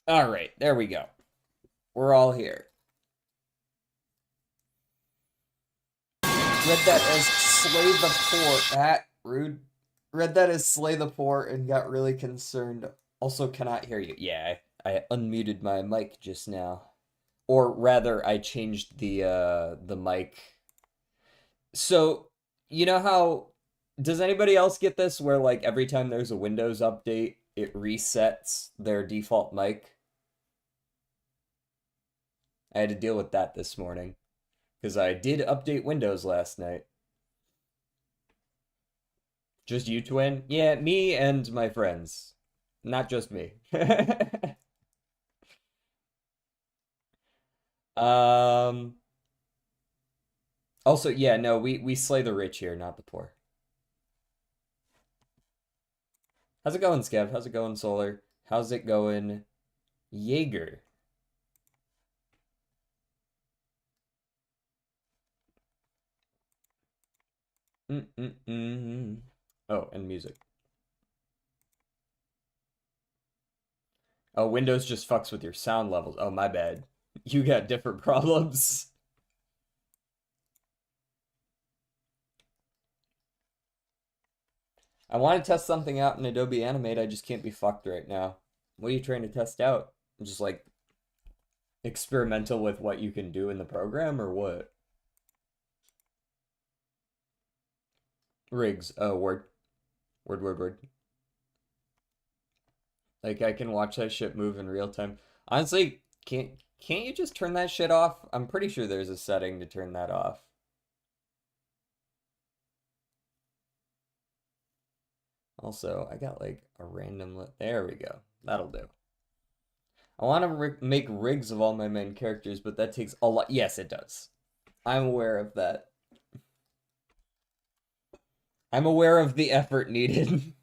All right, there we go. We're all here. Read that as slay the poor. That rude. Read that as slay the poor and got really concerned. Also cannot hear you. Yeah, I unmuted my mic just now. Or rather, I changed the mic. So, you know how does anybody else get this where like every time there's a Windows update, it resets their default mic? I had to deal with that this morning because I did update Windows last night. Just you, Twin? Yeah, me and my friends. Not just me. Um, also, yeah, no, we slay the rich here, not the poor. How's it going, Skev? How's it going, Solar? How's it going, Jaeger? Mm-mm-mm. Oh, and music. Oh, Windows just fucks with your sound levels. Oh, my bad. You got different problems. I want to test something out in Adobe Animate. I just can't be fucked right now. What are you trying to test out? Just like experimental with what you can do in the program or what? Rigs. Oh, word. Word, word, word. Like I can watch that shit move in real time. Honestly, can't you just turn that shit off? I'm pretty sure there's a setting to turn that off. Also, I got like a random there we go. That'll do. I want to make rigs of all my main characters, but that takes a lot. Yes, it does. I'm aware of that. I'm aware of the effort needed.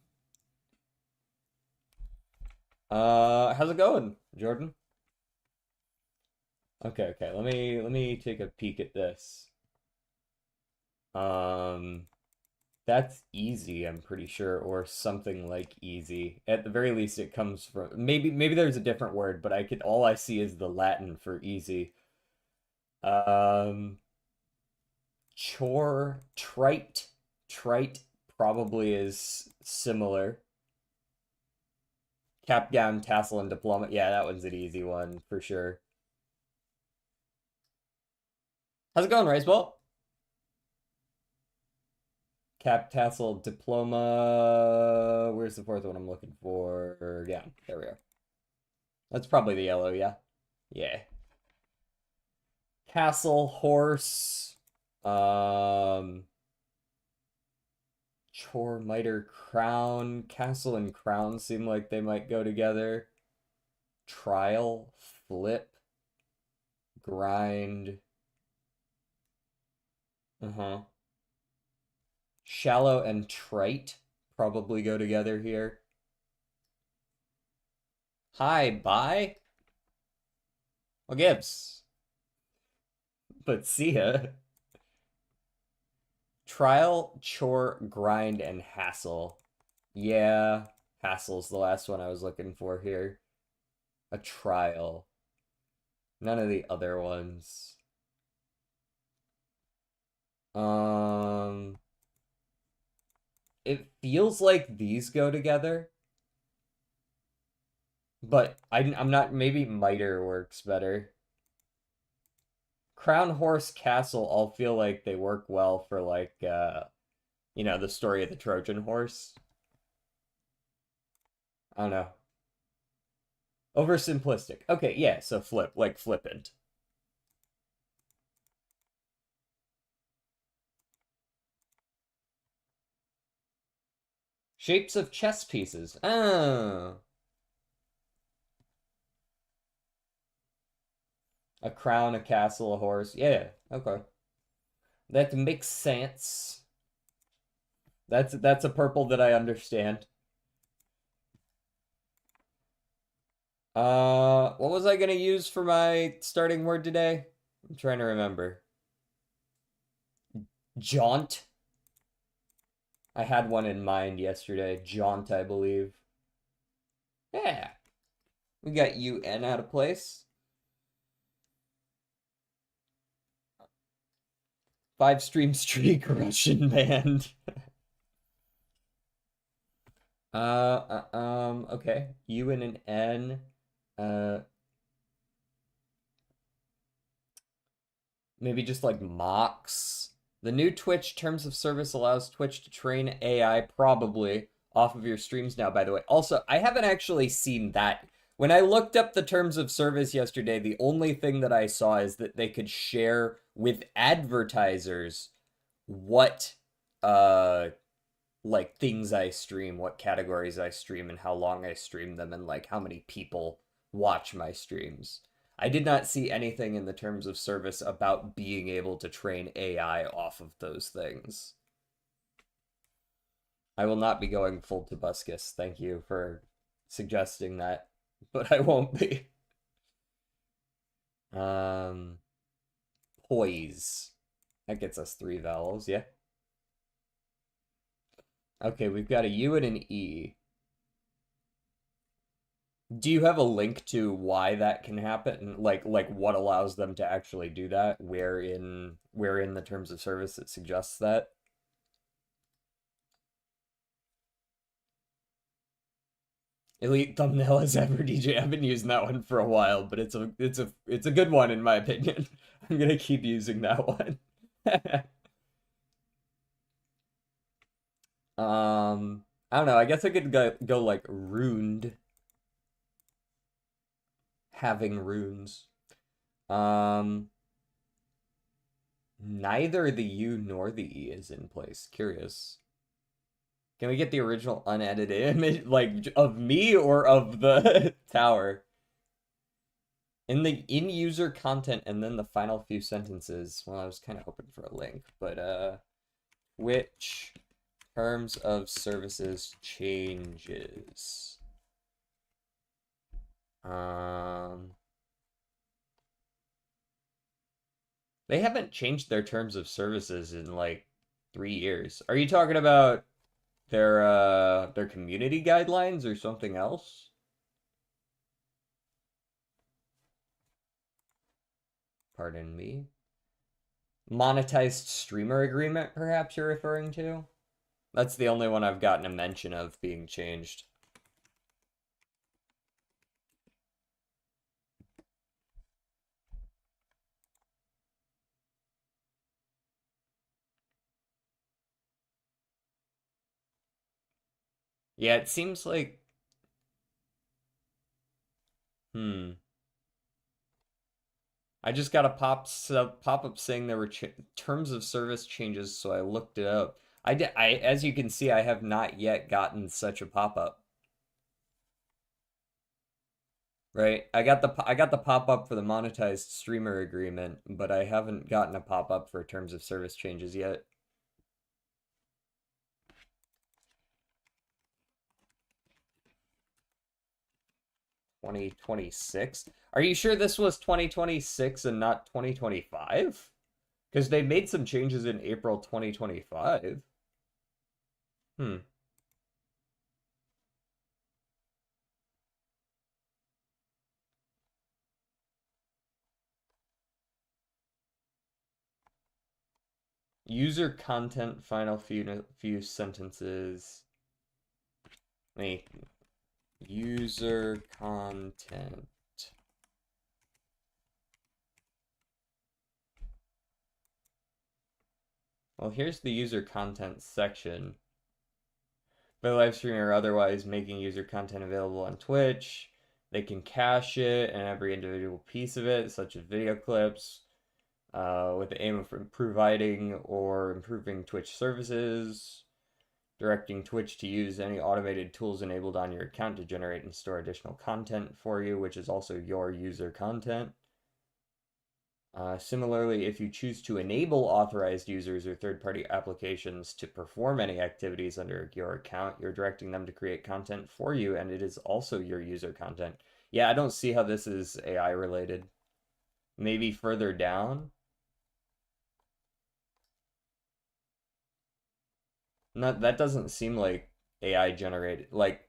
How's it going, Jordan? Okay, okay. Let me take a peek at this. Um, that's easy, I'm pretty sure, or something like easy. At the very least, it comes from maybe there's a different word, but I could all I see is the Latin for easy. Um, chore, trite probably is similar. Cap, gown, tassel, and diploma. Yeah, that one's an easy one for sure. How's it going, Raceball? Cap, tassel, diploma. Where's the fourth one I'm looking for? Yeah, there we are. That's probably the yellow, yeah. Yeah. Castle, horse, um, chore, miter, crown. Castle and crown seem like they might go together. Trial, flip, grind. Uh-huh. Shallow and trite probably go together here. Hi, bye. Well, Gibbs. But see ya. Trial, chore, grind, and hassle. Yeah, hassle's the last one I was looking for here. A trial. None of the other ones. Um, it feels like these go together, but I'm not. Maybe miter works better. Crown, horse, castle all feel like they work well for like the story of the Trojan horse. I don't know. Oversimplistic. Okay, yeah, so flip, like flippant. Shapes of chess pieces. Oh. A crown, a castle, a horse. Yeah, okay. That makes sense. That's a purple that I understand. What was I gonna use for my starting word today? I'm trying to remember. Jaunt. I had one in mind yesterday. Jaunt, I believe. Yeah. We got UN out of place. 5 stream streak Russian band. Okay. U and an N. Uh, Maybe just like mocks. The new Twitch terms of service allows Twitch to train AI probably off of your streams now, by the way. Also, I haven't actually seen that. When I looked up the terms of service yesterday, the only thing that I saw is that they could share with advertisers what like things I stream, what categories I stream, and how long I stream them, and like how many people watch my streams. I did not see anything in the terms of service about being able to train AI off of those things. I will not be going full Tobuscus. Thank you for suggesting that, but I won't be. Um, Poise. That gets us 3 vowels, yeah. Okay, we've got a U and an E. Do you have a link to why that can happen? Like what allows them to actually do that? Where in the terms of service it suggests that? Elite thumbnail as ever, DJ. I've been using that one for a while, but it's a good one in my opinion. I'm gonna keep using that one. I don't know. I guess I could go like ruined, having runes. Um, Neither the U nor the E is in place. Curious. Can we get the original unedited image, like of me or of the tower? In the in-user content and then the final few sentences. Well, I was kind of hoping for a link, but which terms of services changes? They haven't changed their terms of services in like 3 years. Are you talking about their community guidelines or something else? Pardon me. Monetized streamer agreement, perhaps you're referring to? That's the only one I've gotten a mention of being changed. Yeah, it seems like hmm. I just got a pop-up saying there were terms of service changes, so I looked it up. As you can see, I have not yet gotten such a pop-up. Right? I got the pop-up for the monetized streamer agreement, but I haven't gotten a pop-up for terms of service changes yet. $2026? Are you sure this was 2026 and not 2025? Because they made some changes in April 2025. Hmm. User content, final few sentences. Wait. User content. Well, here's the user content section. By live streaming or otherwise making user content available on Twitch, they can cache it and every individual piece of it, such as video clips, with the aim of providing or improving Twitch services, directing Twitch to use any automated tools enabled on your account to generate and store additional content for you, which is also your user content. Similarly, if you choose to enable authorized users or third-party applications to perform any activities under your account, you're directing them to create content for you, and it is also your user content. Yeah, I don't see how this is AI related. Maybe further down. Not that doesn't seem like AI generated. Like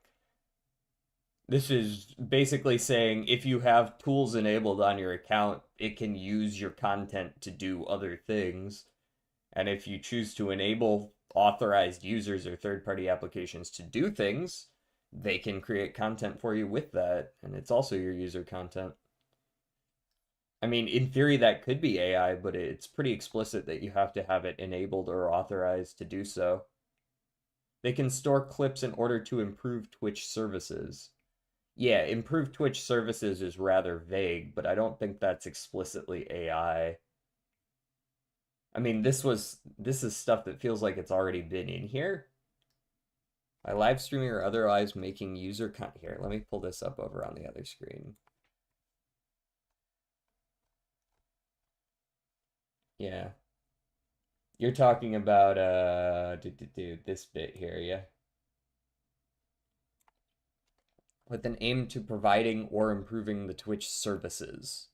This is basically saying if you have tools enabled on your account, it can use your content to do other things. And if you choose to enable authorized users or third party applications to do things, they can create content for you with that. And it's also your user content. I mean, in theory, that could be AI, but it's pretty explicit that you have to have it enabled or authorized to do so. They can store clips in order to improve Twitch services. Yeah, improve Twitch services is rather vague, but I don't think that's explicitly AI. I mean, this is stuff that feels like it's already been in here. By live streaming or otherwise making user content. Here, let me pull this up over on the other screen. Yeah. You're talking about this bit here, yeah. With an aim to providing or improving the Twitch services.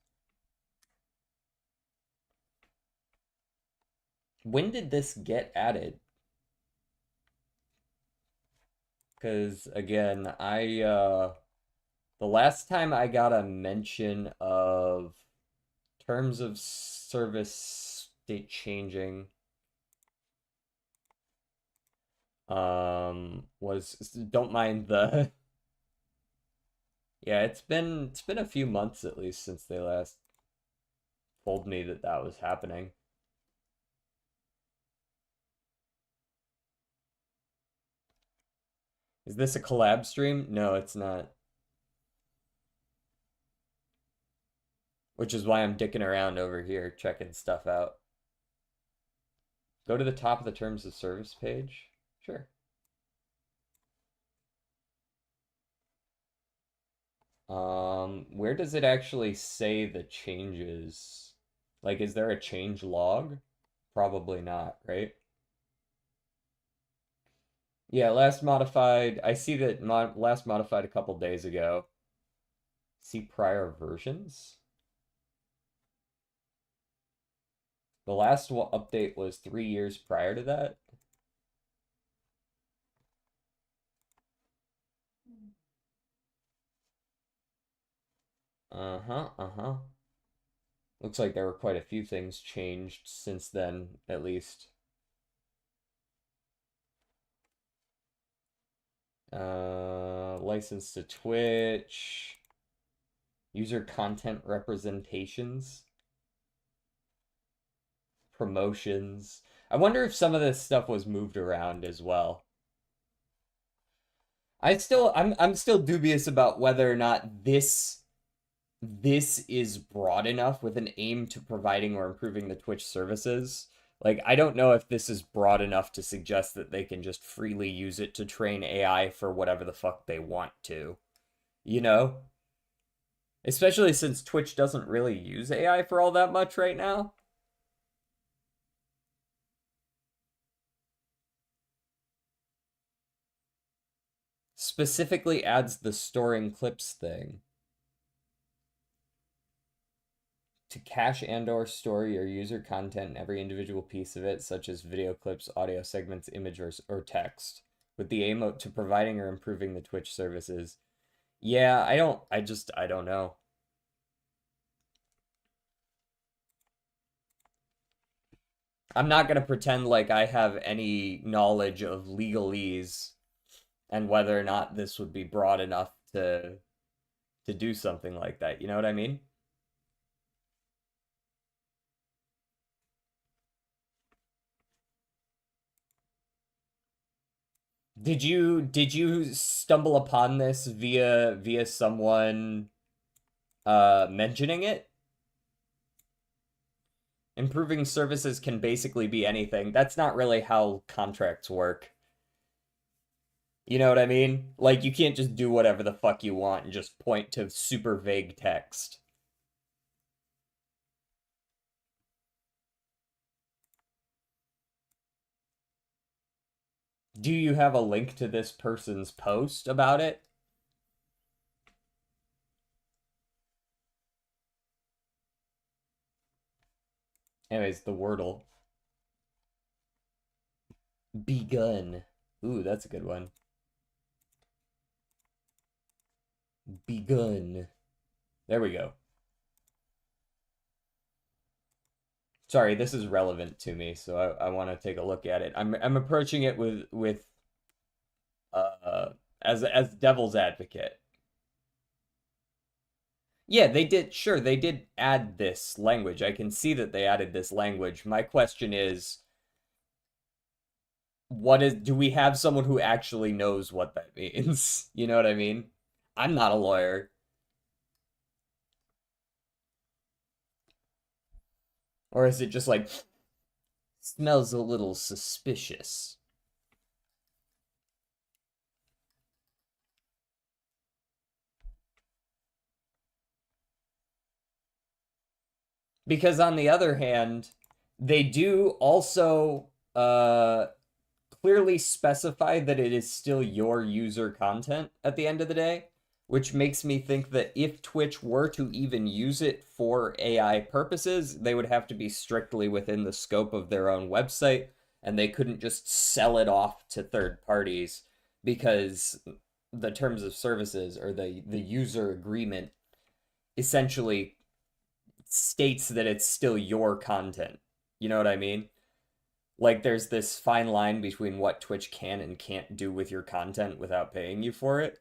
When did this get added? Because again, the last time I got a mention of terms of service state changing was don't mind the yeah, it's been a few months at least since they last told me that that was happening. Is this a collab stream? No, it's not. Which is why I'm dicking around over here checking stuff out. Go to the top of the terms of service page. Sure. Where does it actually say the changes? Like, is there a change log? Probably not, right? Yeah, last modified. I see that last modified a couple days ago. See prior versions. The last update was 3 years prior to that. Uh-huh, uh-huh. Looks like there were quite a few things changed since then, at least. License to Twitch. User content representations. Promotions. I wonder if some of this stuff was moved around as well. I'm still dubious about whether or not this is broad enough with an aim to providing or improving the Twitch services. Like, I don't know if this is broad enough to suggest that they can just freely use it to train AI for whatever the fuck they want to. You know? Especially since Twitch doesn't really use AI for all that much right now. Specifically adds the storing clips thing. To cache and or store your user content in every individual piece of it, such as video clips, audio segments, images, or text, with the aim of to providing or improving the Twitch services. Yeah, I don't know. I'm not gonna pretend like I have any knowledge of legalese and whether or not this would be broad enough to do something like that. You know what I mean? Did you stumble upon this via someone mentioning it? Improving services can basically be anything. That's not really how contracts work. You know what I mean? Like, you can't just do whatever the fuck you want and just point to super vague text. Do you have a link to this person's post about it? Anyways, the Wordle. Begun. Ooh, that's a good one. begun. There we go. Sorry, this is relevant to me, so I want to take a look at it. I'm approaching it with as devil's advocate. Yeah, they did. Sure, they did add this language. I can see that they added this language. My question is, do we have someone who actually knows what that means? You know what I mean? I'm not a lawyer. Or is it just like smells a little suspicious? Because on the other hand, they do also clearly specify that it is still your user content at the end of the day, which makes me think that if Twitch were to even use it for AI purposes, they would have to be strictly within the scope of their own website, and they couldn't just sell it off to third parties because the terms of services or the user agreement essentially states that it's still your content. You know what I mean? Like there's this fine line between what Twitch can and can't do with your content without paying you for it.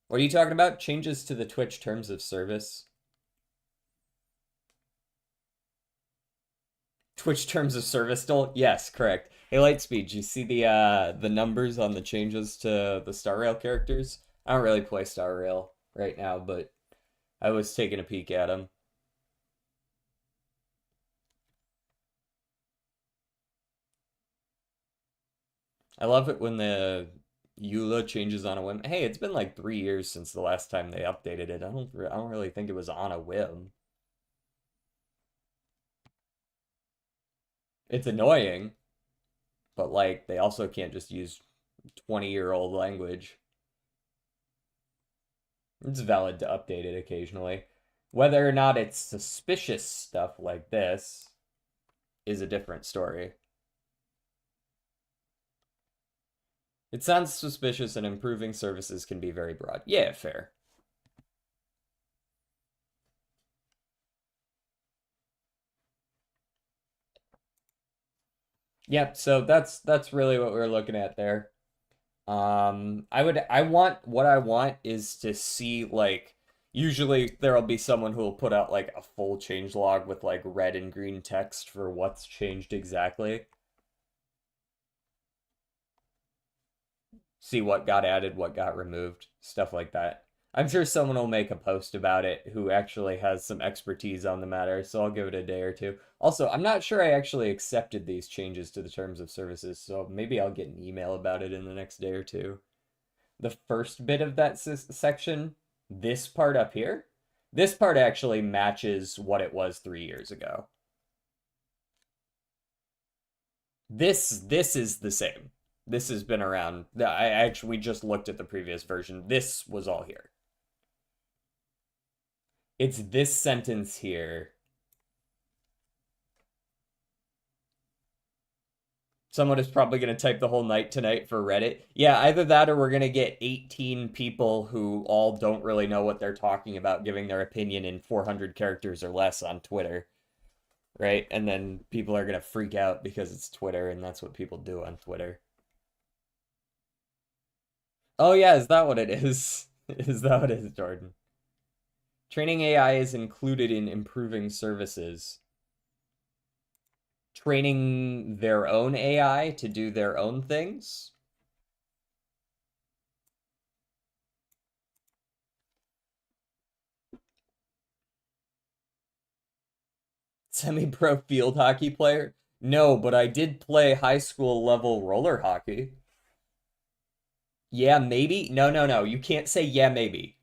What are you talking about? Changes to the Twitch terms of service? Twitch terms of service still? Yes, correct. Hey, Lightspeed, you see the numbers on the changes to the Star Rail characters? I don't really play Star Rail right now, but I was taking a peek at them. I love it when the EULA changes on a whim. Hey, it's been like 3 years since the last time they updated it. I don't really think it was on a whim. It's annoying, but like they also can't just use 20-year-old language. It's valid to update it occasionally. Whether or not it's suspicious stuff like this is a different story. It sounds suspicious and improving services can be very broad. Yeah, fair. Yep, so that's really what we're looking at there. What I want is to see like usually there'll be someone who will put out like a full change log with like red and green text for what's changed exactly. See what got added, what got removed, stuff like that. I'm sure someone will make a post about it who actually has some expertise on the matter, so I'll give it a day or two. Also, I'm not sure I actually accepted these changes to the terms of services, so maybe I'll get an email about it in the next day or two. The first bit of that section, this part up here, this part actually matches what it was 3 years ago. This is the same. This has been around. I actually we just looked at the previous version. This was all here. It's this sentence here. Someone is probably going to type the whole night tonight for Reddit. Yeah, either that or we're going to get 18 people who all don't really know what they're talking about giving their opinion in 400 characters or less on Twitter. Right? And then people are going to freak out because it's Twitter and that's what people do on Twitter. Oh yeah, is that what it is? Is that what it is, Jordan? Training AI is included in improving services. Training their own AI to do their own things? Semi-pro field hockey player? No, but I did play high school level roller hockey. Yeah, maybe? No, no, no. You can't say yeah, maybe.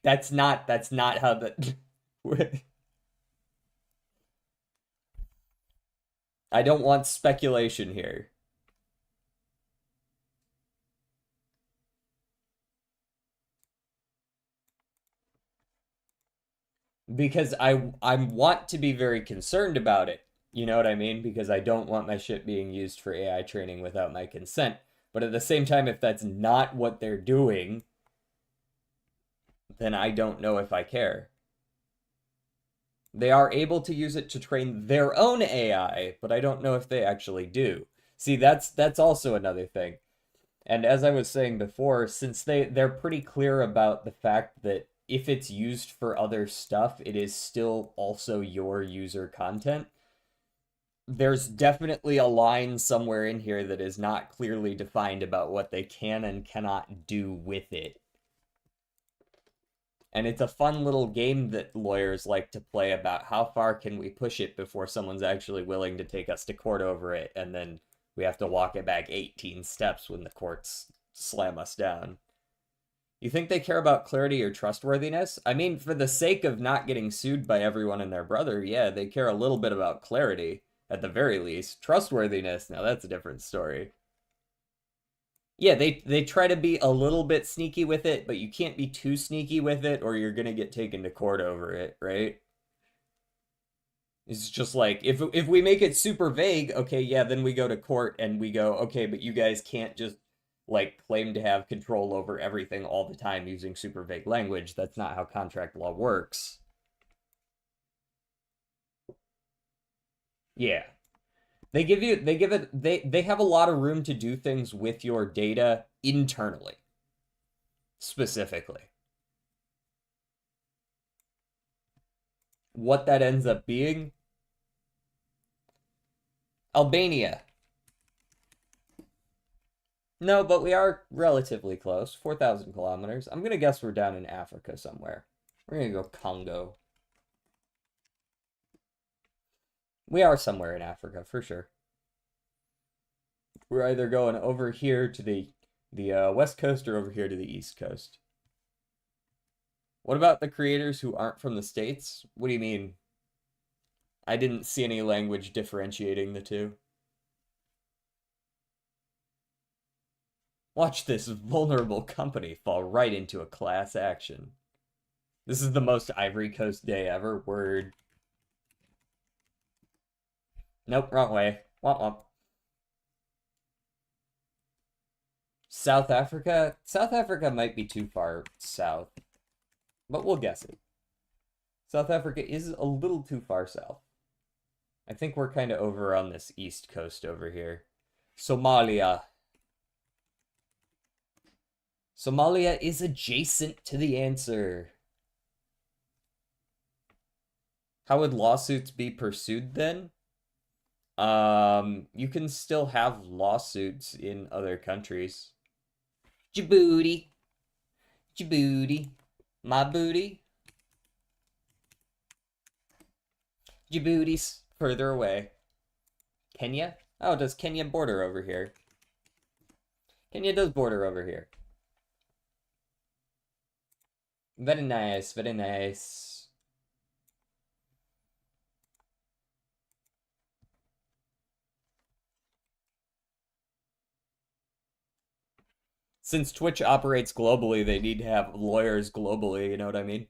That's not how the I don't want speculation here. Because I want to be very concerned about it. You know what I mean? Because I don't want my shit being used for AI training without my consent. But at the same time, if that's not what they're doing, then I don't know if I care. They are able to use it to train their own AI, but I don't know if they actually do. See, that's also another thing. And as I was saying before, since they're pretty clear about the fact that if it's used for other stuff, it is still also your user content. There's definitely a line somewhere in here that is not clearly defined about what they can and cannot do with it. And it's a fun little game that lawyers like to play about how far can we push it before someone's actually willing to take us to court over it, and then we have to walk it back 18 steps when the courts slam us down. You think they care about clarity or trustworthiness? I mean, for the sake of not getting sued by everyone and their brother, yeah, they care a little bit about clarity, at the very least. Trustworthiness, now that's a different story. Yeah, they try to be a little bit sneaky with it, but you can't be too sneaky with it or you're gonna get taken to court over it, right? It's just like if we make it super vague, okay, yeah, then we go to court and we go, okay, but you guys can't just like claim to have control over everything all the time using super vague language. That's not how contract law works. Yeah. They have a lot of room to do things with your data internally, specifically. What that ends up being, Albania. No, but we are relatively close, 4,000 kilometers. I'm gonna guess we're down in Africa somewhere. We're gonna go Congo. We are somewhere in Africa, for sure. We're either going over here to the west coast or over here to the east coast. What about the creators who aren't from the States? What do you mean? I didn't see any language differentiating the two. Watch this vulnerable company fall right into a class action. This is the most Ivory Coast day ever. Word. Nope, wrong way. Womp womp. South Africa? South Africa might be too far south, but we'll guess it. South Africa is a little too far south. I think we're kind of over on this east coast over here. Somalia. Somalia is adjacent to the answer. How would lawsuits be pursued then? You can still have lawsuits in other countries. Djibouti. Djibouti. My booty. Djibouti's further away. Kenya? Oh, does Kenya border over here? Kenya does border over here. Very nice, very nice. Since Twitch operates globally, they need to have lawyers globally, you know what I mean?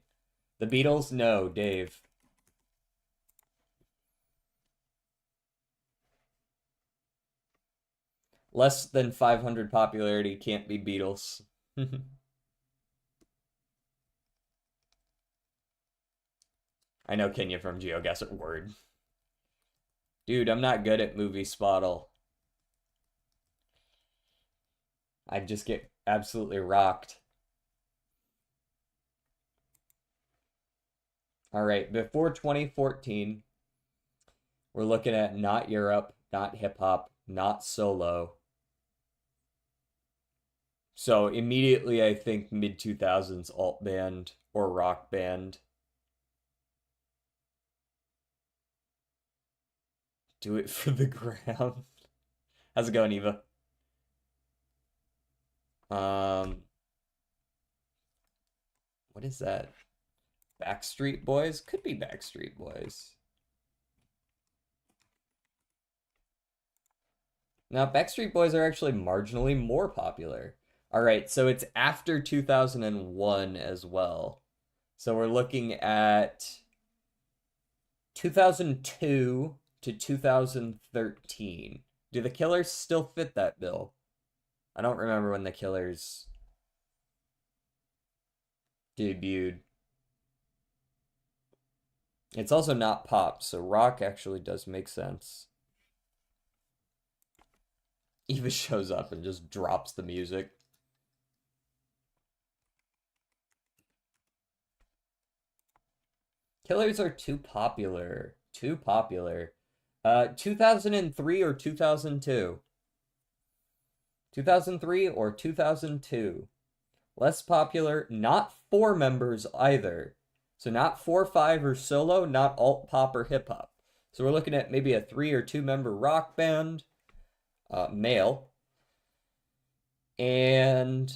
The Beatles? No, Dave. Less than 500 popularity can't be Beatles. I know Kenya from GeoGuessr. Word. Dude, I'm not good at movie spottle. I just get absolutely rocked. All right, before 2014, we're looking at not Europe, not hip hop, not solo. So immediately I think mid 2000s alt band or rock band. Do it for the ground. How's it going, Eva? What is that? Backstreet Boys? Could be Backstreet Boys. Now, Backstreet Boys are actually marginally more popular. All right, so it's after 2001 as well. So we're looking at 2002 to 2013. Do the Killers still fit that bill? I don't remember when the Killers debuted. It's also not pop, so rock actually does make sense. Eva shows up and just drops the music. Killers are too popular. Too popular. 2003 or 2002? 2003 or 2002? Less popular, not four members either. So not 4-5 or solo, not alt pop or hip hop. So we're looking at maybe a 3 or 2 member rock band, male, and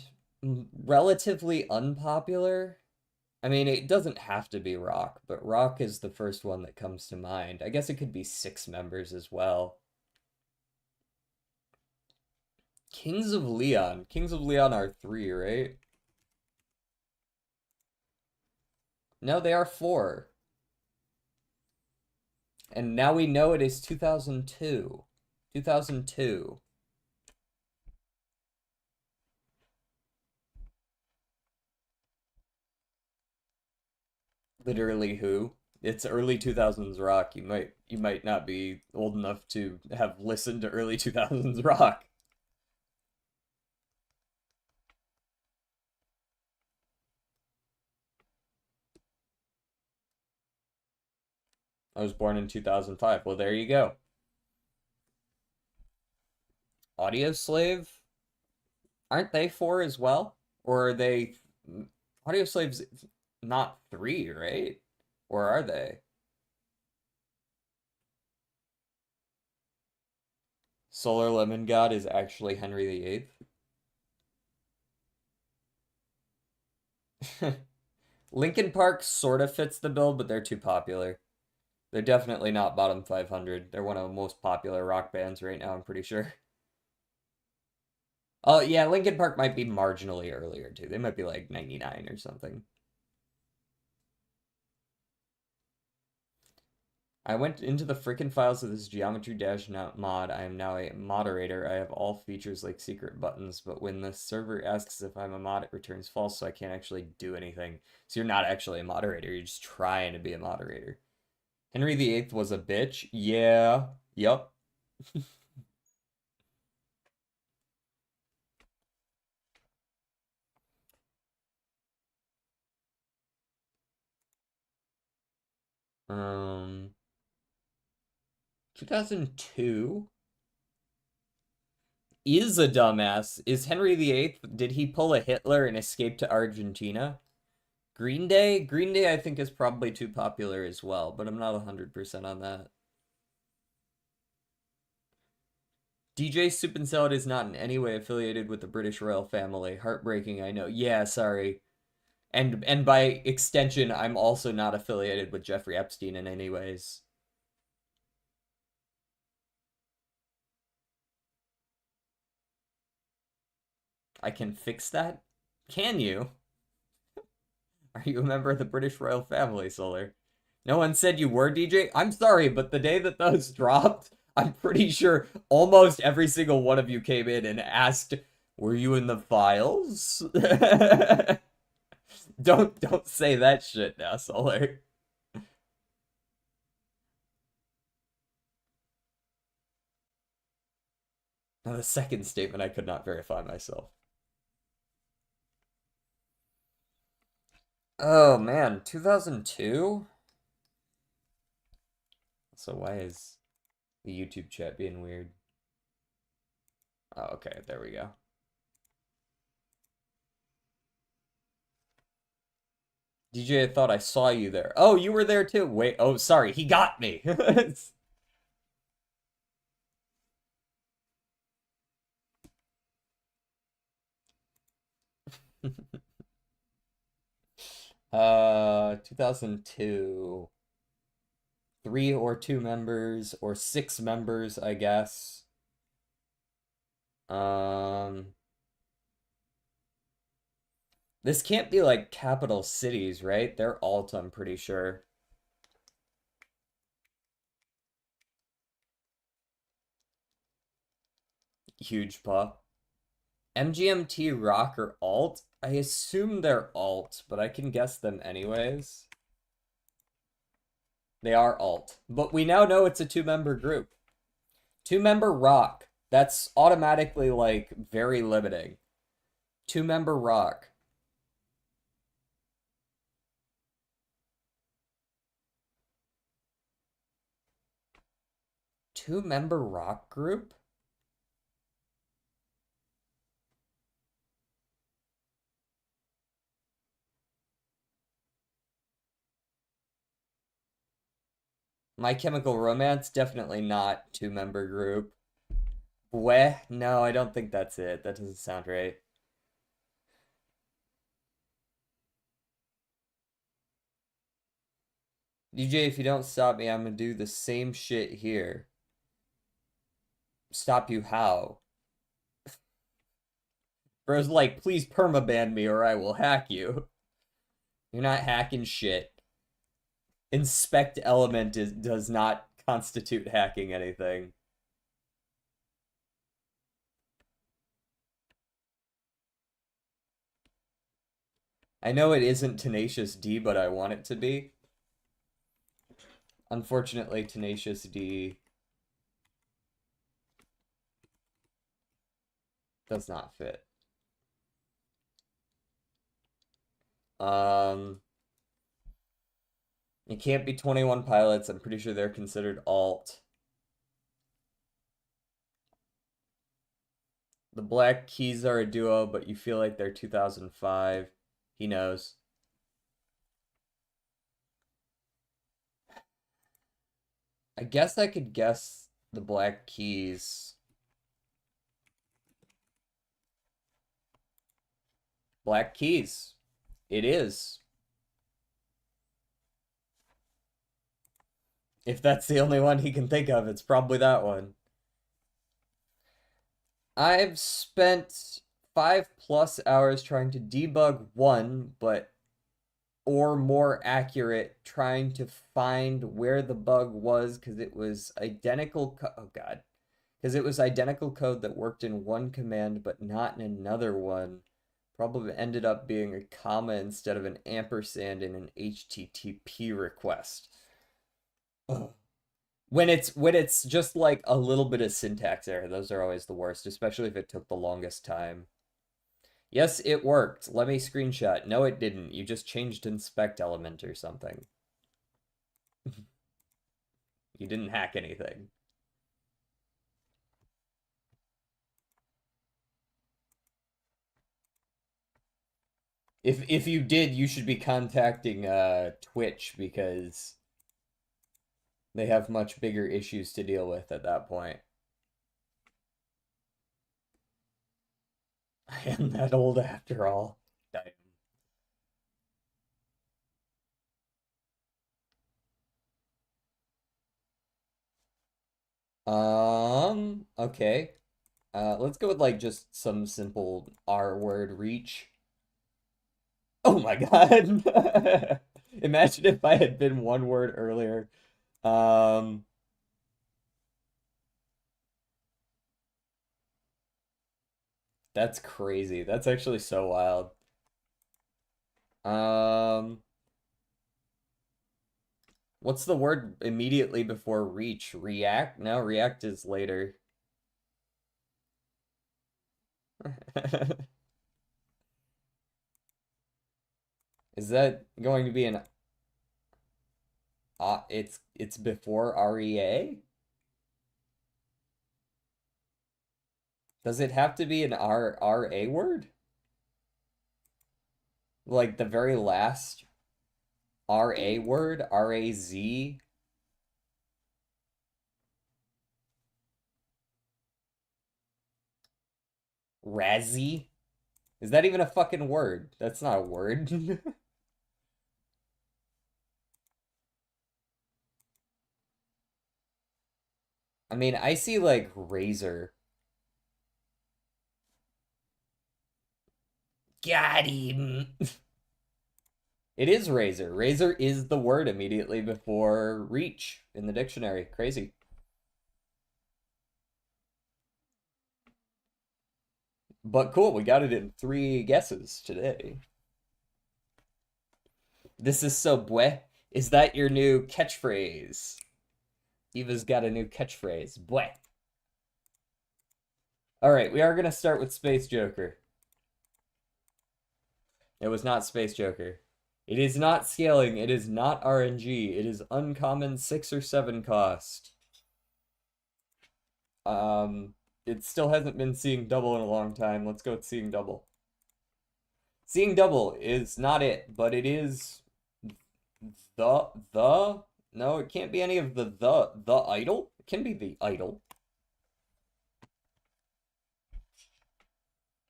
relatively unpopular. I mean, it doesn't have to be rock, but rock is the first one that comes to mind. I guess it could be 6 members as well. Kings of Leon. Kings of Leon are 3, right? No, they are 4. And now we know it is 2002. 2002. Literally who? It's early 2000s rock. You might not be old enough to have listened to early 2000s rock. I was born in 2005. Well, there you go. Audio Slave? Aren't they 4 as well? Or are they Audio Slave's not 3, right? Or are they? Solar Lemon God is actually Henry VIII. Linkin Park sort of fits the bill, but they're too popular. They're definitely not bottom 500. They're one of the most popular rock bands right now, I'm pretty sure. Oh, yeah, Linkin Park might be marginally earlier, too. They might be like 99 or something. I went into the freaking files of this Geometry Dash mod. I am now a moderator. I have all features like secret buttons, but when the server asks if I'm a mod, it returns false, so I can't actually do anything. So you're not actually a moderator, you're just trying to be a moderator. Henry VIII was a bitch? Yeah. Yup. 2002 is a dumbass. Is Henry VIII, did he pull a Hitler and escape to Argentina? Green Day? Green Day I think is probably too popular as well, but I'm not 100% on that. DJ Soup and Salad is not in any way affiliated with the British royal family. Heartbreaking, I know. Yeah, sorry. And by extension, I'm also not affiliated with Jeffrey Epstein in any ways. I can fix that? Can you? Are you a member of the British royal family, Solar? No one said you were DJ? I'm sorry, but the day that those dropped, I'm pretty sure almost every single one of you came in and asked, "Were you in the files?" Don't say that shit now, Solar. Now the second statement I could not verify myself. Oh man, 2002? So why is the YouTube chat being weird? Oh, okay, there we go. DJ, I thought I saw you there. Oh, you were there too. Wait, oh, sorry, he got me. 2002. 3 or 2 members, or 6 members, I guess. Um, this can't be like capital cities, right? They're alt, I'm pretty sure. Huge pop. MGMT Rock or Alt? I assume they're Alt, but I can guess them anyways. They are Alt. But we now know it's a two-member group. Two-member Rock. That's automatically, like, very limiting. Two-member Rock. Two-member rock group? My Chemical Romance, definitely not two-member group. Weh? No, I don't think that's it. That doesn't sound right. DJ, if you don't stop me, I'm gonna do the same shit here. Stop you how? Bro's like, please permaban me or I will hack you. You're not hacking shit. Inspect element does not constitute hacking anything. I know it isn't Tenacious D, but I want it to be. Unfortunately, Tenacious D does not fit. It can't be 21 Pilots. I'm pretty sure they're considered alt. The Black Keys are a duo, but you feel like they're 2005. He knows. I guess I could guess the Black Keys. Black Keys. It is. If that's the only one he can think of, it's probably that one. I've spent 5+ hours trying to debug one, but or more accurate, trying to find where the bug was because it was identical. Oh God, because it was identical code that worked in one command but not in another one. Probably ended up being a comma instead of an ampersand in an HTTP request. Ugh. When it's just like a little bit of syntax error, those are always the worst, especially if it took the longest time. Yes, it worked. Let me screenshot. No, it didn't. You just changed inspect element or something. You didn't hack anything. If you did, you should be contacting Twitch because they have much bigger issues to deal with at that point. I am that old after all. Okay. Let's go with like just some simple R word reach. Oh my God. Imagine if I had been one word earlier. Um, that's crazy. That's actually so wild. Um, what's the word immediately before reach? React? No, react is later. Is that going to be an it's before REA? Does it have to be an RA word? Like the very last RA word? RAZ? Razzie? Is that even a fucking word? That's not a word. I mean, I see like razor. Got him. It is razor. Razor is the word immediately before reach in the dictionary. Crazy. But cool, we got it in 3 guesses today. This is so bwe. Is that your new catchphrase? Eva's got a new catchphrase. Bwe. Alright, we are going to start with Space Joker. It was not Space Joker. It is not scaling. It is not RNG. It is uncommon 6 or 7 cost. It still hasn't been seeing double in a long time. Let's go with seeing double. Seeing double is not it, but it is the no, it can't be any of the idol. It can be the idol.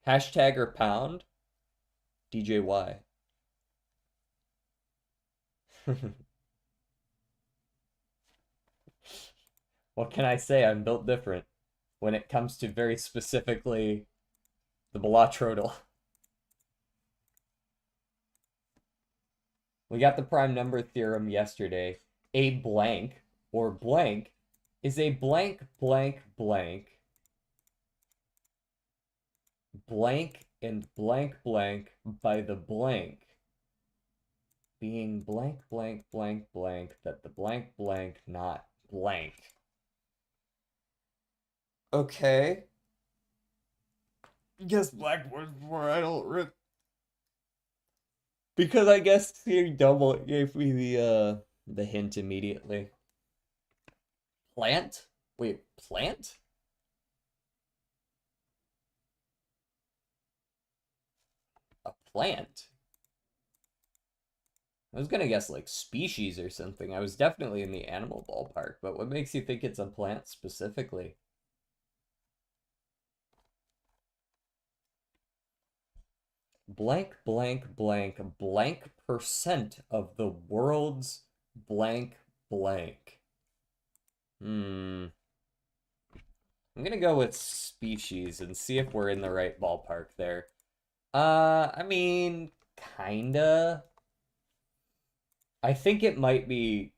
Hashtag or pound. DJY. What can I say? I'm built different when it comes to very specifically the Bellatrodal. We got the prime number theorem yesterday. A blank, or blank, is a blank, blank, blank, blank, and blank, blank by the blank being blank, blank, blank, blank, that the blank, blank, not blank. Okay. Guess black was more idle. Rip. Because I guess seeing double gave me the hint immediately. Plant? Wait, plant? A plant? I was gonna guess like species or something. I was definitely in the animal ballpark, but what makes you think it's a plant specifically? Blank, blank, blank, blank percent of the world's blank, blank. I'm gonna go with species and see if we're in the right ballpark there. I mean, kinda. I think it might be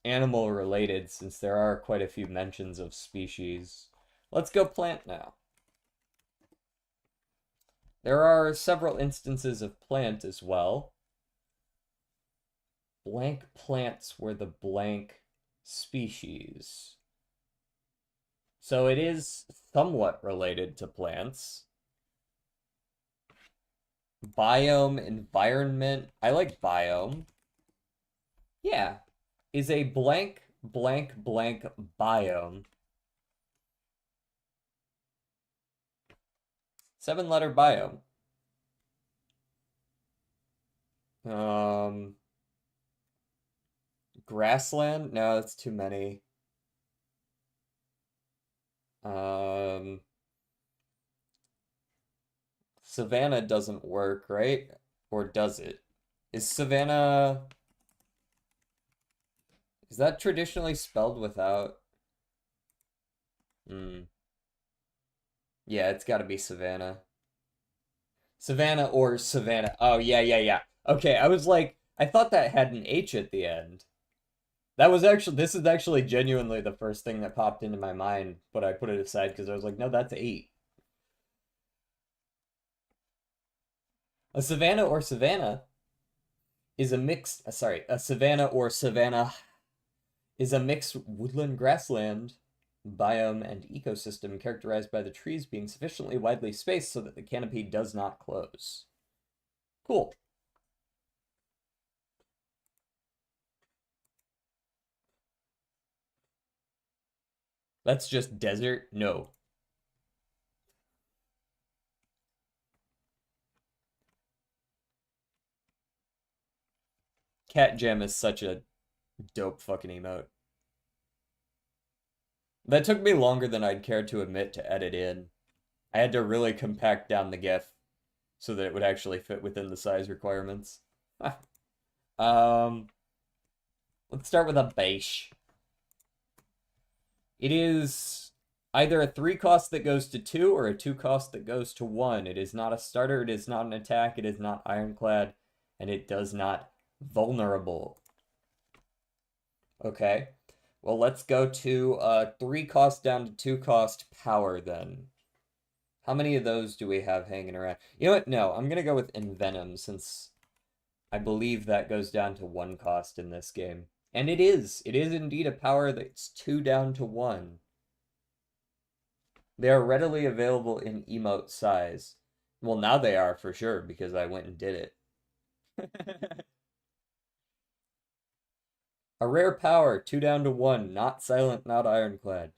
animal related since there are quite a few mentions of species. Let's go plant now. There are several instances of plant as well. Blank plants were the blank species. So it is somewhat related to plants. Biome, environment. I like biome. Yeah. Is a blank, blank, blank biome. 7-letter biome. Grassland? No, that's too many. Savannah doesn't work, right? Or does it? Is Savannah... Is that traditionally spelled without? Yeah, it's gotta be Savannah. Savannah or Savannah. Oh, yeah, yeah, yeah. Okay, I was like, I thought that had an H at the end. That was actually, this is actually genuinely the first thing that popped into my mind, but I put it aside because I was like, no, that's 8. A savanna or savanna is a mixed, a savanna or savanna is a mixed woodland grassland biome and ecosystem characterized by the trees being sufficiently widely spaced so that the canopy does not close. Cool. That's just desert? No. Cat Gem is such a dope fucking emote. That took me longer than I'd care to admit to edit in. I had to really compact down the GIF so that it would actually fit within the size requirements. Let's start with a base. It is either a 3 cost that goes to 2 or a 2 cost that goes to 1. It is not a starter, it is not an attack, it is not ironclad, and it does not vulnerable. Okay. Well, let's go to 3 cost down to 2 cost power then. How many of those do we have hanging around? You know what? No, I'm gonna go with Envenom since I believe that goes down to 1 cost in this game. And it is. It is indeed a power that's 2 down to 1. They are readily available in emote size. Well, now they are for sure because I went and did it. A rare power, 2 down to 1. Not silent, not ironclad.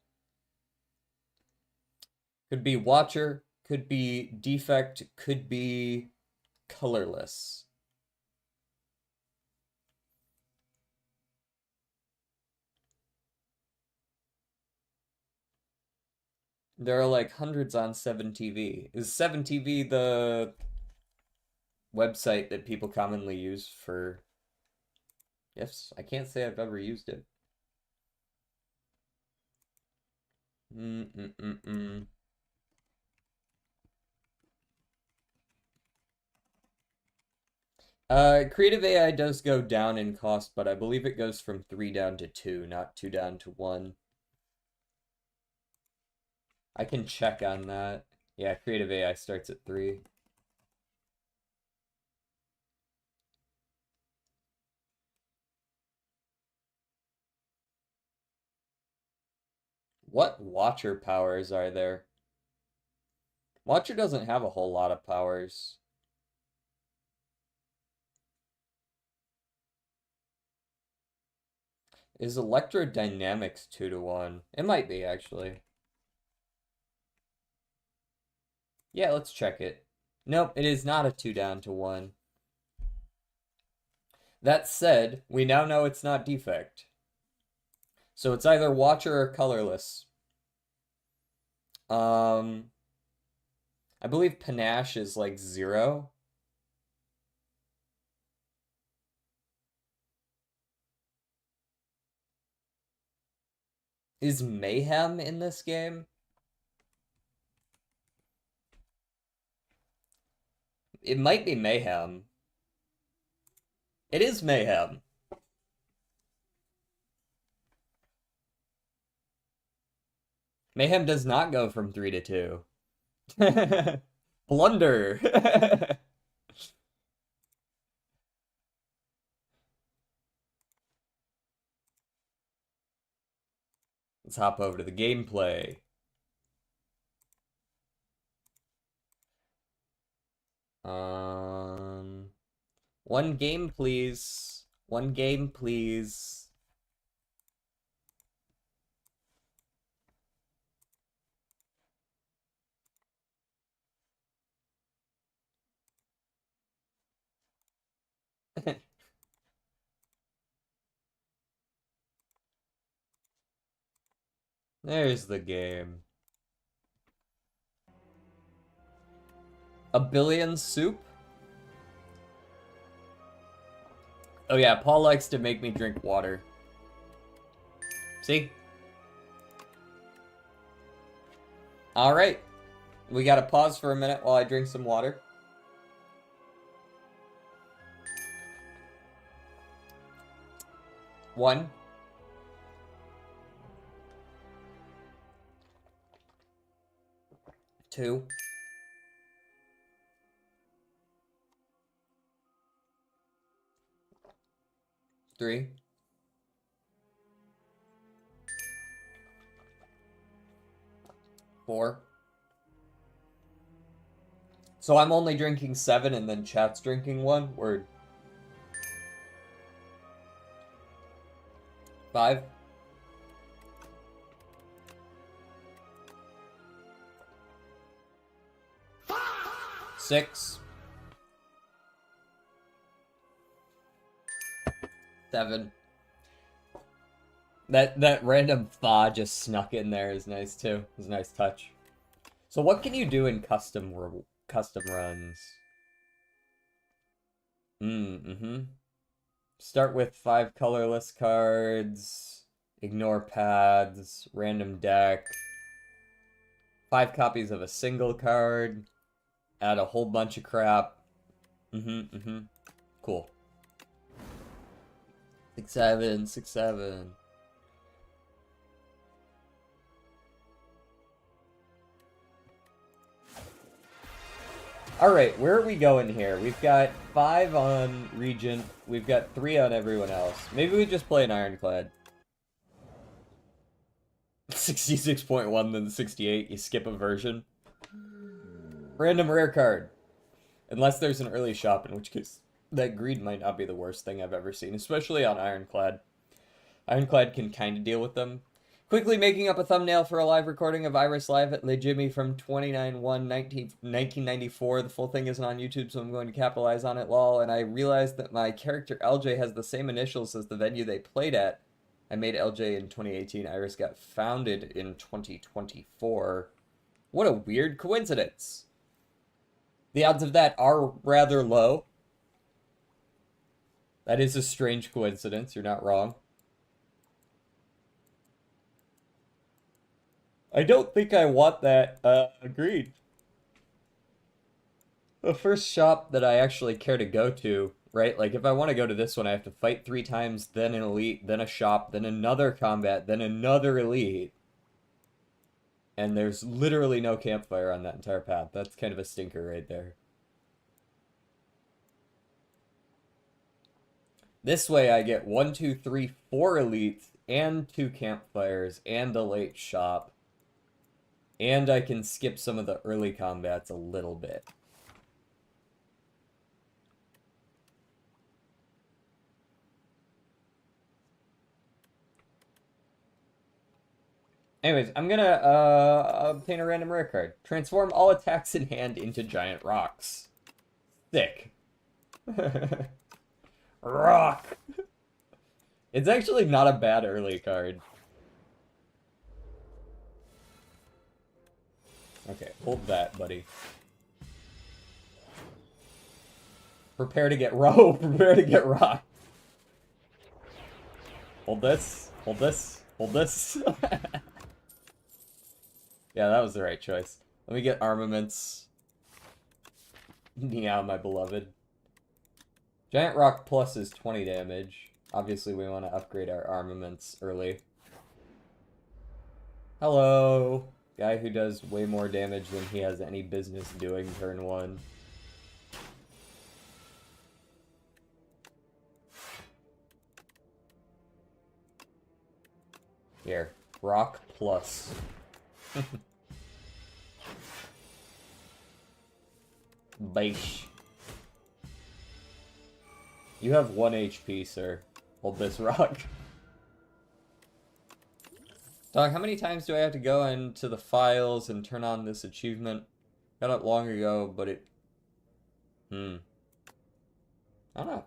Could be Watcher, could be Defect, could be colorless. There are like hundreds on 7TV. Is 7TV the website that people commonly use for gifts? I can't say I've ever used it. Creative AI does go down in cost, but I believe it goes from 3 down to 2, not 2 down to 1. I can check on that. Yeah, Creative AI starts at 3. What Watcher powers are there? Watcher doesn't have a whole lot of powers. Is Electrodynamics 2 to 1? It might be, actually. Yeah, let's check it. Nope, it is not a 2 down to 1. That said, we now know it's not Defect. So it's either Watcher or colorless. I believe Panache is like 0. Is Mayhem in this game? It might be Mayhem. It is Mayhem. Mayhem does not go from 3 to 2. Blunder. Let's hop over to the gameplay. One game, please. One game, please. There's the game. A billion soup? Oh yeah, Paul likes to make me drink water. See? Alright. We gotta pause for a minute while I drink some water. One. Two. Three. Four. So I'm only drinking 7 and then chat's drinking 1? Word. 5. 6. 7. That random fa just snuck in there is nice too. It was a nice touch. So what can you do in custom runs? Start with 5 colorless cards, ignore paths, random deck, 5 copies of a single card, add a whole bunch of crap. Cool. 6-7, 6-7. Alright, where are we going here? We've got 5 on Regent. We've got 3 on everyone else. Maybe we just play an Ironclad. 66.1 then 68. You skip a version. Random rare card. Unless there's an early shop, in which case that greed might not be the worst thing I've ever seen, especially on Ironclad. Ironclad can kind of deal with them. Quickly making up a thumbnail for a live recording of Iris Live at Le Jimmy from 29/1/1994. The full thing isn't on YouTube, so I'm going to capitalize on it, lol. And I realized that my character LJ has the same initials as the venue they played at. I made LJ in 2018. Iris got founded in 2024. What a weird coincidence. The odds of that are rather low. That is a strange coincidence. You're not wrong. I don't think I want that. Agreed. The first shop that I actually care to go to, right? Like, if I want to go to this one, I have to fight 3 times, then an elite, then a shop, then another combat, then another elite. And there's literally no campfire on that entire path. That's kind of a stinker right there. This way I get 1, 2, 3, 4 elites, and 2 campfires, and a late shop. And I can skip some of the early combats a little bit. Anyways, I'm gonna obtain a random rare card. Transform all attacks in hand into giant rocks. Sick. Rock! It's actually not a bad early card. Okay, hold that, buddy. Prepare to get prepare to get rocked. Hold this, hold this, hold this. Yeah, that was the right choice. Let me get armaments. Meow, my beloved. Giant rock plus is 20 damage. Obviously, we want to upgrade our armaments early. Hello! Guy who does way more damage than he has any business doing turn 1. Here, rock plus. Baish. You have 1 HP, sir. Hold this rock. Dog, how many times do I have to go into the files and turn on this achievement? Got it long ago, but it... I don't know.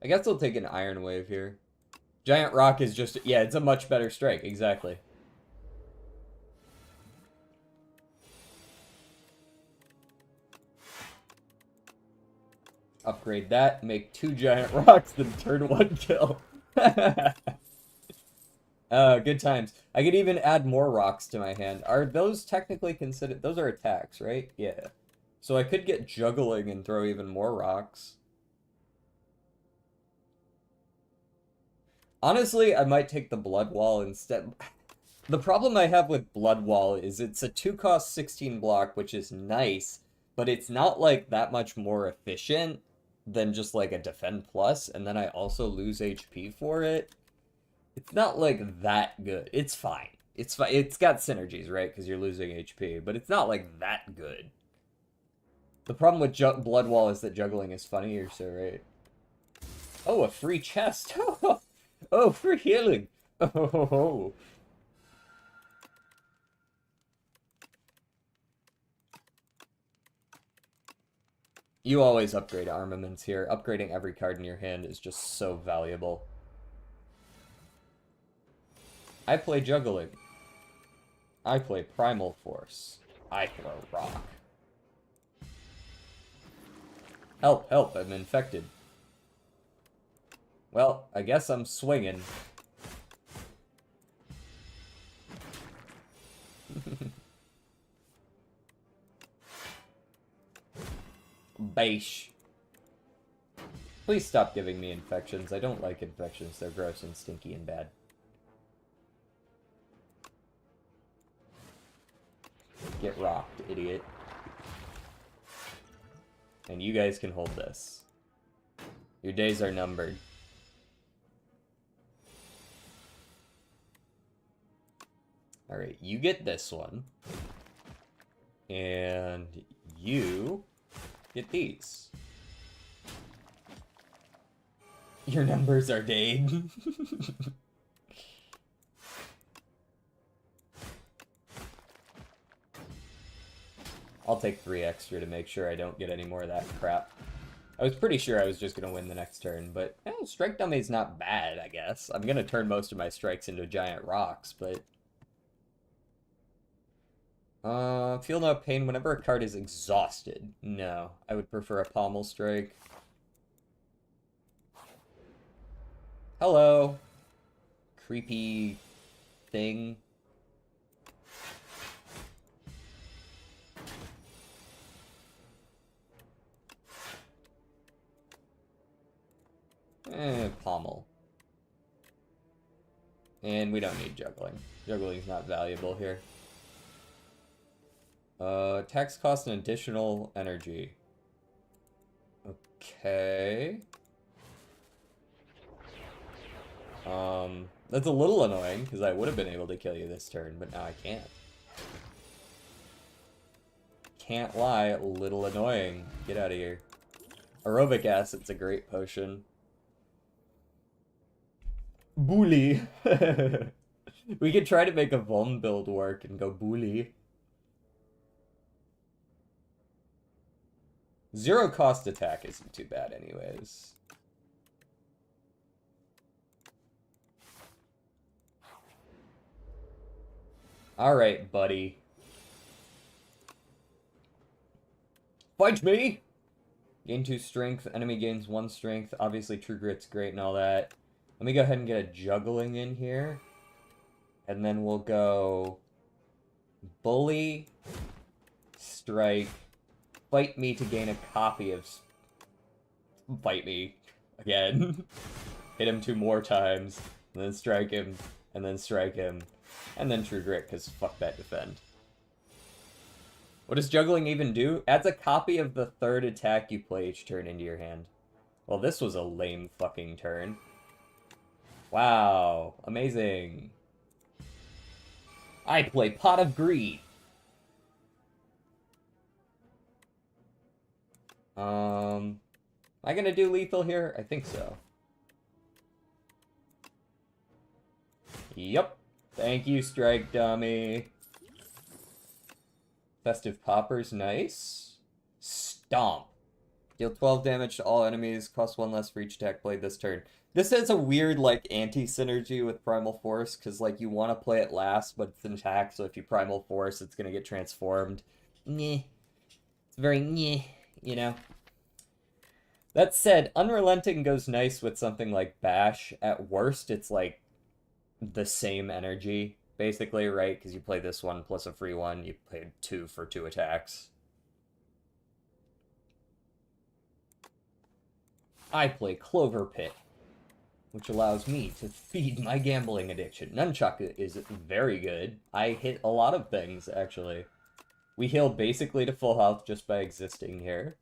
I guess I'll take an Iron Wave here. Giant Rock is just... Yeah, it's a much better strike, exactly. Upgrade that, make 2 Giant Rocks, then turn 1 kill. Good times. I could even add more rocks to my hand. Are those technically considered... Those are attacks, right? Yeah. So I could get juggling and throw even more rocks. Honestly, I might take the Blood Wall instead. The problem I have with Blood Wall is it's a 2-cost 16 block, which is nice, but it's not, like, that much more efficient than just, like, a Defend Plus, and then I also lose HP for it. It's not, like, that good. It's fine. It's fine. It's got synergies, right? Because you're losing HP, but it's not, like, that good. The problem with Blood Wall is that juggling is funnier, so, right? Oh, a free chest! Oh, free healing! Oh. You always upgrade armaments here. Upgrading every card in your hand is just so valuable. I play juggling. I play Primal Force. I throw rock. Help, help, I'm infected. Well, I guess I'm swinging. Baish. Please stop giving me infections. I don't like infections. They're gross and stinky and bad. Get rocked, idiot. And you guys can hold this. Your days are numbered. Alright, you get this one. And you get these. Your numbers are Dade. I'll take 3 extra to make sure I don't get any more of that crap. I was pretty sure I was just going to win the next turn, but strike dummy's not bad, I guess. I'm going to turn most of my strikes into giant rocks, but... feel no pain whenever a card is exhausted. No, I would prefer a pommel strike. Hello. Creepy thing. Pommel. And we don't need juggling. Juggling's not valuable here. Tax cost an additional energy. Okay. That's a little annoying, because I would have been able to kill you this turn, but now I can't. Can't lie, a little annoying. Get out of here. Aerobic acid's a great potion. Bully. We could try to make a Vuln build work and go bully. 0 cost attack isn't too bad anyways. Alright, buddy. Fight me! Gain 2 strength, enemy gains 1 strength. Obviously, True Grit's great and all that. Let me go ahead and get a juggling in here. And then we'll go... Bully, strike, fight me to gain a copy of... Fight me. Again. Hit him 2 more times, and then strike him, and then strike him. And then True Grit, because fuck that defend. What does juggling even do? Adds a copy of the 3rd attack you play each turn into your hand. Well, this was a lame fucking turn. Wow. Amazing. I play Pot of Greed. Am I gonna do lethal here? I think so. Yup. Thank you, Strike Dummy. Festive Poppers, nice. Stomp. Deal 12 damage to all enemies, cost 1 less for each attack played this turn. This has a weird, like, anti-synergy with Primal Force, because, like, you want to play it last, but it's an attack, so if you Primal Force, it's going to get transformed. Nyeh. It's very nyeh, you know? That said, Unrelenting goes nice with something like Bash. At worst, it's, like, the same energy, basically, right? Because you play this one plus a free one, you played 2 for 2 attacks. I play Clover Pit, which allows me to feed my gambling addiction. Nunchaku is very good. I hit a lot of things, actually. We heal basically to full health just by existing here.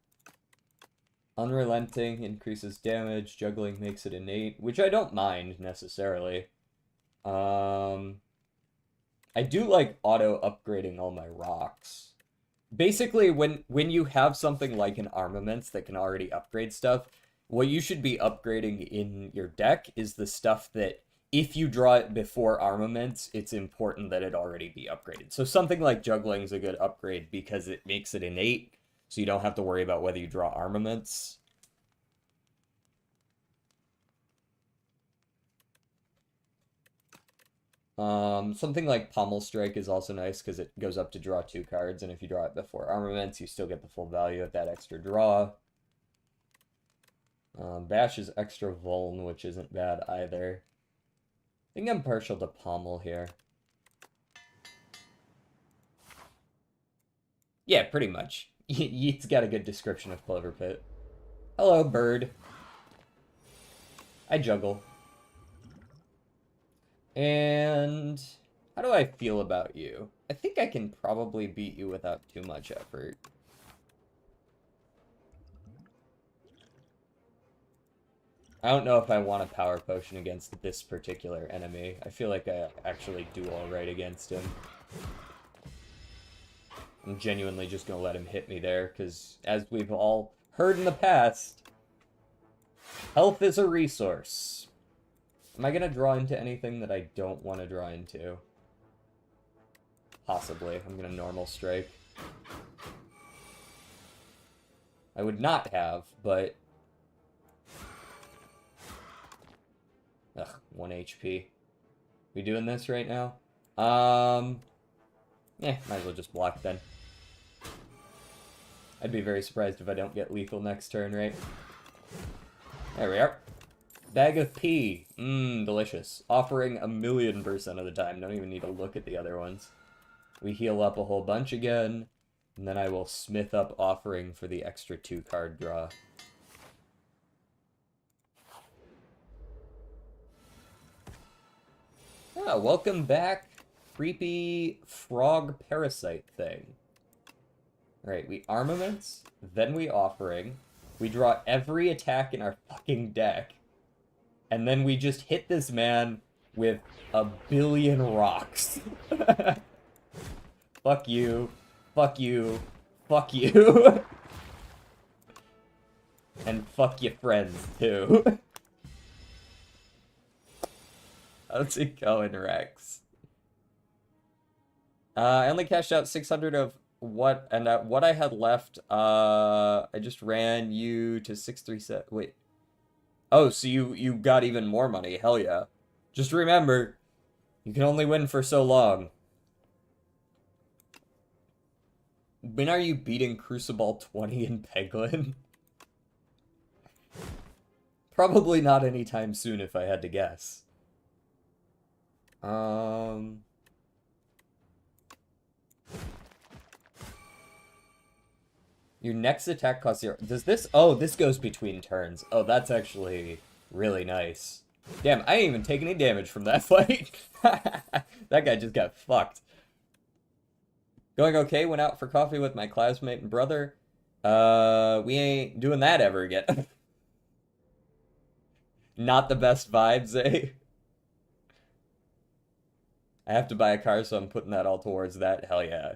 Unrelenting increases damage. Juggling makes it innate, which I don't mind, necessarily. I do like auto-upgrading all my rocks. Basically, when you have something like an armaments that can already upgrade stuff, what you should be upgrading in your deck is the stuff that, if you draw it before armaments, it's important that it already be upgraded. So something like juggling is a good upgrade because it makes it innate, so you don't have to worry about whether you draw armaments. Something like Pommel Strike is also nice because it goes up to draw 2 cards, and if you draw it before armaments, you still get the full value of that extra draw. Bash is extra vuln, which isn't bad either. I think I'm partial to Pommel here. Yeah, pretty much. Yeet's got a good description of Clover Pit. Hello, bird. I juggle. And how do I feel about you? I think I can probably beat you without too much effort. I don't know if I want a power potion against this particular enemy. I feel like I actually do alright against him. I'm genuinely just gonna let him hit me there, because as we've all heard in the past, health is a resource. Am I gonna draw into anything that I don't want to draw into? Possibly. I'm gonna normal strike. I would not have, but... Ugh, 1 HP. We doing this right now? Might as well just block then. I'd be very surprised if I don't get lethal next turn, right? There we are. Bag of pea. Mmm, delicious. Offering 1,000,000% of the time. Don't even need to look at the other ones. We heal up a whole bunch again, and then I will smith up offering for the extra 2-card draw. Ah, welcome back, creepy frog parasite thing. Alright, we armaments, then we offering, we draw every attack in our fucking deck, and then we just hit this man with 1,000,000,000 rocks. Fuck you, fuck you, fuck you. And fuck your friends, too. How's it going, Rex? I only cashed out 600 of what, and what I had left, I just ran you to 637. Wait. Oh, so you got even more money. Hell yeah. Just remember, you can only win for so long. When are you beating Crucible 20 in Peglin? Probably not anytime soon, if I had to guess. Your next attack costs 0. Does this... Oh, this goes between turns. Oh, that's actually really nice. Damn, I didn't even take any damage from that fight. That guy just got fucked. Going okay, went out for coffee with my classmate and brother. We ain't doing that ever again. Not the best vibes, eh? I have to buy a car, so I'm putting that all towards that. Hell yeah.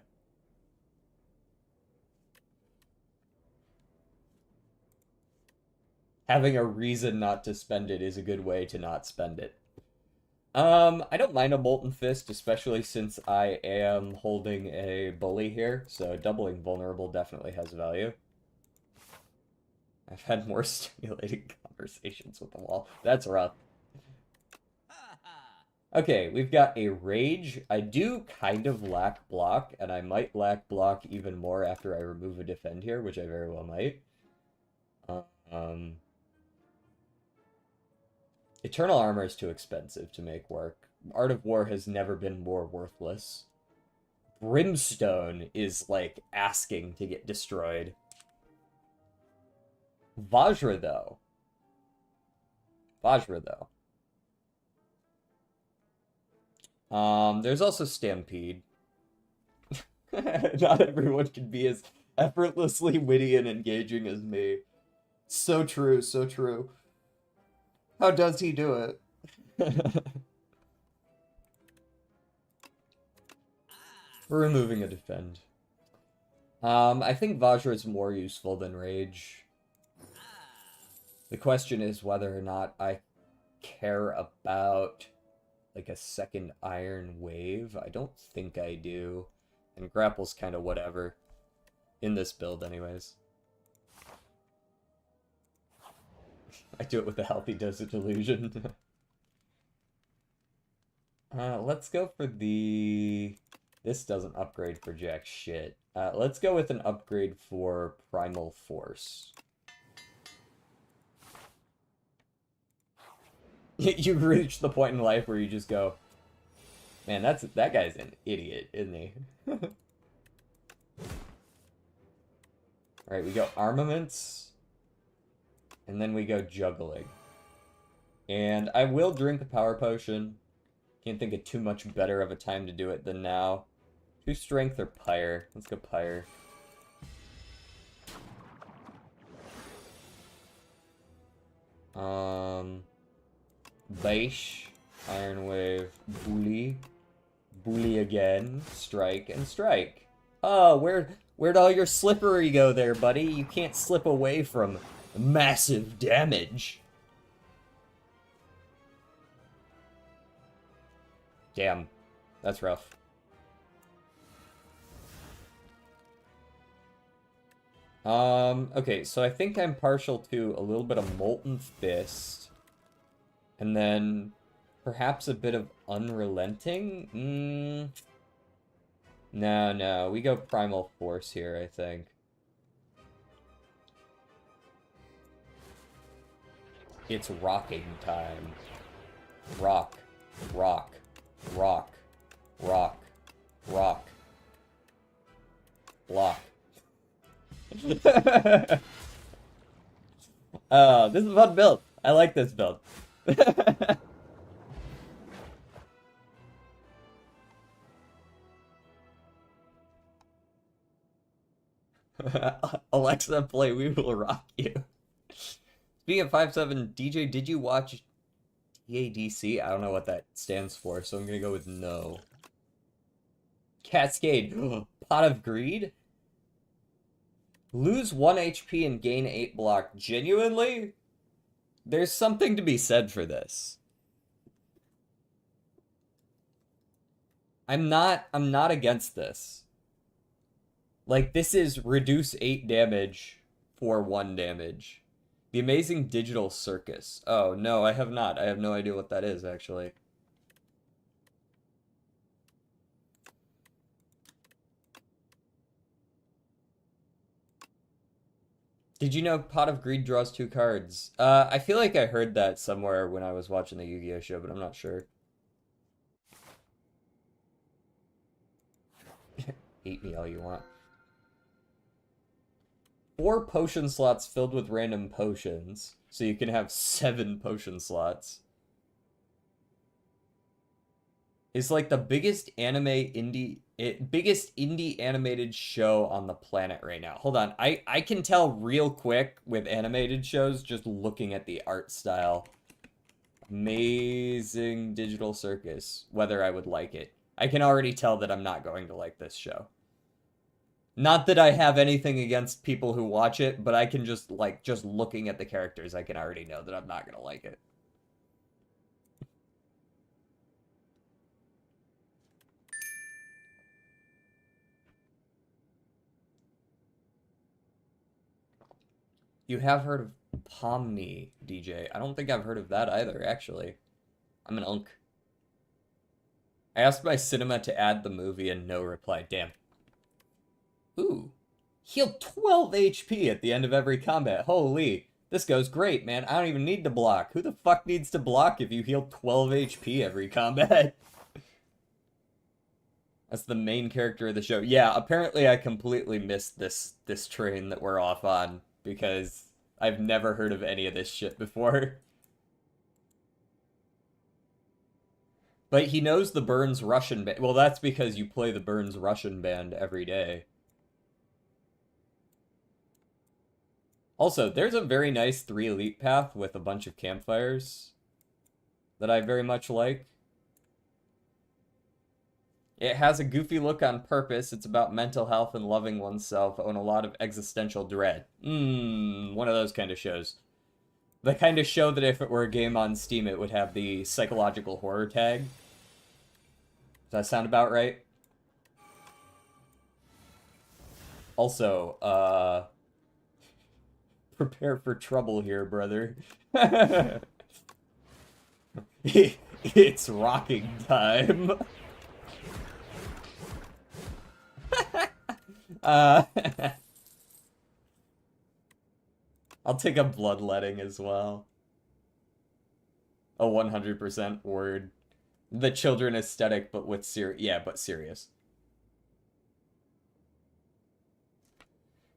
Having a reason not to spend it is a good way to not spend it. I don't mind a Molten Fist, especially since I am holding a bully here, so doubling vulnerable definitely has value. I've had more stimulating conversations with the wall. That's rough. Okay, we've got a Rage. I do kind of lack block, and I might lack block even more after I remove a Defend here, which I very well might. Eternal Armor is too expensive to make work. Art of War has never been more worthless. Brimstone is, like, asking to get destroyed. Vajra, though. There's also Stampede. Not everyone can be as effortlessly witty and engaging as me. So true, so true. How does he do it? We're removing a Defend. I think Vajra is more useful than Rage. The question is whether or not I care about, like, a second Iron Wave. I don't think I do. And Grapple's kind of whatever. In this build, anyways. I do it with a healthy dose of delusion. Let's go for the... This doesn't upgrade for jack shit. Let's go with an upgrade for Primal Force. You reach the point in life where you just go, man, that guy's an idiot, isn't he? Alright, we go Armaments. And then we go Juggling. And I will drink a Power Potion. Can't think of too much better of a time to do it than now. 2 Strength or Pyre? Let's go Pyre. Baish, Iron Wave, Bully, Bully again, Strike, and Strike. Oh, where'd all your slippery go there, buddy? You can't slip away from massive damage. Damn, that's rough. Okay, so I think I'm partial to a little bit of Molten Fist. And then perhaps a bit of Unrelenting? No, we go Primal Force here, I think. It's rocking time. Rock, rock, rock, rock, rock. Block. This is a fun build. I like this build. Alexa, play We Will Rock You. Speaking of 5-7, DJ, did you watch TADC? I don't know what that stands for, so I'm gonna go with no. Cascade. Pot of Greed? Lose 1 HP and gain 8 block. Genuinely? There's something to be said for this. I'm not against this. Like, this is reduce 8 damage for 1 damage. The Amazing Digital Circus. Oh, no, I have not. I have no idea what that is, actually. Did you know Pot of Greed draws 2 cards? I feel like I heard that somewhere when I was watching the Yu-Gi-Oh show, but I'm not sure. Eat me all you want. 4 potion slots filled with random potions, so you can have 7 potion slots. It's like the biggest indie animated show on the planet right now. Hold on, I can tell real quick with animated shows just looking at the art style. Amazing Digital Circus, whether I would like it. I can already tell that I'm not going to like this show. Not that I have anything against people who watch it, but I can just looking at the characters, I can already know that I'm not gonna like it. You have heard of Pomni, DJ? I don't think I've heard of that either, actually. I'm an unk. I asked my cinema to add the movie and no reply. Damn. Ooh. Heal 12 HP at the end of every combat. Holy. This goes great, man. I don't even need to block. Who the fuck needs to block if you heal 12 HP every combat? That's the main character of the show. Yeah, apparently I completely missed this train that we're off on, because I've never heard of any of this shit before. But he knows the Burns Russian band. Well, that's because you play the Burns Russian band every day. Also, there's a very nice 3 elite path with a bunch of campfires that I very much like. It has a goofy look on purpose. It's about mental health and loving oneself and a lot of existential dread. One of those kind of shows. The kind of show that if it were a game on Steam, it would have the psychological horror tag. Does that sound about right? Also, prepare for trouble here, brother. It's rocking time. I'll take a bloodletting as well. A 100% word. The children aesthetic, but with serious.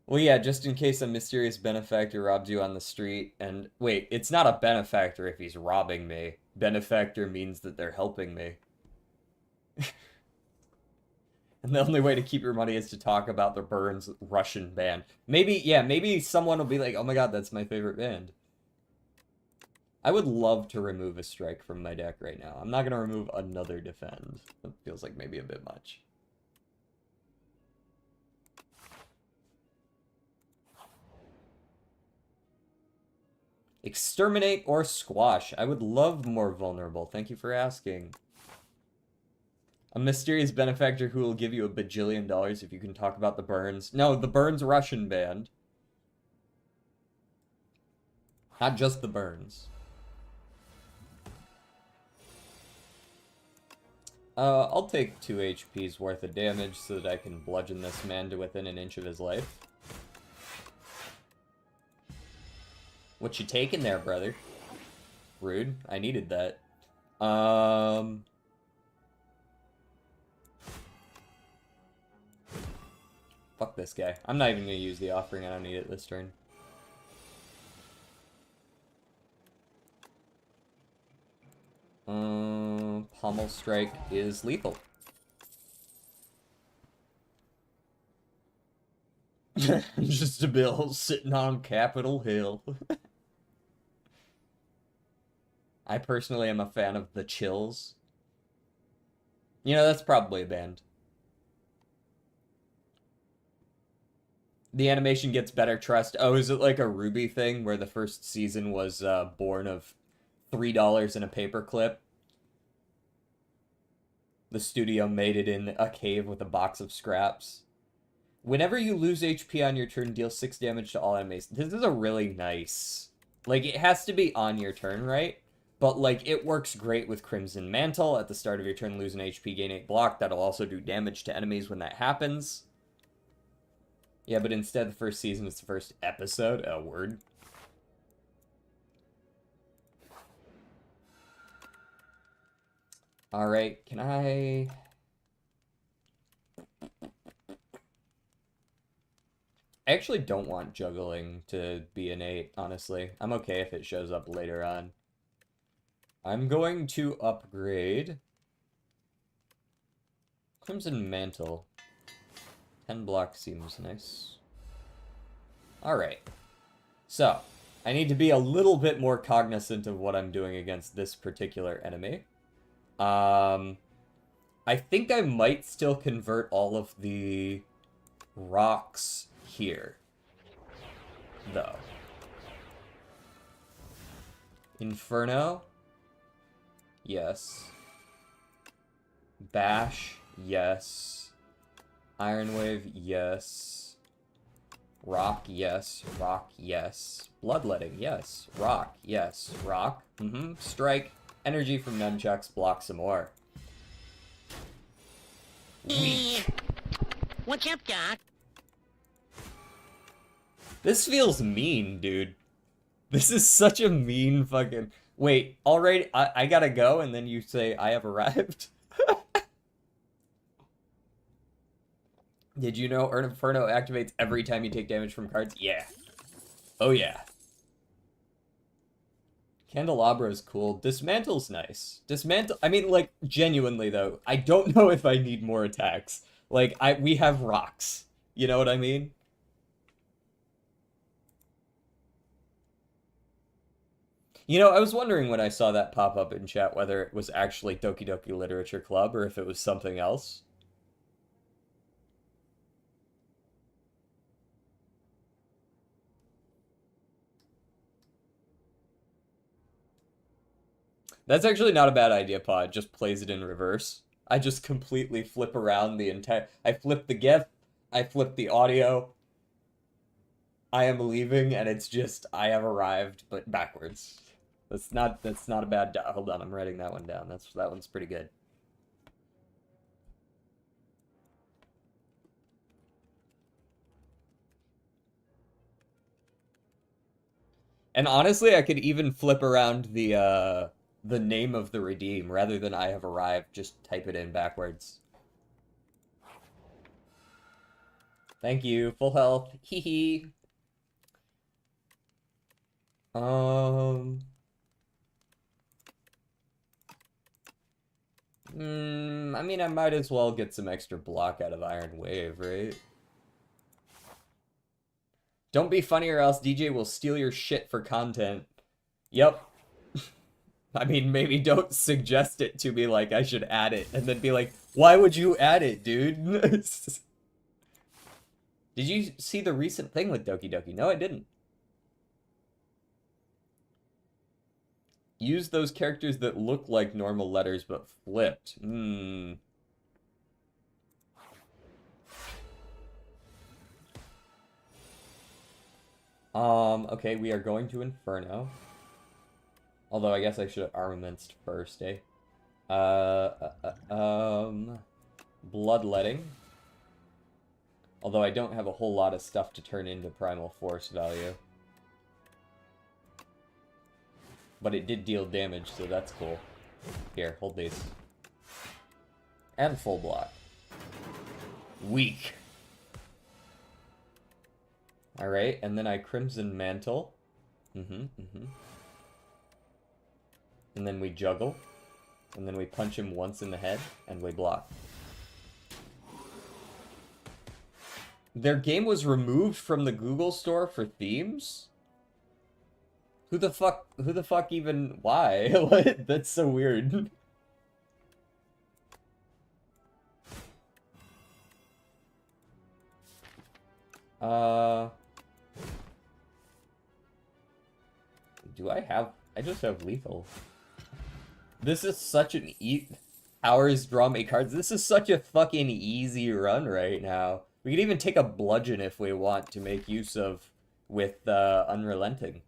Well, yeah, just in case a mysterious benefactor robs you on the street, and wait, it's not a benefactor if he's robbing me. Benefactor means that they're helping me. And the only way to keep your money is to talk about the Burns Russian band. Maybe, yeah, maybe someone will be like, oh my god, that's my favorite band. I would love to remove a strike from my deck right now. I'm not going to remove another defend. That feels like maybe a bit much. Exterminate or squash. I would love more vulnerable. Thank you for asking. A mysterious benefactor who will give you $1 bajillion if you can talk about the Burns. No, the Burns Russian band. Not just the Burns. I'll take 2 HP's worth of damage so that I can bludgeon this man to within an inch of his life. What you taking there, brother? Rude. I needed that. Fuck this guy. I'm not even gonna use the offering. I don't need it this turn. Pommel Strike is lethal. Just a bill sitting on Capitol Hill. I personally am a fan of The Chills. You know, that's probably a band. The animation gets better, trust. Oh, is it like a Ruby thing where the first season was born of $3 in a paperclip? The studio made it in a cave with a box of scraps. Whenever you lose HP on your turn, deal 6 damage to all enemies. This is a really nice... Like, it has to be on your turn, right? But, like, it works great with Crimson Mantle. At the start of your turn, lose an HP, gain 8 block. That'll also do damage to enemies when that happens. Yeah, but instead the first season is the first episode. Oh, word. Alright, can I... I actually don't want juggling to be innate, honestly. I'm okay if it shows up later on. I'm going to upgrade Crimson Mantle. 10 block seems nice. Alright. So, I need to be a little bit more cognizant of what I'm doing against this particular enemy. I think I might still convert all of the rocks here, though. Inferno? Yes. Bash? Yes. Iron Wave? Yes. Rock? Yes. Rock? Yes. Bloodletting? Yes. Rock? Yes. Rock? Strike. Energy from nunchucks. Block some more. Weak. What's up, Doc? This feels mean, dude. This is such a mean fucking... Wait, already? I gotta go, and then you say, I have arrived? Did you know Inferno activates every time you take damage from cards? Yeah. Oh, yeah. Candelabra is cool. Dismantle's nice. Dismantle... I mean, like, genuinely, though, I don't know if I need more attacks. Like, we have rocks. You know what I mean? You know, I was wondering when I saw that pop up in chat whether it was actually Doki Doki Literature Club or if it was something else. That's actually not a bad idea, Pod. Just plays it in reverse. I just completely flip around the entire... I flip the GIF, I flip the audio. I am leaving, and it's just, I have arrived, but backwards. That's not a bad... Hold on, I'm writing that one down. That one's pretty good. And honestly, I could even flip around the name of the redeem rather than I have arrived. Just type it in backwards. Thank you. Full health. Hee hee. I mean, I might as well get some extra block out of Iron Wave, right? Don't be funny or else DJ will steal your shit for content. Yep. I mean, maybe don't suggest it to me like I should add it, and then be like, why would you add it, dude? Did you see the recent thing with Doki Doki? No, I didn't. Use those characters that look like normal letters but flipped. Hmm. Okay, we are going to Inferno. Although I guess I should have armamentsed first, eh? Bloodletting. Although I don't have a whole lot of stuff to turn into Primal Force value. But it did deal damage, so that's cool. Here, hold these. And full block. Weak. Alright, and then I Crimson Mantle. And then we juggle. And then we punch him once in the head, and we block. Their game was removed from the Google store for themes? Who the fuck even, why? What? That's so weird. Do I just have lethal. This is such an hours draw me cards. This is such a fucking easy run right now. We could even take a bludgeon if we want to make use of with Unrelenting.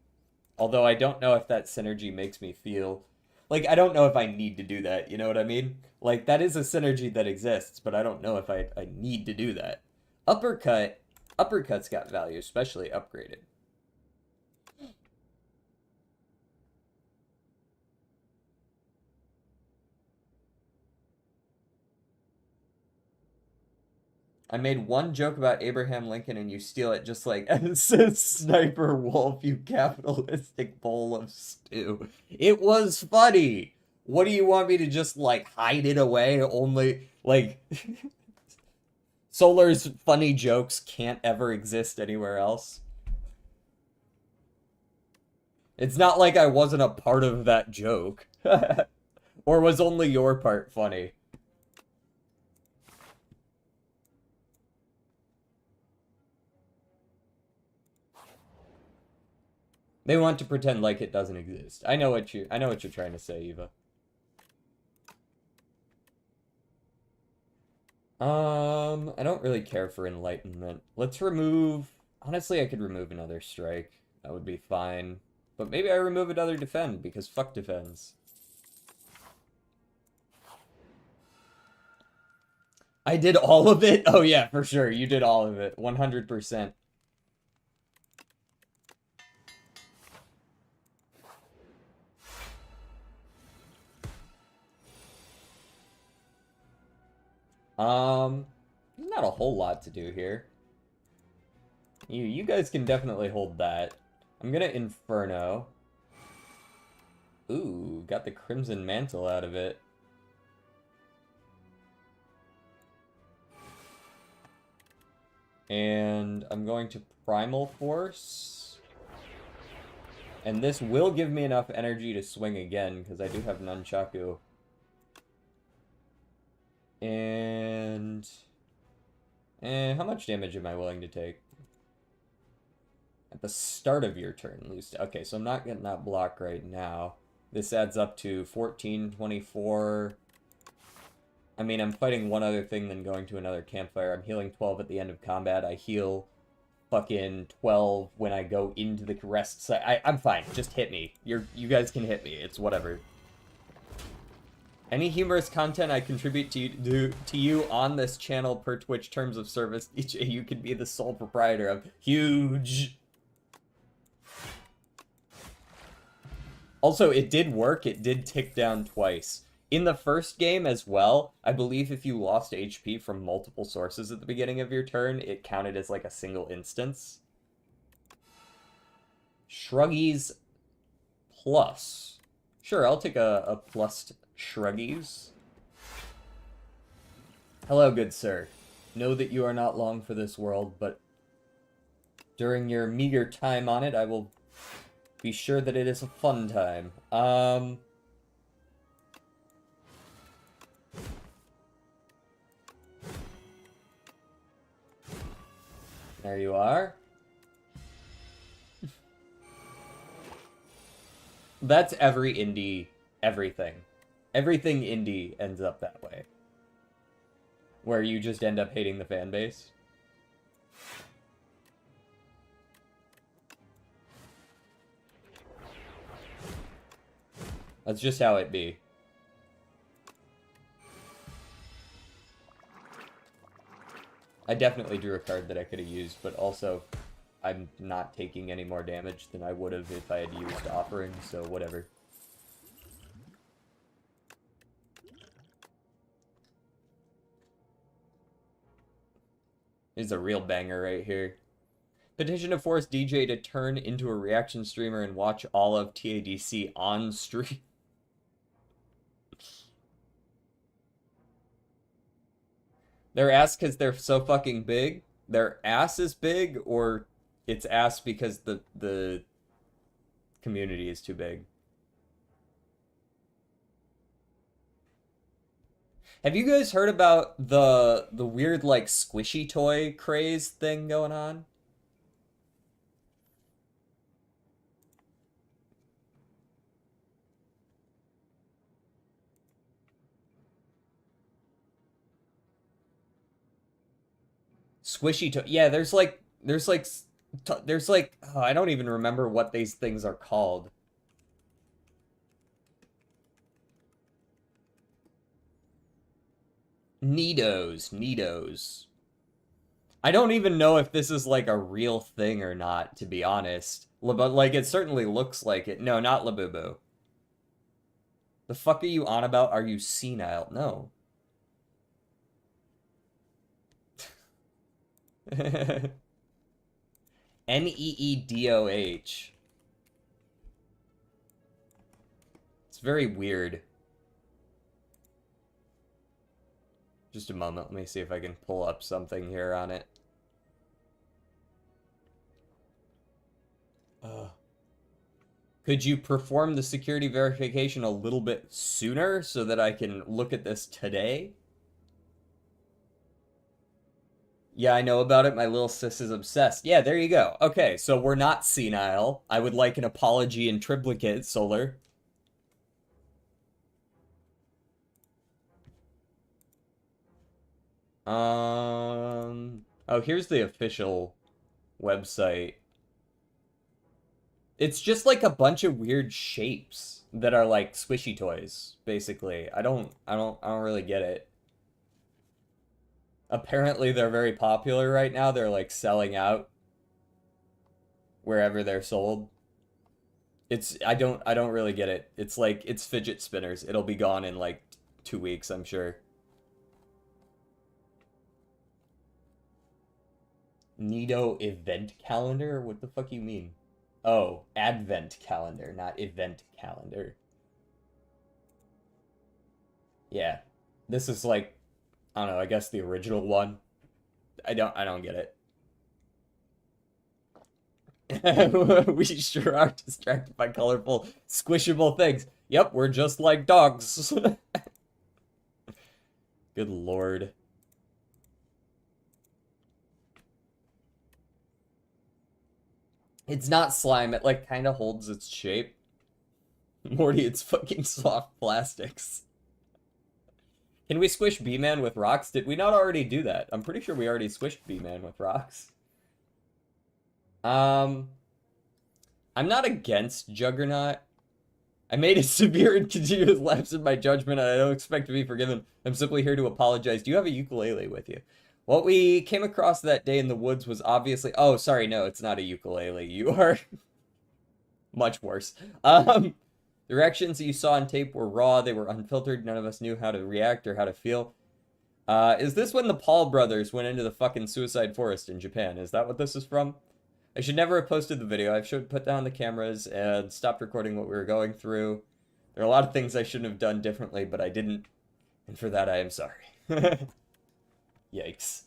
Although I don't know if that synergy makes me feel... Like, I don't know if I need to do that, you know what I mean? Like, that is a synergy that exists, but I don't know if I need to do that. Uppercut's got value, especially upgraded. I made one joke about Abraham Lincoln and you steal it just like Sniper Wolf, you capitalistic bowl of stew. It was funny. What do you want me to just like hide it away? Only like Solar's funny jokes can't ever exist anywhere else. It's not like I wasn't a part of that joke. Or was only your part funny? They want to pretend like it doesn't exist. I know what you're trying to say, Eva. I don't really care for Enlightenment. Let's remove... Honestly, I could remove another Strike. That would be fine. But maybe I remove another Defend, because fuck Defends. I did all of it? Oh yeah, for sure. You did all of it. 100%. Not a whole lot to do here. You guys can definitely hold that. I'm gonna Inferno. Ooh, got the Crimson Mantle out of it. And I'm going to Primal Force. And this will give me enough energy to swing again, because I do have Nunchaku. And... how much damage am I willing to take? At the start of your turn, lose. Okay, so I'm not getting that block right now. This adds up to 14, 24... I mean, I'm fighting one other thing than going to another campfire. I'm healing 12 at the end of combat. I heal fucking 12 when I go into the rest side. I'm fine. Just hit me. You guys can hit me. It's whatever. Any humorous content I contribute to you on this channel per Twitch terms of service, DJ, you can be the sole proprietor of. Huge. Also, it did work. It did tick down twice. In the first game as well, I believe if you lost HP from multiple sources at the beginning of your turn, it counted as like a single instance. Shruggies plus. Sure, I'll take a plus Shruggies. Hello, good sir. Know that you are not long for this world, but during your meager time on it, I will be sure that it is a fun time. There you are. That's every indie, everything. Everything indie ends up that way. Where you just end up hating the fan base. That's just how it be. I definitely drew a card that I could have used, but also I'm not taking any more damage than I would have if I had used Offering, so whatever. This is a real banger right here. Petition to force DJ to turn into a reaction streamer and watch all of TADC on stream. Their ass because they're so fucking big? Their ass is big, or it's ass because the community is too big? Have you guys heard about the weird like squishy toy craze thing going on? Squishy toy. Yeah, oh, I don't even remember what these things are called. Neatos. I don't even know if this is like a real thing or not, to be honest. But like it certainly looks like it. No, not Labubu. The fuck are you on about? Are you senile? No. Needoh. It's very weird. Just a moment, let me see if I can pull up something here on it. Could you perform the security verification a little bit sooner so that I can look at this today? Yeah, I know about it. My little sis is obsessed. Yeah, there you go. Okay, so we're not senile. I would like an apology in triplicate, Solar. Oh, here's the official website. It's just like a bunch of weird shapes that are like squishy toys, basically. I don't really get it. Apparently they're very popular right now. They're like selling out wherever they're sold. I don't really get it. It's like it's fidget spinners. It'll be gone in like 2 weeks, I'm sure. Neato event calendar? What the fuck you mean? Oh, advent calendar, not event calendar. Yeah. This is like, I don't know, I guess the original one. I don't get it. We sure are distracted by colorful, squishable things. Yep, we're just like dogs. Good lord. It's not slime, it like kind of holds its shape. Morty, it's fucking soft plastics. Can we squish B-Man with rocks? Did we not already do that? I'm pretty sure we already squished B-Man with rocks. I'm not against Juggernaut. I made a severe and continuous lapse in my judgment, and I don't expect to be forgiven. I'm simply here to apologize. Do you have a ukulele with you? What we came across that day in the woods was obviously... Oh, sorry, no, it's not a ukulele. You are... much worse. The reactions that you saw on tape were raw. They were unfiltered. None of us knew how to react or how to feel. Is this when the Paul brothers went into the fucking suicide forest in Japan? Is that what this is from? I should never have posted the video. I should put down the cameras and stopped recording what we were going through. There are a lot of things I shouldn't have done differently, but I didn't. And for that, I am sorry. Yikes.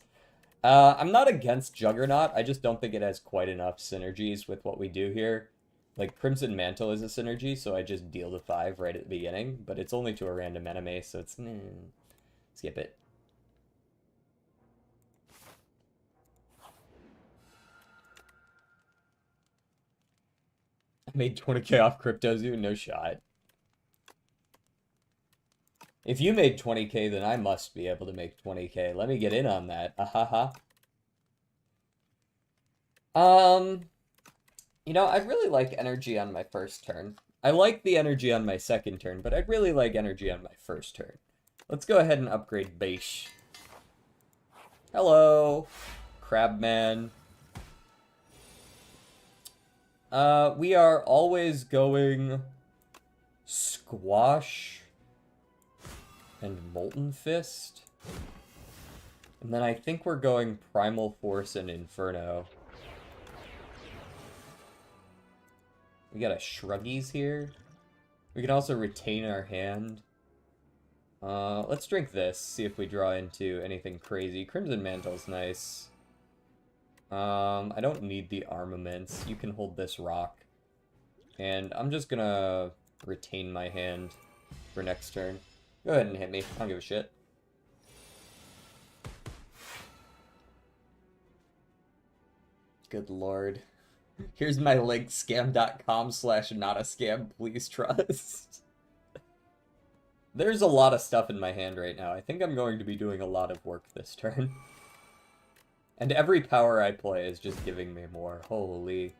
I'm not against Juggernaut. I just don't think it has quite enough synergies with what we do here. Like, Crimson Mantle is a synergy, so I just deal the 5 right at the beginning. But it's only to a random enemy, so it's... skip it. I made 20k off CryptoZoo, no shot. If you made 20k, then I must be able to make 20k. Let me get in on that. Ahaha. You know, I'd really like energy on my first turn. I like the energy on my second turn, but I'd really like energy on my first turn. Let's go ahead and upgrade base. Hello, Crabman. We are always going Squash and Molten Fist. And then I think we're going Primal Force and Inferno. We got a Shruggies here. We can also retain our hand. Let's drink this, see if we draw into anything crazy. Crimson Mantle's nice. I don't need the armaments. You can hold this rock. And I'm just gonna retain my hand for next turn. Go ahead and hit me. I don't give a shit. Good lord. Here's my link, scam.com/notascam, please trust. There's a lot of stuff in my hand right now. I think I'm going to be doing a lot of work this turn. And every power I play is just giving me more. Holy.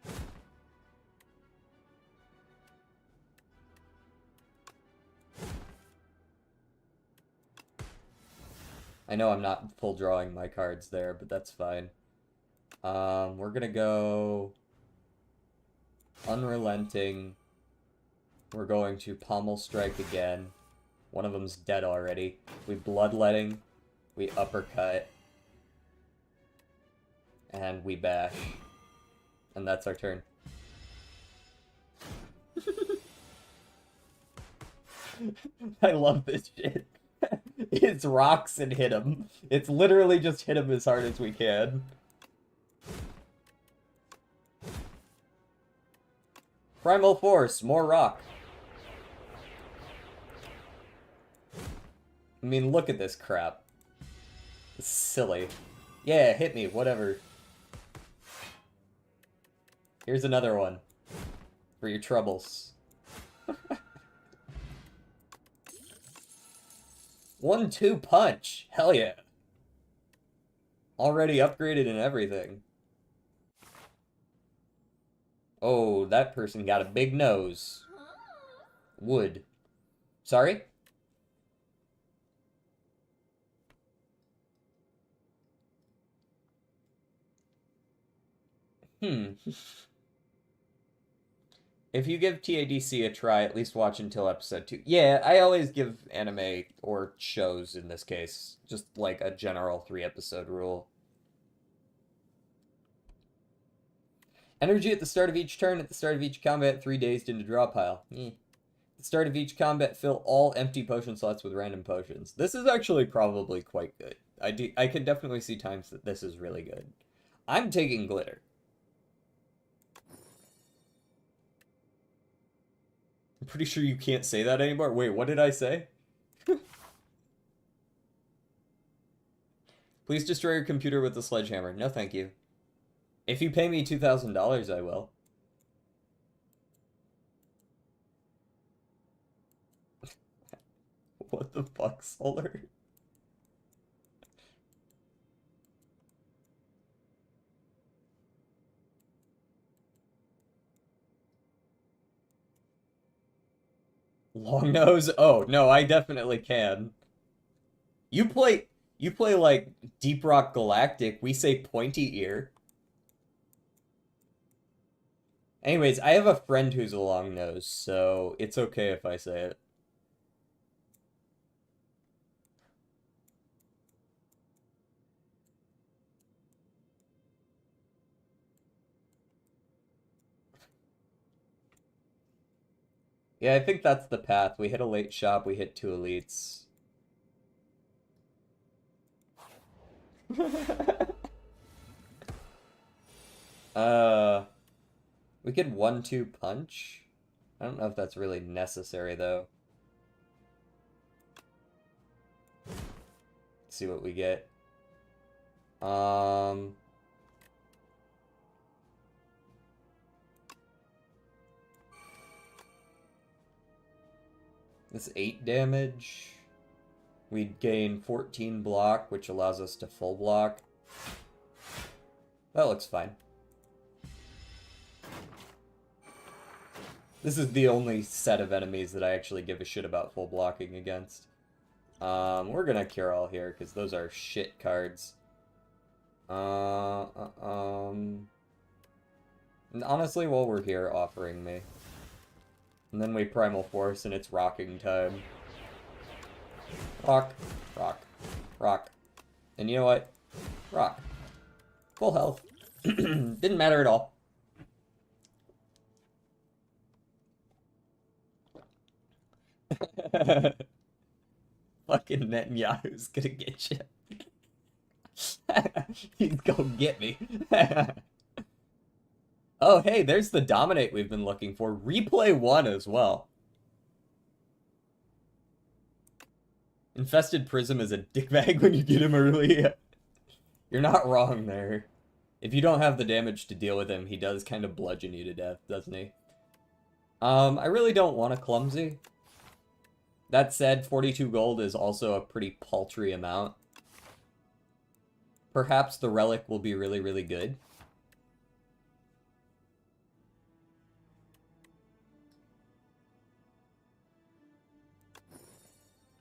I know I'm not full drawing my cards there, but that's fine. We're gonna go Unrelenting. We're going to Pommel Strike again. One of them's dead already. We Bloodletting. We Uppercut. And we Bash. And that's our turn. I love this shit. It's rocks and hit him. It's literally just hit him as hard as we can. Primal Force, more rock. I mean, look at this crap. It's silly. Yeah, hit me, whatever. Here's another one. For your troubles. 1-2 punch! Hell yeah. Already upgraded and everything. Oh, that person got a big nose. Wood. Sorry? If you give TADC a try, at least watch until episode 2. Yeah, I always give anime, or shows in this case, just like a general 3-episode rule. Energy at the start of each turn, at the start of each combat, 3 dazed into draw pile. At the start of each combat, fill all empty potion slots with random potions. This is actually probably quite good. I can definitely see times that this is really good. I'm taking Glitter. I'm pretty sure you can't say that anymore. Wait, what did I say? Please destroy your computer with a sledgehammer. No, thank you. If you pay me $2,000, I will. What the fuck, Solar? Long nose? Oh, no, I definitely can. You play like Deep Rock Galactic, we say pointy ear. Anyways, I have a friend who's a long nose, so it's okay if I say it. Yeah, I think that's the path. We hit a late shop, we hit 2 elites. We could 1-2 punch. I don't know if that's really necessary, though. Let's see what we get. This 8 damage. We'd gain 14 block, which allows us to full block. That looks fine. This is the only set of enemies that I actually give a shit about full blocking against. We're gonna cure all here, because those are shit cards. And honestly, while we're here, offering me. And then we Primal Force, and it's rocking time. Rock, rock, rock. And you know what? Rock. Full health. Didn't matter at all. Fucking Netanyahu's gonna get you. He's gonna get me. Oh, hey, there's the Dominate we've been looking for. Replay 1 as well. Infested Prism is a dickbag when you get him early. You're not wrong there. If you don't have the damage to deal with him, he does kind of bludgeon you to death, doesn't he? I really don't want a Clumsy. That said, 42 gold is also a pretty paltry amount. Perhaps the Relic will be really, really good.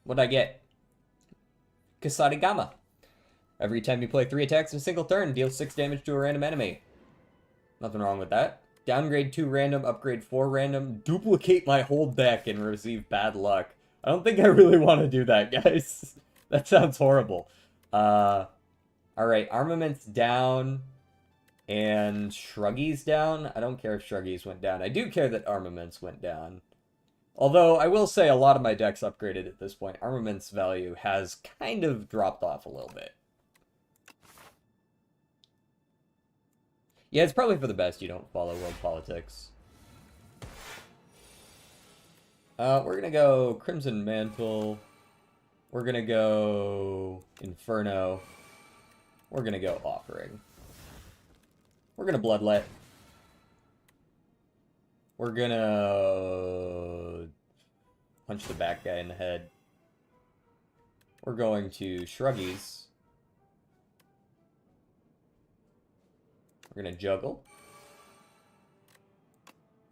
What'd I get? Kasarigama. Every time you play 3 attacks in a single turn, deal 6 damage to a random enemy. Nothing wrong with that. Downgrade 2 random, upgrade 4 random, duplicate my whole deck and receive bad luck. I don't think I really want to do that, guys. That sounds horrible. Alright, Armament's down, and Shruggy's down. I don't care if Shruggy's went down. I do care that Armaments went down. Although, I will say a lot of my decks upgraded at this point. Armament's value has kind of dropped off a little bit. Yeah, it's probably for the best you don't follow world politics. We're gonna go Crimson Mantle. We're gonna go Inferno. We're gonna go Offering. We're gonna Bloodlet. We're gonna punch the back guy in the head. We're going to Shruggies. We're gonna Juggle.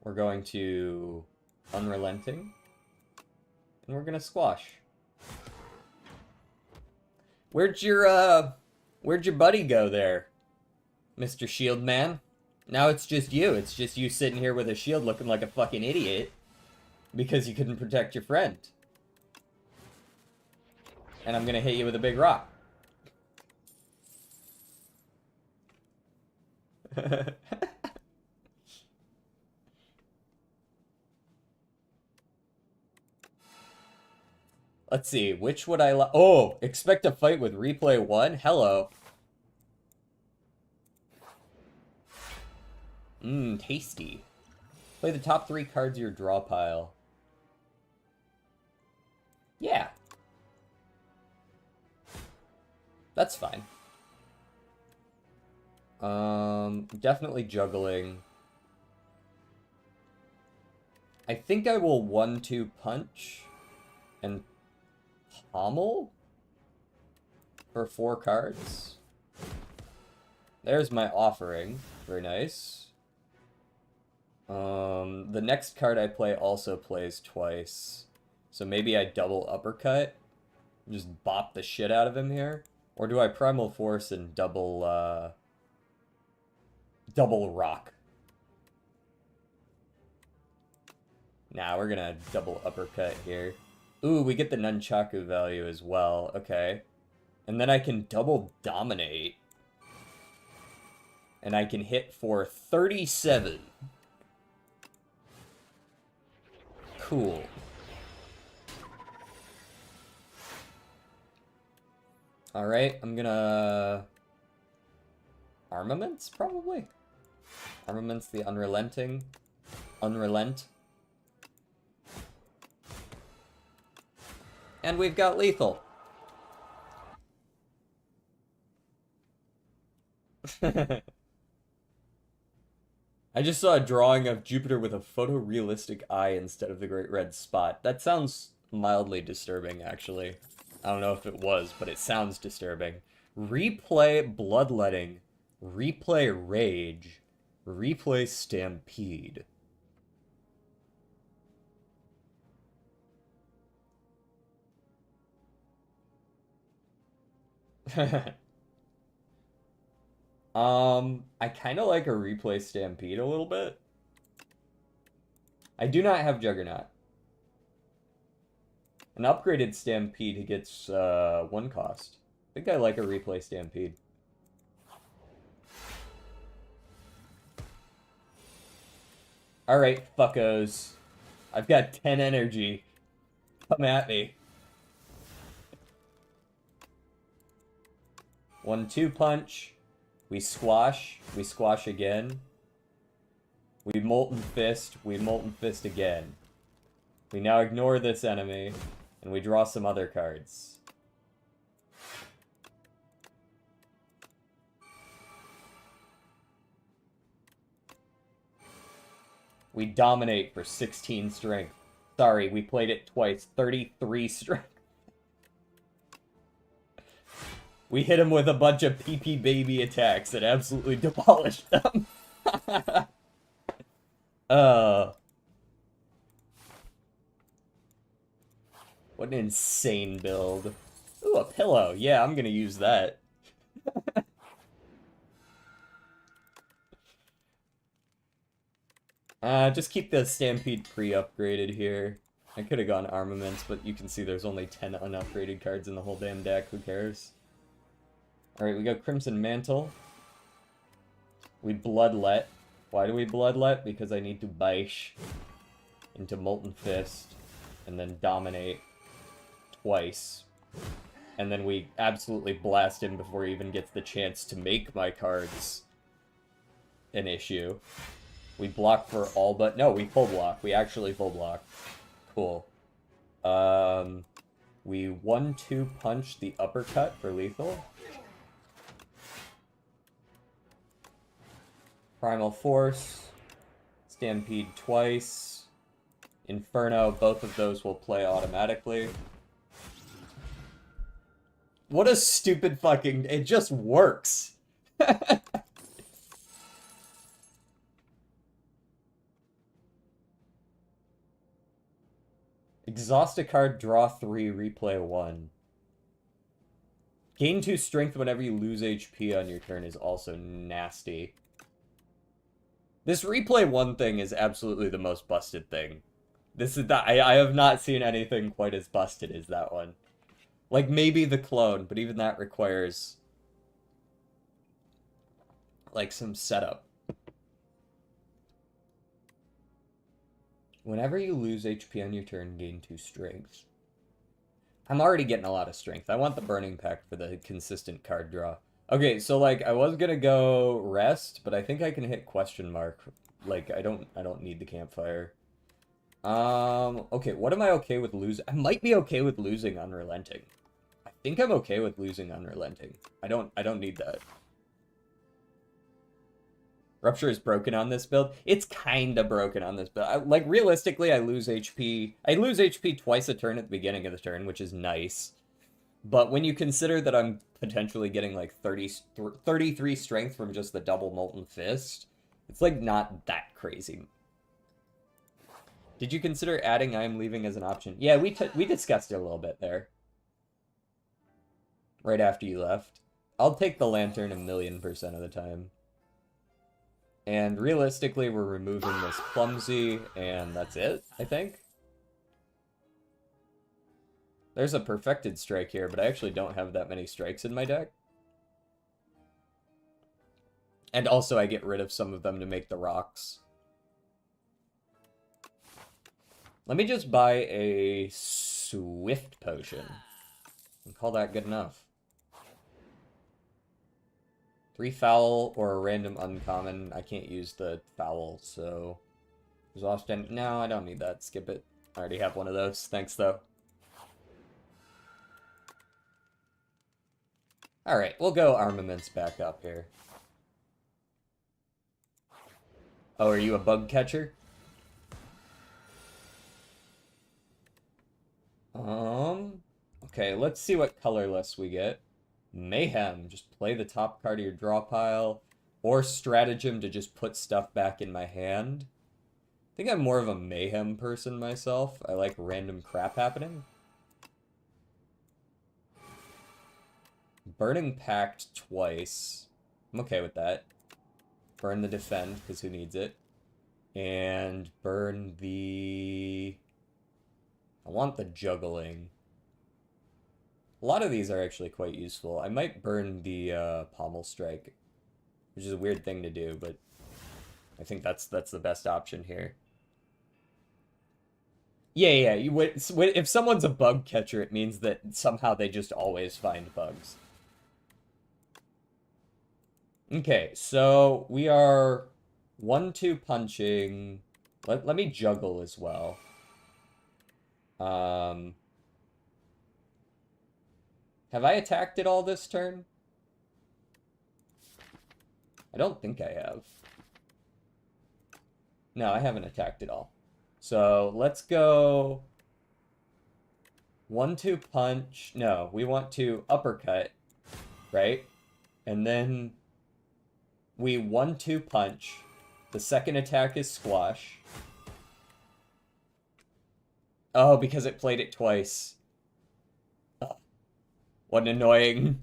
We're going to Unrelenting. And we're gonna Squash. Where'd your buddy go there, Mr. Shield Man? Now it's just you. It's just you sitting here with a shield looking like a fucking idiot because you couldn't protect your friend. And I'm gonna hit you with a big rock. Let's see, which would I like? Oh, expect a fight with replay 1? Hello. Tasty. Play the top 3 cards of your draw pile. Yeah. That's fine. Definitely juggling. I think I will 1-2 punch and pommel for 4 cards. There's my Offering. Very nice. The next card I play also plays twice. So maybe I double uppercut. Just bop the shit out of him here. Or do I Primal Force and double rock? Nah, we're gonna double uppercut here. Ooh, we get the Nunchaku value as well. Okay. And then I can double Dominate. And I can hit for 37. Cool. Alright, I'm gonna... Armaments, probably? Armaments, the Unrelenting. Unrelent. And we've got Lethal. I just saw a drawing of Jupiter with a photorealistic eye instead of the Great Red Spot. That sounds mildly disturbing, actually. I don't know if it was, but it sounds disturbing. Replay Bloodletting. Replay Rage. Replay Stampede. I kind of like a replay Stampede a little bit. I do not have Juggernaut. An upgraded Stampede, he gets 1 cost. I think I like a replay Stampede. Alright, fuckos. I've got 10 energy. Come at me. 1-2 punch. We squash again. We Molten Fist again. We now ignore this enemy, and we draw some other cards. We dominate for 16 strength. Sorry, we played it twice. 33 strength. We hit him with a bunch of PP baby attacks and absolutely demolished them. What an insane build. Ooh, a pillow. Yeah, I'm gonna use that. Just keep the Stampede pre-upgraded here. I could have gone armaments, but you can see there's only 10 unupgraded cards in the whole damn deck. Who cares? Alright, we got Crimson Mantle. We Bloodlet. Why do we Bloodlet? Because I need to Baish into Molten Fist and then Dominate twice. And then we absolutely blast him before he even gets the chance to make my cards an issue. We block for all but... No, we full block. We actually full block. Cool. We 1-2 punch the uppercut for lethal. Primal Force. Stampede twice. Inferno, both of those will play automatically. What a stupid fucking... It just works. Exhaust a card, draw 3, replay 1. Gain 2 strength whenever you lose HP on your turn is also nasty. This replay 1 thing is absolutely the most busted thing. This is I have not seen anything quite as busted as that one. Like, maybe the clone, but even that requires, like, some setup. Whenever you lose HP on your turn, gain 2 strength. I'm already getting a lot of strength. I want the Burning Pact for the consistent card draw. Okay, so, like, I was gonna go rest, but I think I can hit question mark. Like, I don't need the campfire. Okay, what am I okay with losing? I might be okay with losing Unrelenting. I think I'm okay with losing Unrelenting. I don't need that. Rupture is broken on this build. It's kinda broken on this build. Like, realistically, I lose HP. I lose HP twice a turn at the beginning of the turn, which is nice. But when you consider that I'm potentially getting, like, 33 strength from just the double Molten Fist, it's, like, not that crazy. Did you consider adding I Am Leaving as an option? Yeah, we discussed it a little bit there. Right after you left. I'll take the Lantern 1,000,000% of the time. And realistically, we're removing this Clumsy, and that's it, I think. There's a Perfected Strike here, but I actually don't have that many strikes in my deck. And also, I get rid of some of them to make the rocks. Let me just buy a Swift Potion. And call that good enough. 3 foul or a random uncommon. I can't use the foul, so... Exhaustion. No, I don't need that. Skip it. I already have one of those. Thanks, though. Alright, we'll go armaments back up here. Oh, are you a bug catcher? Okay, let's see what colorless we get. Mayhem, just play the top card of your draw pile. Or Stratagem to just put stuff back in my hand. I think I'm more of a Mayhem person myself. I like random crap happening. Burning Pact twice. I'm okay with that. Burn the Defend, because who needs it? And burn the... I want the Juggling. A lot of these are actually quite useful. I might burn the Pommel Strike, which is a weird thing to do, but I think that's the best option here. Yeah, if someone's a bug catcher, it means that somehow they just always find bugs. Okay, so we are 1-2 punching. Let me juggle as well. Have I attacked it all this turn? I don't think I have. No, I haven't attacked it all. So let's go 1-2 punch. No, we want to uppercut, right? And then we 1-2 punch. The second attack is squash. Oh, because it played it twice. Oh, what an annoying.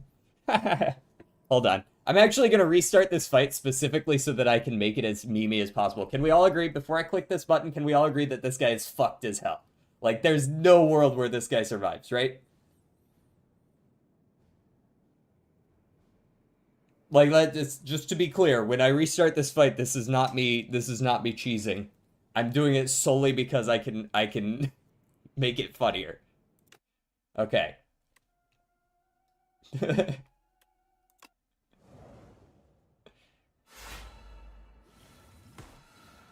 Hold on. I'm actually going to restart this fight specifically so that I can make it as memey as possible. Can we all agree, before I click this button, can we all agree that this guy is fucked as hell? Like, there's no world where this guy survives, right? Like, just to be clear, when I restart this fight, this is not me cheesing. I'm doing it solely because I can make it funnier. Okay.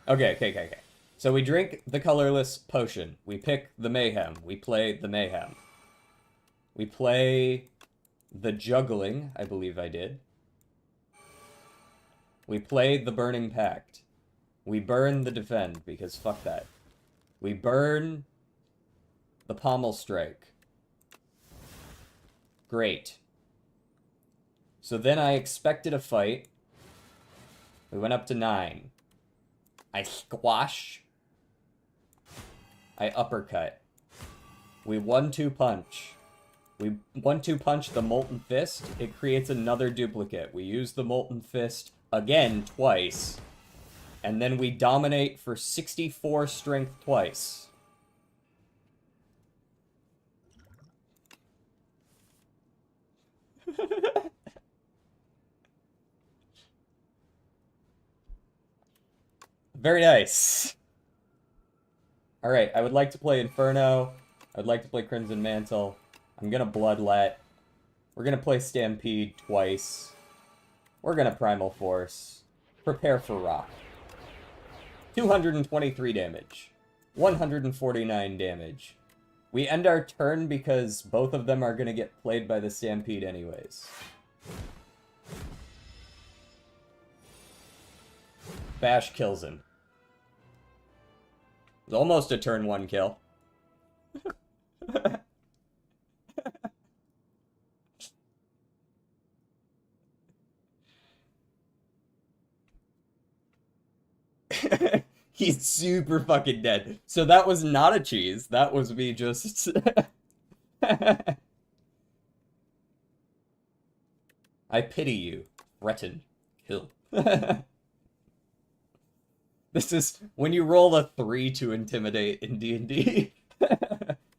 Okay. So we drink the colorless potion. We pick the mayhem. We play the mayhem. We play the juggling, I believe I did. We play the burning pact. We burn the defend, because fuck that. We burn the pommel strike. Great. So then I expected a fight. We went up to 9. I squash. I uppercut. We 1-2 punch. We 1-2 punch the Molten Fist. It creates another duplicate. We use the Molten Fist again twice. And then we dominate for 64 strength twice. Very nice. Alright, I would like to play Inferno. I would like to play Crimson Mantle. I'm gonna Bloodlet. We're gonna play Stampede twice. We're gonna Primal Force. Prepare for Rock. 223 damage. 149 damage. We end our turn because both of them are gonna get played by the Stampede anyways. Bash kills him. It's almost a turn 1 kill. He's super fucking dead. So that was not a cheese. That was me just... I pity you. Threaten. Kill. This is when you roll a 3 to intimidate in D&D.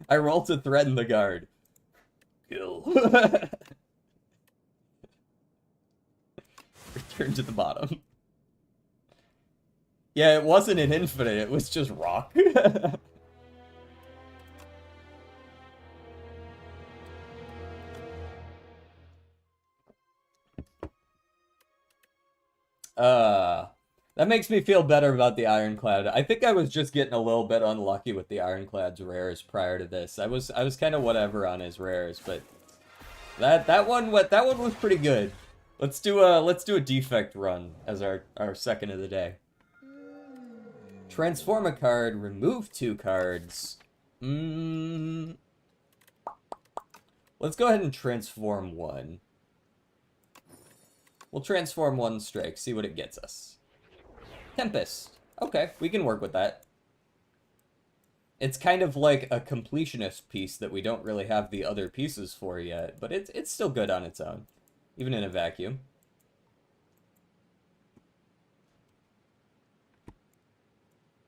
I roll to threaten the guard. Kill. Return to the bottom. Yeah, it wasn't an infinite, it was just rock. That makes me feel better about the Ironclad. I think I was just getting a little bit unlucky with the Ironclad's rares prior to this. I was kind of whatever on his rares, but that one was pretty good. Let's do a defect run as our second of the day. Transform a card, remove 2 cards. Let's go ahead and transform one. We'll transform one strike, see what it gets us. Tempest. Okay, we can work with that. It's kind of like a completionist piece that we don't really have the other pieces for yet, but it's still good on its own, even in a vacuum.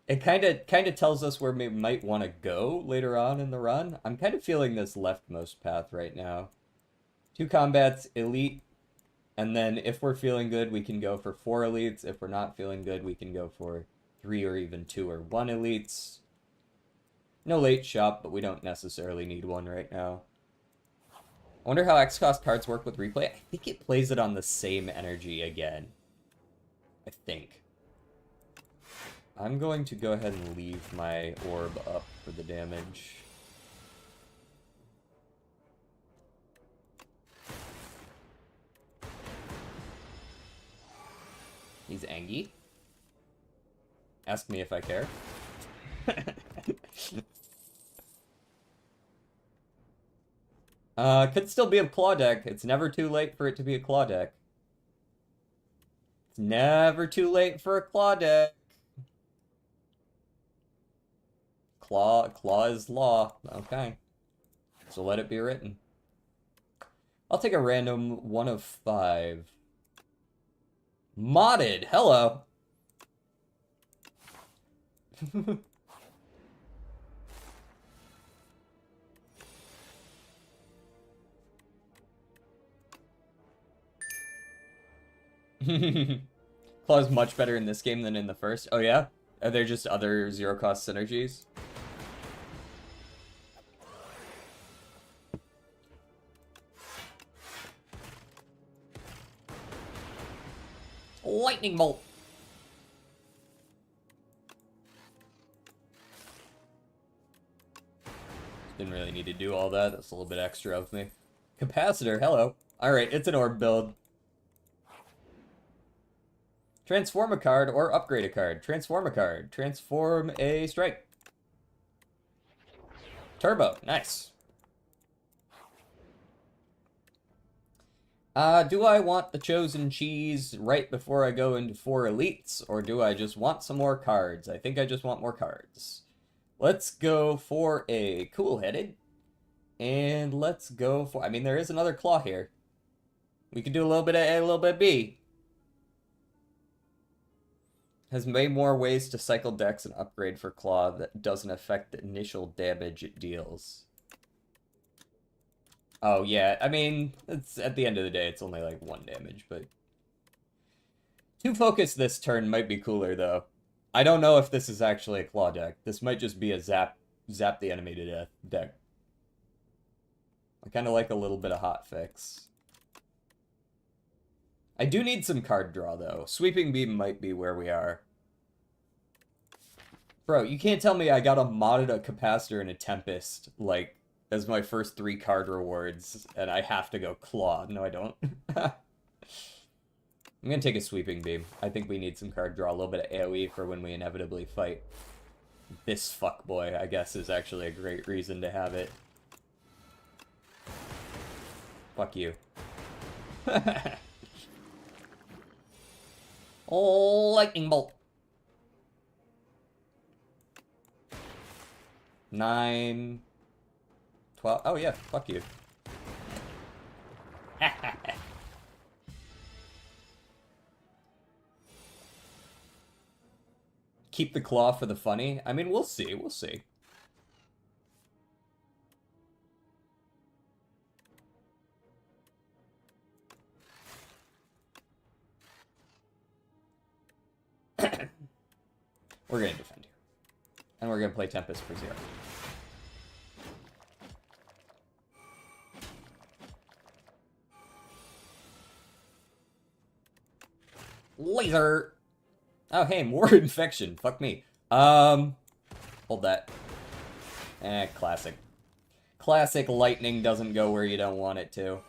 It kind of tells us where we might want to go later on in the run. I'm kind of feeling this leftmost path right now. 2 combats, elite, and then if we're feeling good, we can go for 4 elites. If we're not feeling good, we can go for 3 or even 2 or 1 elites. No late shop, but we don't necessarily need one right now. I wonder how X-Cost cards work with replay. I think it plays it on the same energy again. I think. I'm going to go ahead and leave my orb up for the damage. He's angry. Ask me if I care. Could still be a claw deck. It's never too late for it to be a claw deck. It's never too late for a claw deck. Claw is law. Okay. So let it be written. I'll take a random 1 of 5. Modded. Hello. Claw's much better in this game than in the first. Oh yeah? Are there just other zero-cost synergies? Lightning bolt. Didn't really need to do all that. That's a little bit extra of me. Capacitor, hello. Alright, it's an orb build. Transform a card or upgrade a card. Transform a card. Transform a strike. Turbo, nice. Do I want the chosen cheese right before I go into 4 elites, or do I just want some more cards? I think I just want more cards. Let's go for a cool-headed, and let's go for... I mean, there is another claw here. We can do a little bit of A, a little bit of B. Has way more ways to cycle decks and upgrade for claw that doesn't affect the initial damage it deals. Oh, yeah, I mean, it's at the end of the day, it's only like 1 damage, but... 2 focus this turn might be cooler, though. I don't know if this is actually a claw deck. This might just be a zap the enemy to death deck. I kind of like a little bit of hot fix. I do need some card draw, though. Sweeping Beam might be where we are. Bro, you can't tell me I got a modded a Capacitor and a Tempest, like, as my first 3 card rewards, and I have to go Claw. No, I don't. I'm gonna take a Sweeping Beam. I think we need some card draw, a little bit of AoE for when we inevitably fight. This fuckboy, I guess, is actually a great reason to have it. Fuck you. Oh, lightning bolt. 9, 12. Oh yeah, fuck you. Keep the claw for the funny. I mean, we'll see. We'll see. We're going to defend here. And we're going to play Tempest for 0. Laser! Oh, hey, more infection. Fuck me. Hold that. Classic. Classic lightning doesn't go where you don't want it to.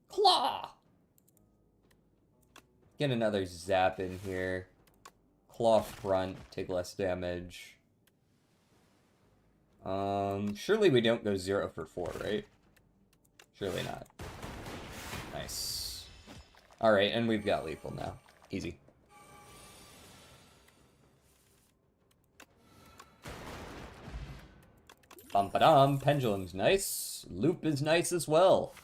Claw! Get another zap in here. Claw front, take less damage. Surely we don't go 0 for 4, right? Surely not. Nice. Alright, and we've got lethal now. Easy. Bum-ba-dum, pendulum's nice. Loop is nice as well.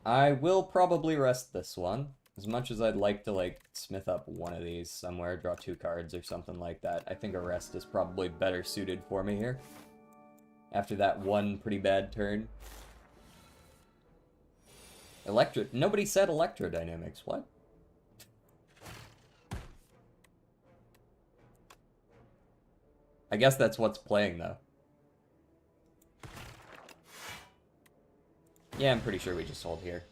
I will probably rest this one. As much as I'd like to, like, smith up one of these somewhere, draw 2 cards or something like that, I think a rest is probably better suited for me here. After that one pretty bad turn. Nobody said electrodynamics, what? I guess that's what's playing, though. Yeah, I'm pretty sure we just hold here.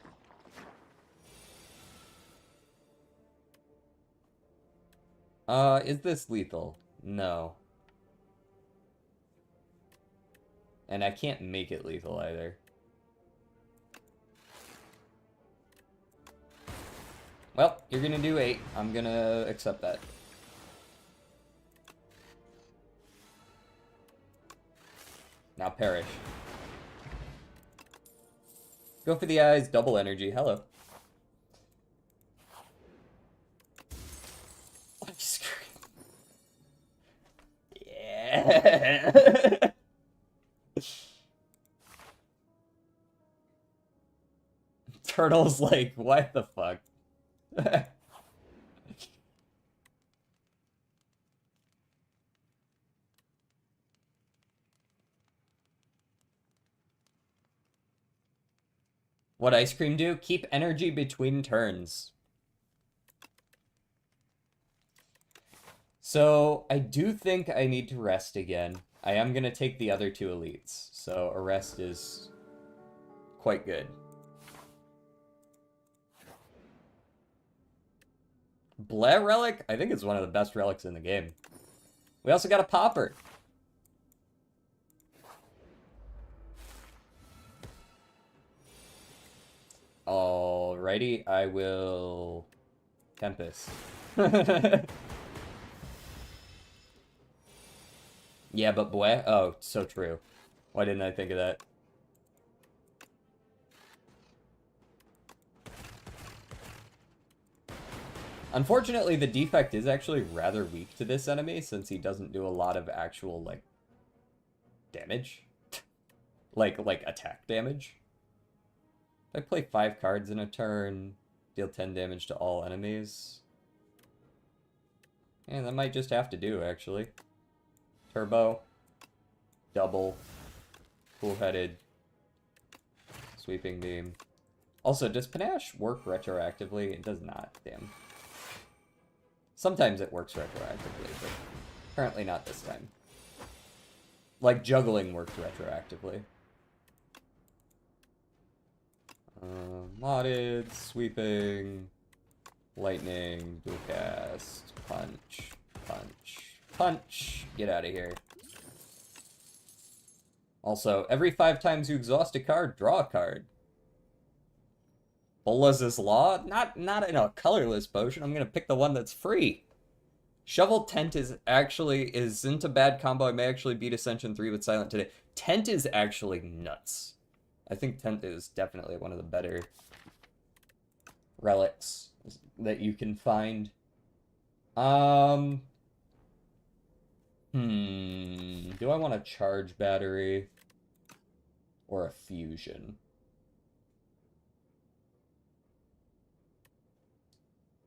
Is this lethal? No. And I can't make it lethal either. Well, you're gonna do 8. I'm gonna accept that. Now perish. Go for the eyes, double energy. Hello. Yeah. Turtle's like, what the fuck? What ice cream do? Keep energy between turns. So, I do think I need to rest again. I am going to take the other 2 elites, so a rest is quite good. Bleh relic? I think it's one of the best relics in the game. We also got a popper. Alrighty, I will... Tempest. Yeah, but boy, oh, so true. Why didn't I think of that? Unfortunately, the defect is actually rather weak to this enemy, since he doesn't do a lot of actual, like, damage. like, attack damage. If I play 5 cards in a turn, deal 10 damage to all enemies. Yeah, that might just have to do, actually. Turbo. Double. Cool-headed. Sweeping beam. Also, does Panache work retroactively? It does not, damn. Sometimes it works retroactively, but apparently not this time. Like, juggling works retroactively. Modded, sweeping, lightning, dual cast, punch, punch, punch. Get out of here. Also, every 5 times you exhaust a card, draw a card. Bolas' Law? Not in a colorless potion. I'm gonna pick the one that's free. Shovel Tent isn't a bad combo. I may actually beat Ascension 3 with Silent today. Tent is actually nuts. I think Tent is definitely one of the better relics that you can find. Do I want a charge battery or a fusion?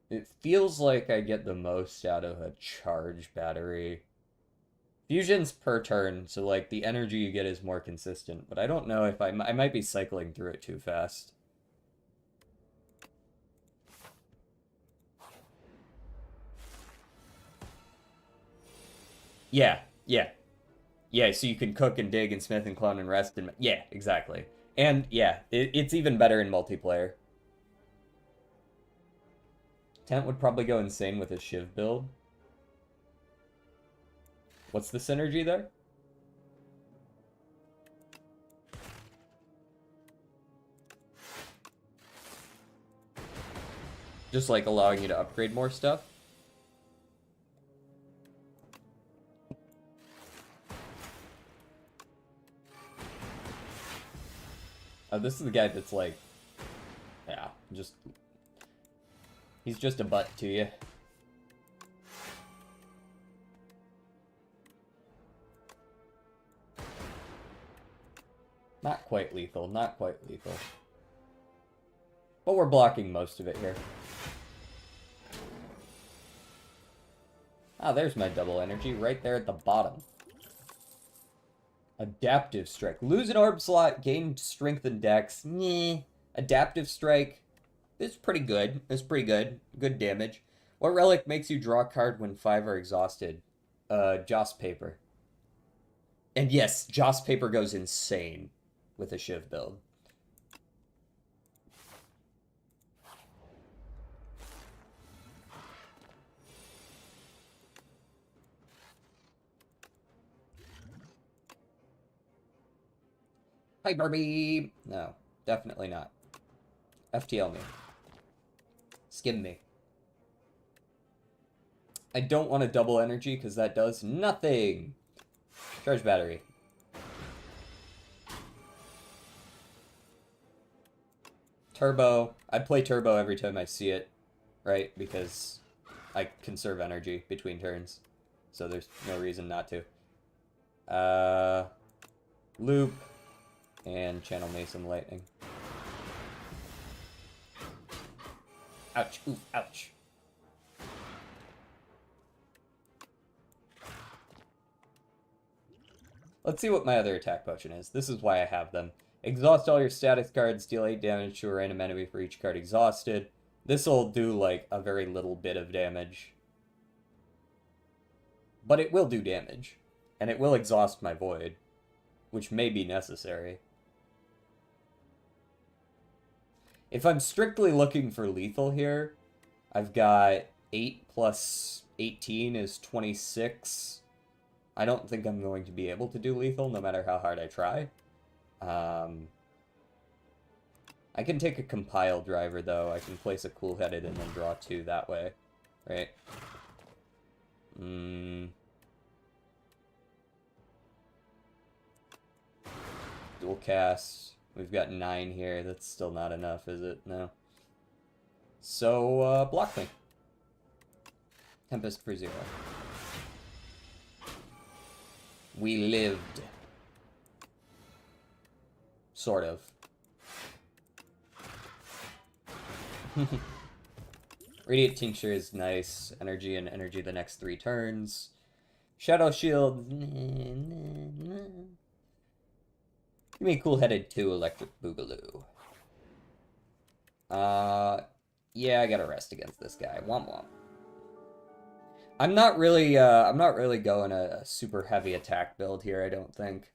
It feels like I get the most out of a charge battery. Fusion's per turn, so like the energy you get is more consistent, but I don't know if I might be cycling through it too fast. Yeah, yeah. Yeah, so you can cook and dig and smith and clone and rest and... Yeah, exactly. And yeah, it's even better in multiplayer. Tent would probably go insane with a Shiv build. What's the synergy there? Just like allowing you to upgrade more stuff? Oh, this is the guy that's like... Yeah, just... He's just a butt to you. Not quite lethal, not quite lethal. But we're blocking most of it here. Ah, there's my double energy right there at the bottom. Adaptive Strike. Lose an orb slot, gain strength and dex. Nyeh. Adaptive Strike. It's pretty good. It's pretty good. Good damage. What relic makes you draw a card when 5 are exhausted? Joss Paper. And yes, Joss Paper goes insane with a Shiv build. Hi, Barbie! No, definitely not. FTL me. Skim me. I don't want a double energy because that does nothing. Charge battery. Turbo. I play turbo every time I see it, right? Because I conserve energy between turns. So there's no reason not to. Loop. And channel Mason Lightning. Ouch. Oof, ouch. Let's see what my other attack potion is. This is why I have them. Exhaust all your status cards, deal 8 damage to a random enemy for each card exhausted. This'll do, like, a very little bit of damage. But it will do damage. And it will exhaust my void. Which may be necessary. If I'm strictly looking for lethal here, I've got 8 plus 18 is 26. I don't think I'm going to be able to do lethal, no matter how hard I try. I can take a compile driver, though. I can place a cool-headed and then draw 2 that way. Right? Dual cast. We've got 9 here. That's still not enough, is it? No. So, block me. Tempest for 0. We lived. Sort of. Radiant Tincture is nice. Energy and energy the next 3 turns. Shadow Shield. Give me a cool-headed 2 Electric Boogaloo. Yeah, I gotta rest against this guy. Womp womp. I'm not really going a super heavy attack build here, I don't think.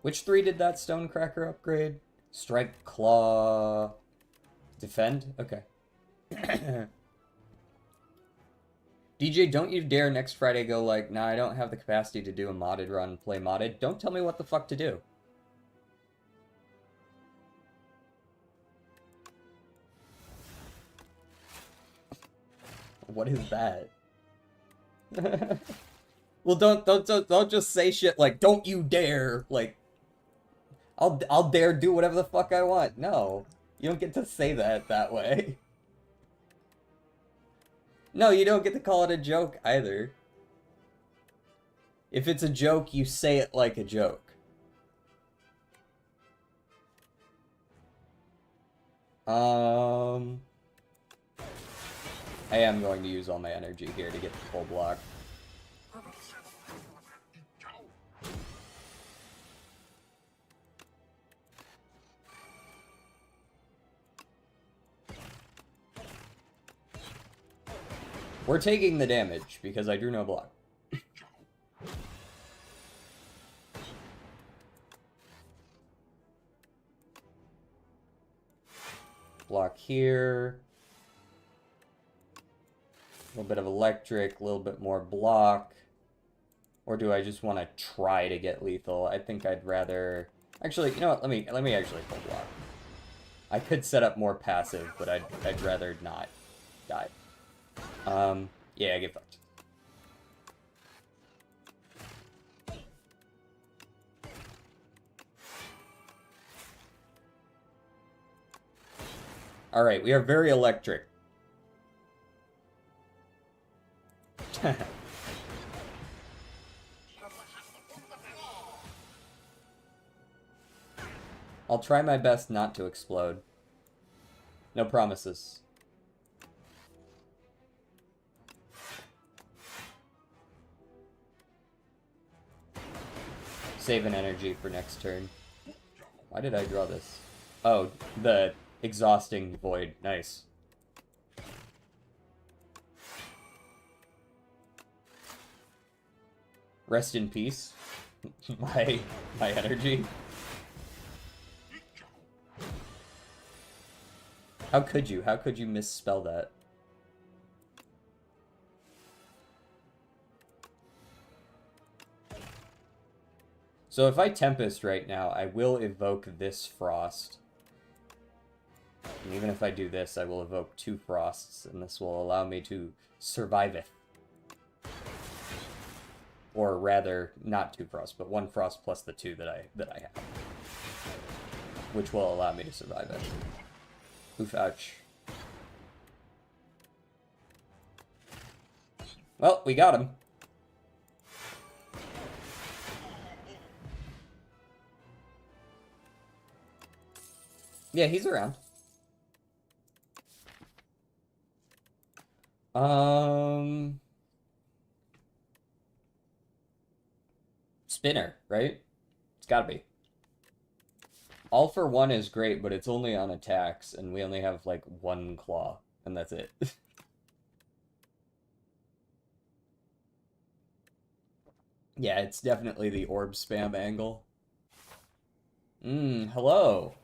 Which 3 did that Stonecracker upgrade? Strike, Claw, Defend? Okay. DJ, don't you dare next Friday go like, nah, I don't have the capacity to do a modded run, play modded. Don't tell me what the fuck to do. What is that? Well, don't just say shit like, don't you dare, like, I'll dare do whatever the fuck I want. No, you don't get to say that way. No, you don't get to call it a joke either. If it's a joke, you say it like a joke. I am going to use all my energy here to get the full block. We're taking the damage because I drew no block. Block here. A little bit of electric, a little bit more block. Or do I just want to try to get lethal? I think I'd rather... Actually, you know what? Let me actually full block. I could set up more passive, but I'd rather not die. Yeah, get fucked. Alright, we are very electric. I'll try my best not to explode. No promises. Save an energy for next turn. Why did I draw this? Oh, the exhausting void. Nice. Rest in peace. my energy. How could you? How could you misspell that? So if I Tempest right now, I will evoke this Frost. And even if I do this, I will evoke 2 Frosts, and this will allow me to survive it. Or rather, not 2 Frosts, but 1 Frost plus the 2 that I have. Which will allow me to survive it. Oof, ouch. Well, we got him. Yeah, he's around. Spinner, right? It's gotta be. All for 1 is great, but it's only on attacks, and we only have, like, 1 claw, and that's it. Yeah, it's definitely the orb spam angle. Hello.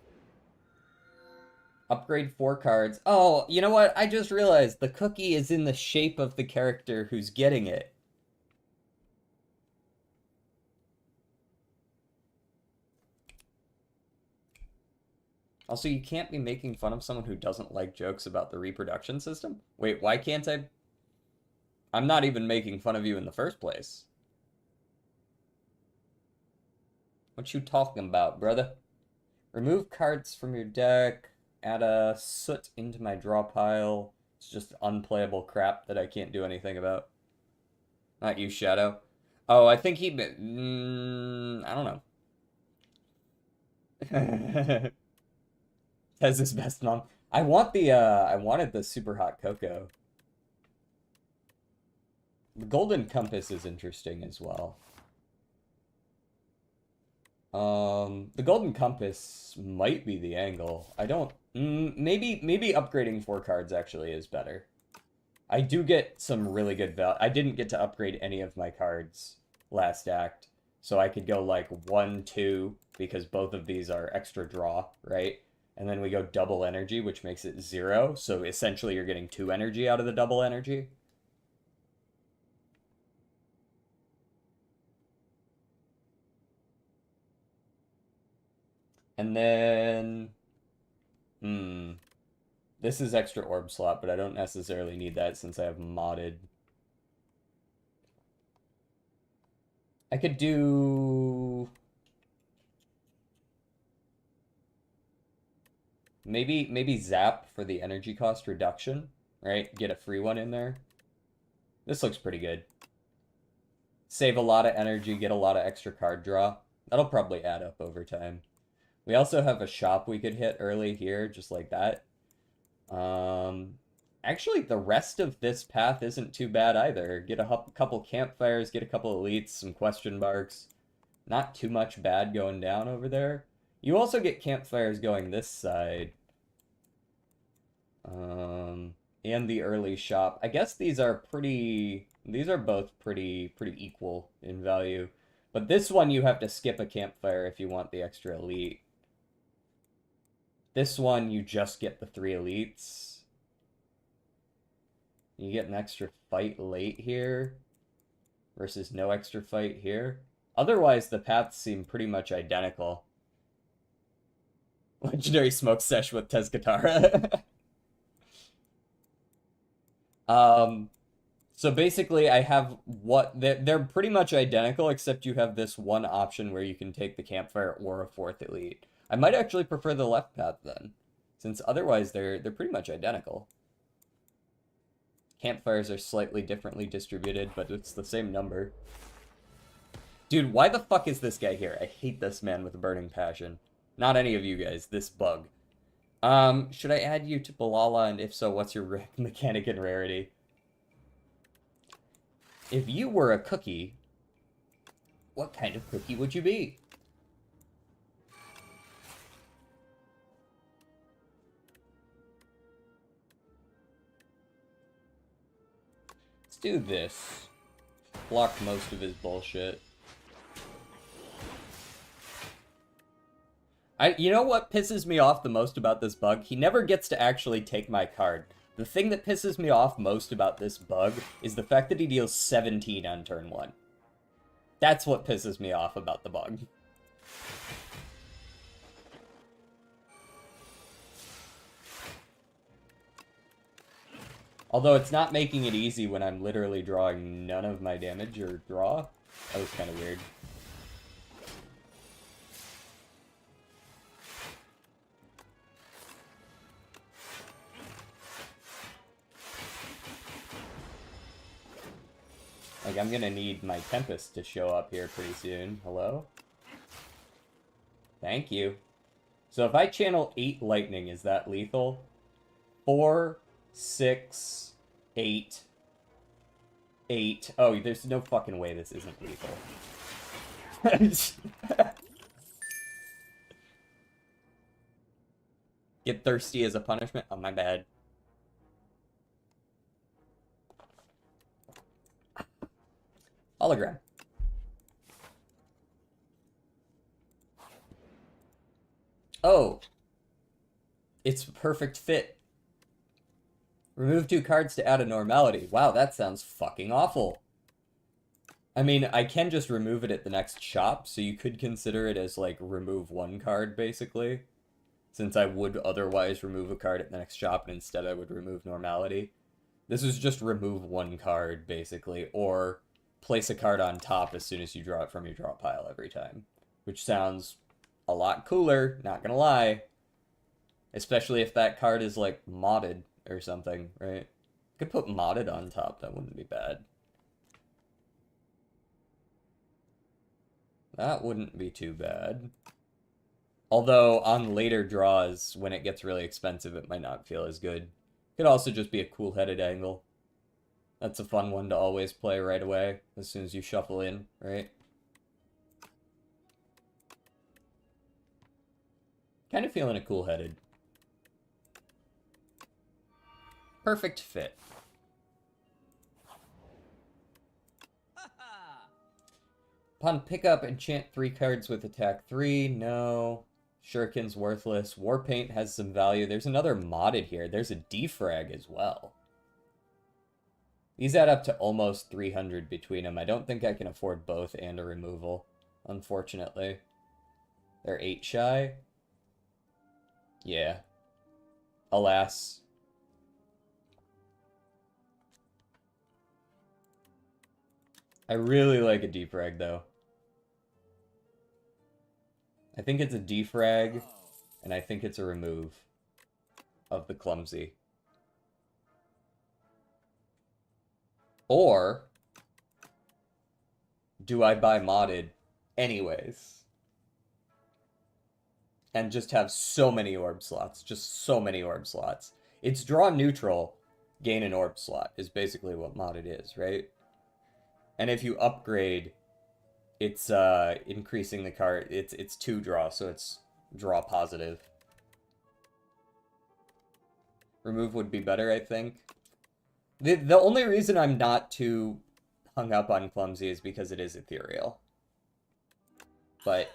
Upgrade 4 cards. Oh, you know what? I just realized the cookie is in the shape of the character who's getting it. Also, you can't be making fun of someone who doesn't like jokes about the reproduction system. Wait, why can't I? I'm not even making fun of you in the first place. What you talking about, brother? Remove cards from your deck. Add a soot into my draw pile. It's just unplayable crap that I can't do anything about. Not you, Shadow. Oh, I think he... I don't know. Tez is best mom. I wanted the super hot cocoa. The golden compass is interesting as well. The golden compass might be the angle. I don't... maybe upgrading 4 cards actually is better. I do get some really good value. I didn't get to upgrade any of my cards last act. So I could go like 1, 2, because both of these are extra draw, right? And then we go double energy, which makes it 0. So essentially you're getting 2 energy out of the double energy. And then... This is extra orb slot, but I don't necessarily need that since I have modded. I could do... Maybe Zap for the energy cost reduction, right? Get a free one in there. This looks pretty good. Save a lot of energy, get a lot of extra card draw. That'll probably add up over time. We also have a shop we could hit early here, just like that. Actually, the rest of this path isn't too bad either. Get a couple campfires, get a couple elites, some question marks. Not too much bad going down over there. You also get campfires going this side. And the early shop. I guess these are both pretty equal in value. But this one you have to skip a campfire if you want the extra elite. This one you just get the 3 elites. You get an extra fight late here versus no extra fight here. Otherwise, the paths seem pretty much identical. Legendary smoke sesh with Tezcatara. So basically, I have they're pretty much identical, except you have this one option where you can take the campfire or a fourth elite. I might actually prefer the left path then, since otherwise they're pretty much identical. Campfires are slightly differently distributed, but it's the same number. Dude, why the fuck is this guy here? I hate this man with a burning passion. Not any of you guys, this bug. Should I add you to Balala, and if so, what's your mechanic and rarity? If you were a cookie, what kind of cookie would you be? Let's do this. Block most of his bullshit. You know what pisses me off the most about this bug? He never gets to actually take my card. The thing that pisses me off most about this bug is the fact that he deals 17 on turn 1. That's what pisses me off about the bug. Although it's not making it easy when I'm literally drawing none of my damage or draw. That was kind of weird. Like, I'm gonna need my Tempest to show up here pretty soon. Hello? Thank you. So if I channel 8 lightning, is that lethal? 4, 6, 8, 8. Oh, there's no fucking way this isn't lethal. Get thirsty as a punishment? Oh, my bad. Hologram. Oh. It's a perfect fit. Remove 2 cards to add a normality. Wow, that sounds fucking awful. I mean, I can just remove it at the next shop, so you could consider it as, like, remove 1 card, basically. Since I would otherwise remove a card at the next shop, and instead I would remove normality. This is just remove 1 card, basically, or place a card on top as soon as you draw it from your draw pile every time. Which sounds a lot cooler, not gonna lie. Especially if that card is, like, modded or something, right? Could put modded on top, that wouldn't be bad. That wouldn't be too bad. Although, on later draws, when it gets really expensive, it might not feel as good. Could also just be a cool-headed angle. That's a fun one to always play right away, as soon as you shuffle in, right? Kind of feeling a cool-headed. Perfect fit. Upon pickup, enchant 3 cards with attack 3. No. Shuriken's worthless. Warpaint has some value. There's another modded here. There's a defrag as well. These add up to almost 300 between them. I don't think I can afford both and a removal, unfortunately. They're 8 shy. Yeah. Alas. I really like a defrag, though. I think it's a defrag, and I think it's a remove of the clumsy. Or do I buy modded anyways? And just have so many orb slots. Just so many orb slots. It's draw neutral, gain an orb slot, is basically what modded is, right? And if you upgrade, it's increasing the card. It's 2 draw, so it's draw positive. Remove would be better, I think. The only reason I'm not too hung up on clumsy is because it is ethereal. But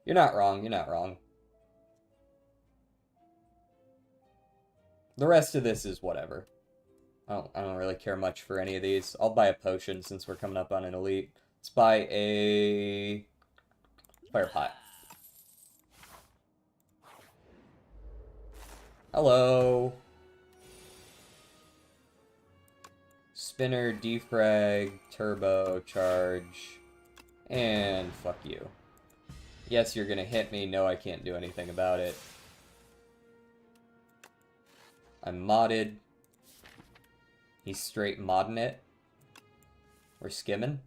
you're not wrong, you're not wrong. The rest of this is whatever. I don't really care much for any of these. I'll buy a potion since we're coming up on an elite. Let's buy a fire pot. Hello. Spinner, defrag, turbo, charge, and fuck you. Yes, you're gonna hit me. No, I can't do anything about it. I'm modded. He's straight modding it. We're skimming.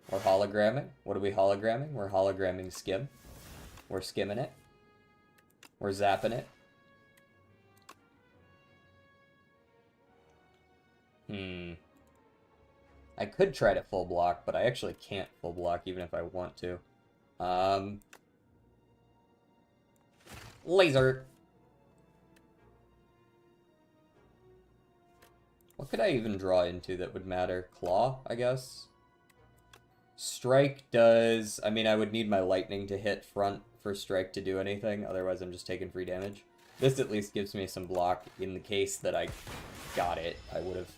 We're hologramming. What are we hologramming? We're hologramming skim. We're skimming it. We're zapping it. I could try to full block, but I actually can't full block even if I want to. Laser. What could I even draw into that would matter? Claw, I guess? Strike does... I mean, I would need my lightning to hit front for strike to do anything. Otherwise, I'm just taking free damage. This at least gives me some block in the case that I got it. I would have...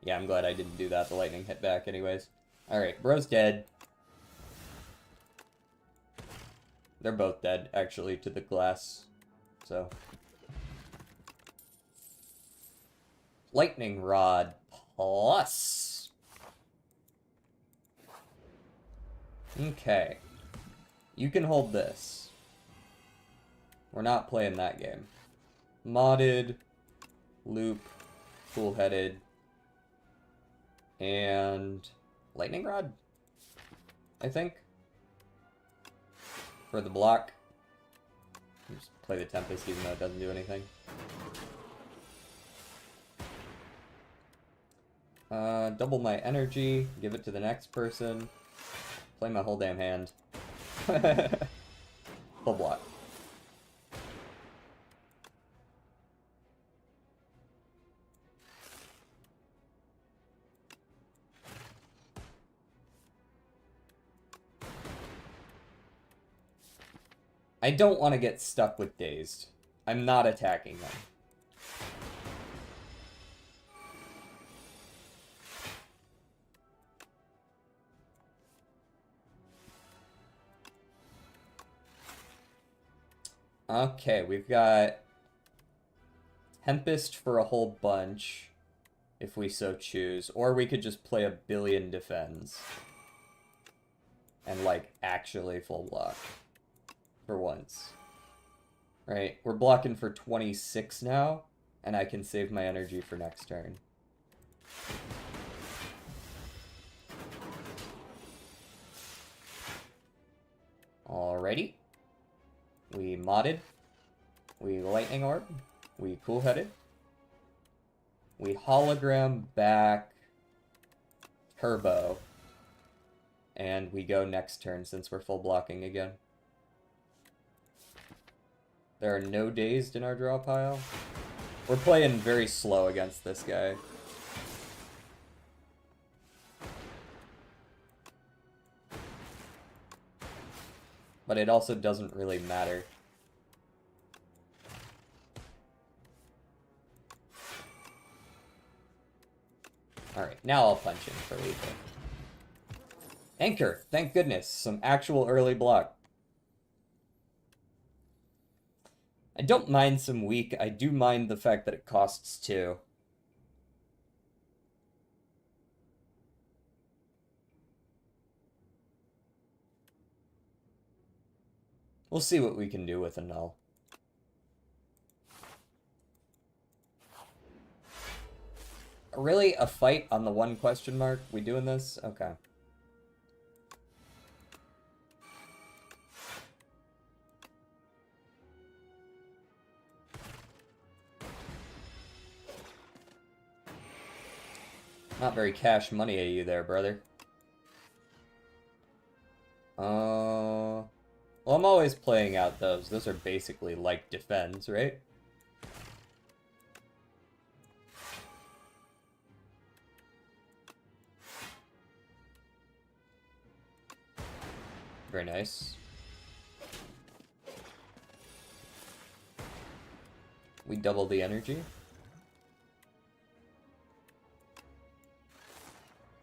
Yeah, I'm glad I didn't do that. The lightning hit back anyways. Alright, bro's dead. They're both dead, actually, to the glass. So... Lightning Rod plus. Okay. You can hold this. We're not playing that game. Modded, loop, cool-headed, and Lightning Rod, I think, for the block. Just play the Tempest even though it doesn't do anything. Double my energy, give it to the next person, play my whole damn hand. Full block. I don't want to get stuck with Dazed. I'm not attacking them. Okay, we've got Tempest for a whole bunch, if we so choose. Or we could just play a billion defends. And, like, actually full block. For once. Right, we're blocking for 26 now, and I can save my energy for next turn. Alrighty. We modded. We lightning orb. We cool-headed. We hologram back turbo. And we go next turn since we're full blocking again. There are no dazed in our draw pile. We're playing very slow against this guy. But it also doesn't really matter. Alright, now I'll punch in for lethal. Anchor! Thank goodness! Some actual early block. I don't mind some weak. I do mind the fact that it costs 2. We'll see what we can do with a null. Really? A fight on the one question mark? We doing this? Okay. Not very cash money of you there, brother. Well, I'm always playing out those. Those are basically like defends, right? Very nice. We double the energy.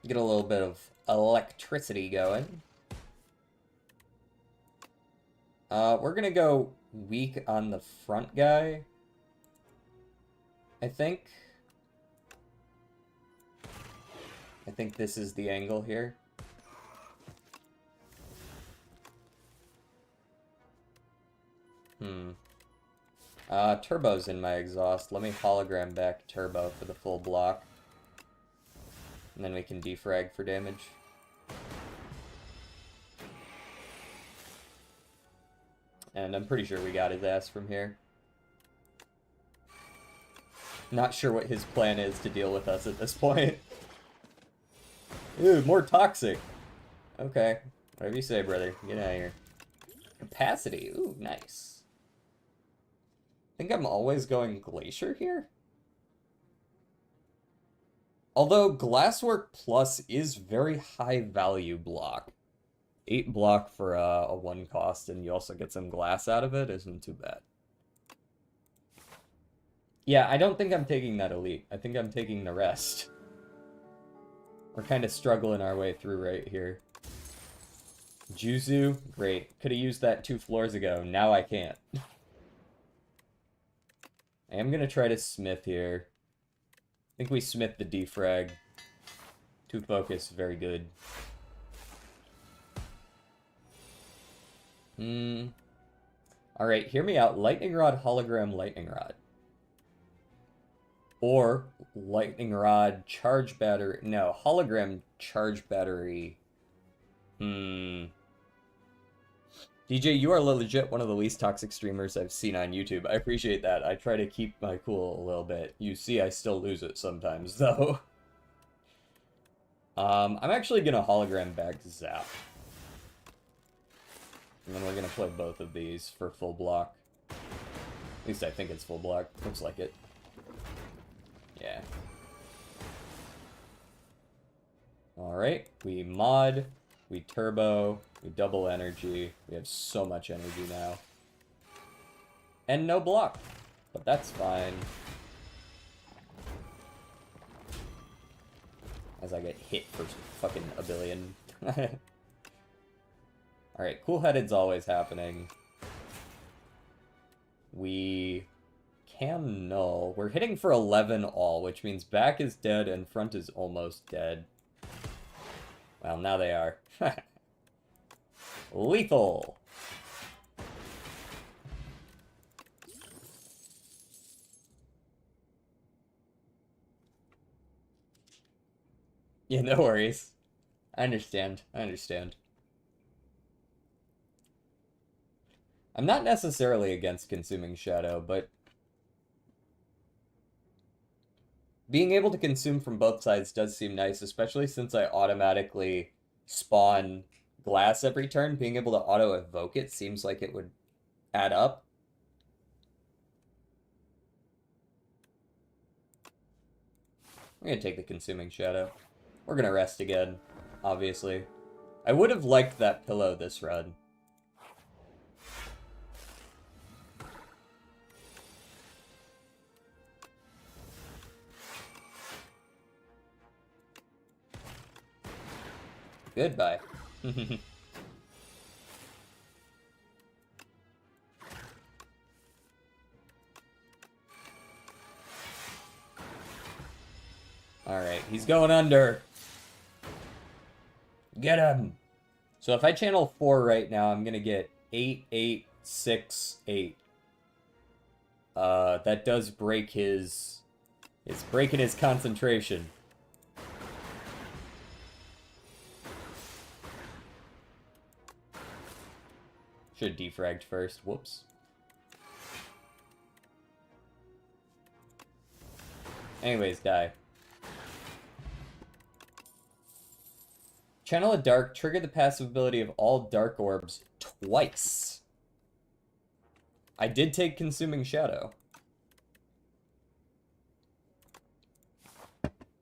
Get a little bit of electricity going. We're gonna go weak on the front guy, I think. I think this is the angle here. Turbo's in my exhaust. Let me hologram back turbo for the full block. And then we can defrag for damage. And I'm pretty sure we got his ass from here. Not sure what his plan is to deal with us at this point. Ew, more toxic. Okay, whatever you say, brother. Get out of here. Capacity. Ooh, nice. I think I'm always going Glacier here. Although Glasswork Plus is very high value block. 8 block for a 1 cost, and you also get some glass out of it. Isn't too bad. Yeah, I don't think I'm taking that elite. I think I'm taking the rest. We're kind of struggling our way through right here. Juzu, great. Could have used that 2 floors ago. Now I can't. I am going to try to smith here. I think we smith the defrag. 2 focus, very good. Alright, hear me out. Lightning Rod, Hologram, Lightning Rod. Or Lightning Rod, Charge Battery. No, Hologram, Charge Battery. DJ, you are legit one of the least toxic streamers I've seen on YouTube. I appreciate that. I try to keep my cool a little bit. You see, I still lose it sometimes, though. I'm actually gonna hologram back Zap. And then we're gonna play both of these for full block. At least I think it's full block. Looks like it. Yeah. Alright, we mod, we turbo, we double energy. We have so much energy now. And no block. But that's fine. As I get hit for fucking a billion. Alright, cool-headed's always happening. We can null. We're hitting for 11 all, which means back is dead and front is almost dead. Well, now they are. Lethal! Yeah, no worries. I understand. I understand. I'm not necessarily against consuming Shadow, but being able to consume from both sides does seem nice, especially since I automatically spawn glass every turn. Being able to auto-evoke it seems like it would add up. I'm gonna take the Consuming Shadow. We're gonna rest again, obviously. I would have liked that pillow this run. Goodbye. Alright, he's going under. Get him! So if I channel 4 right now, I'm gonna get 8, 8, 6, 8. That does break his... It's breaking his concentration. Should have defragged first. Whoops. Anyways, die. Channel a dark, trigger the passive ability of all dark orbs twice. I did take Consuming Shadow.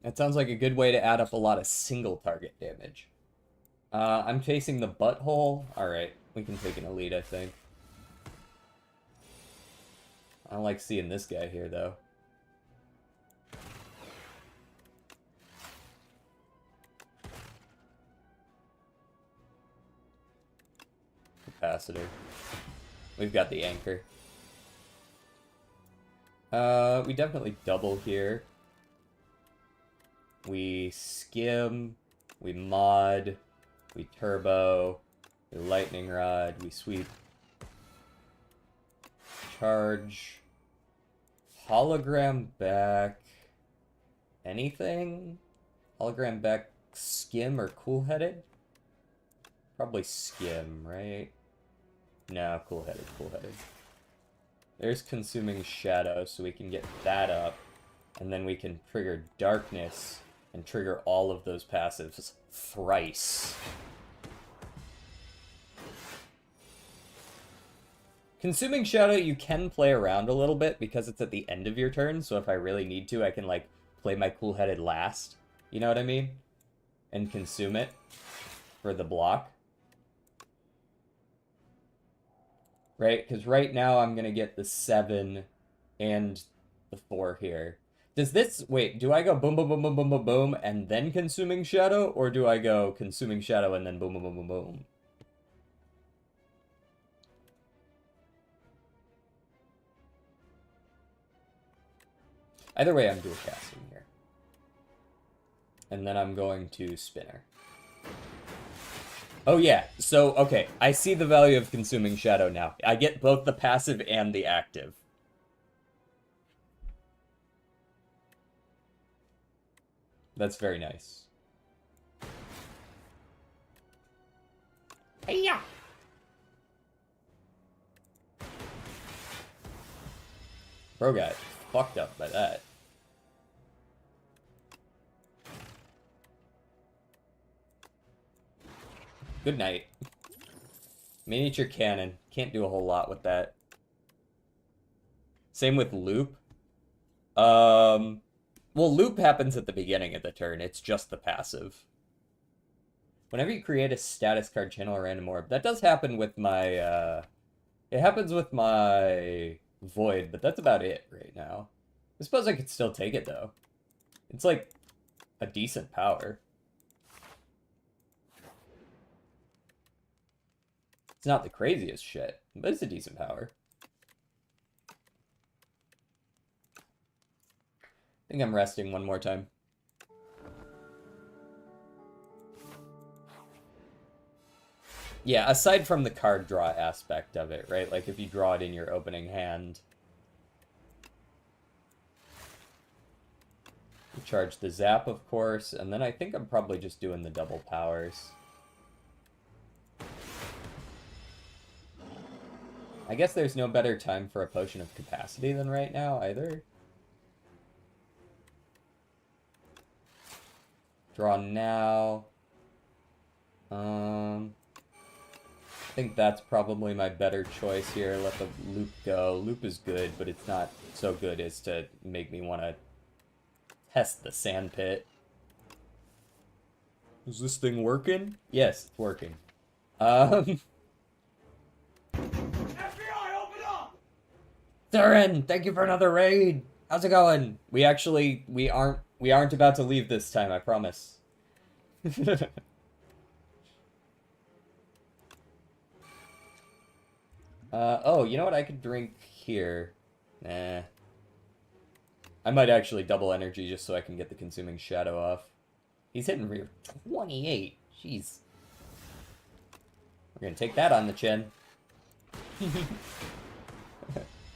That sounds like a good way to add up a lot of single target damage. I'm chasing the butthole. Alright, we can take an elite, I think. I don't like seeing this guy here, though. Capacitor. We've got the anchor. We definitely double here. We skim, we mod, we turbo, we lightning rod, we sweep, charge, hologram back, anything? Hologram back, skim or cool-headed? Probably skim, right? No, cool-headed, cool-headed. There's consuming shadow, so we can get that up. And then we can trigger darkness and trigger all of those passives thrice. Consuming shadow, you can play around a little bit because it's at the end of your turn, so if I really need to, I can, like, play my cool-headed last. You know what I mean? And consume it for the block. Right? Because right now I'm going to get the 7 and the 4 here. Does this... Wait, do I go boom, boom, boom, boom, boom, boom, boom, and then consuming shadow? Or do I go consuming shadow and then boom, boom, boom, boom, boom? Either way, I'm dual casting here. And then I'm going to spinner. Oh yeah, so, okay, I see the value of consuming shadow now. I get both the passive and the active. That's very nice. Hey-ya! Bro got fucked up by that. Good night. Miniature cannon. Can't do a whole lot with that. Same with loop. Well, loop happens at the beginning of the turn. It's just the passive. Whenever you create a status card, channel a random orb. That does happen with my, it happens with my Void, but that's about it right now. I suppose I could still take it, though. It's, like, a decent power. It's not the craziest shit, but it's a decent power. I think I'm resting one more time. Yeah, aside from the card draw aspect of it, right? Like, if you draw it in your opening hand. You charge the zap, of course, and then I think I'm probably just doing the double powers. I guess there's no better time for a potion of capacity than right now, either. Draw now. I think that's probably my better choice here. Let the loop go. Loop is good, but it's not so good as to make me want to test the sand pit. Is this thing working? Yes, it's working. Theron, thank you for another raid. How's it going? We aren't about to leave this time, I promise. Oh, you know what? I could drink here. Nah. I might actually double energy just so I can get the consuming shadow off. He's hitting rear 28. Jeez. We're gonna take that on the chin.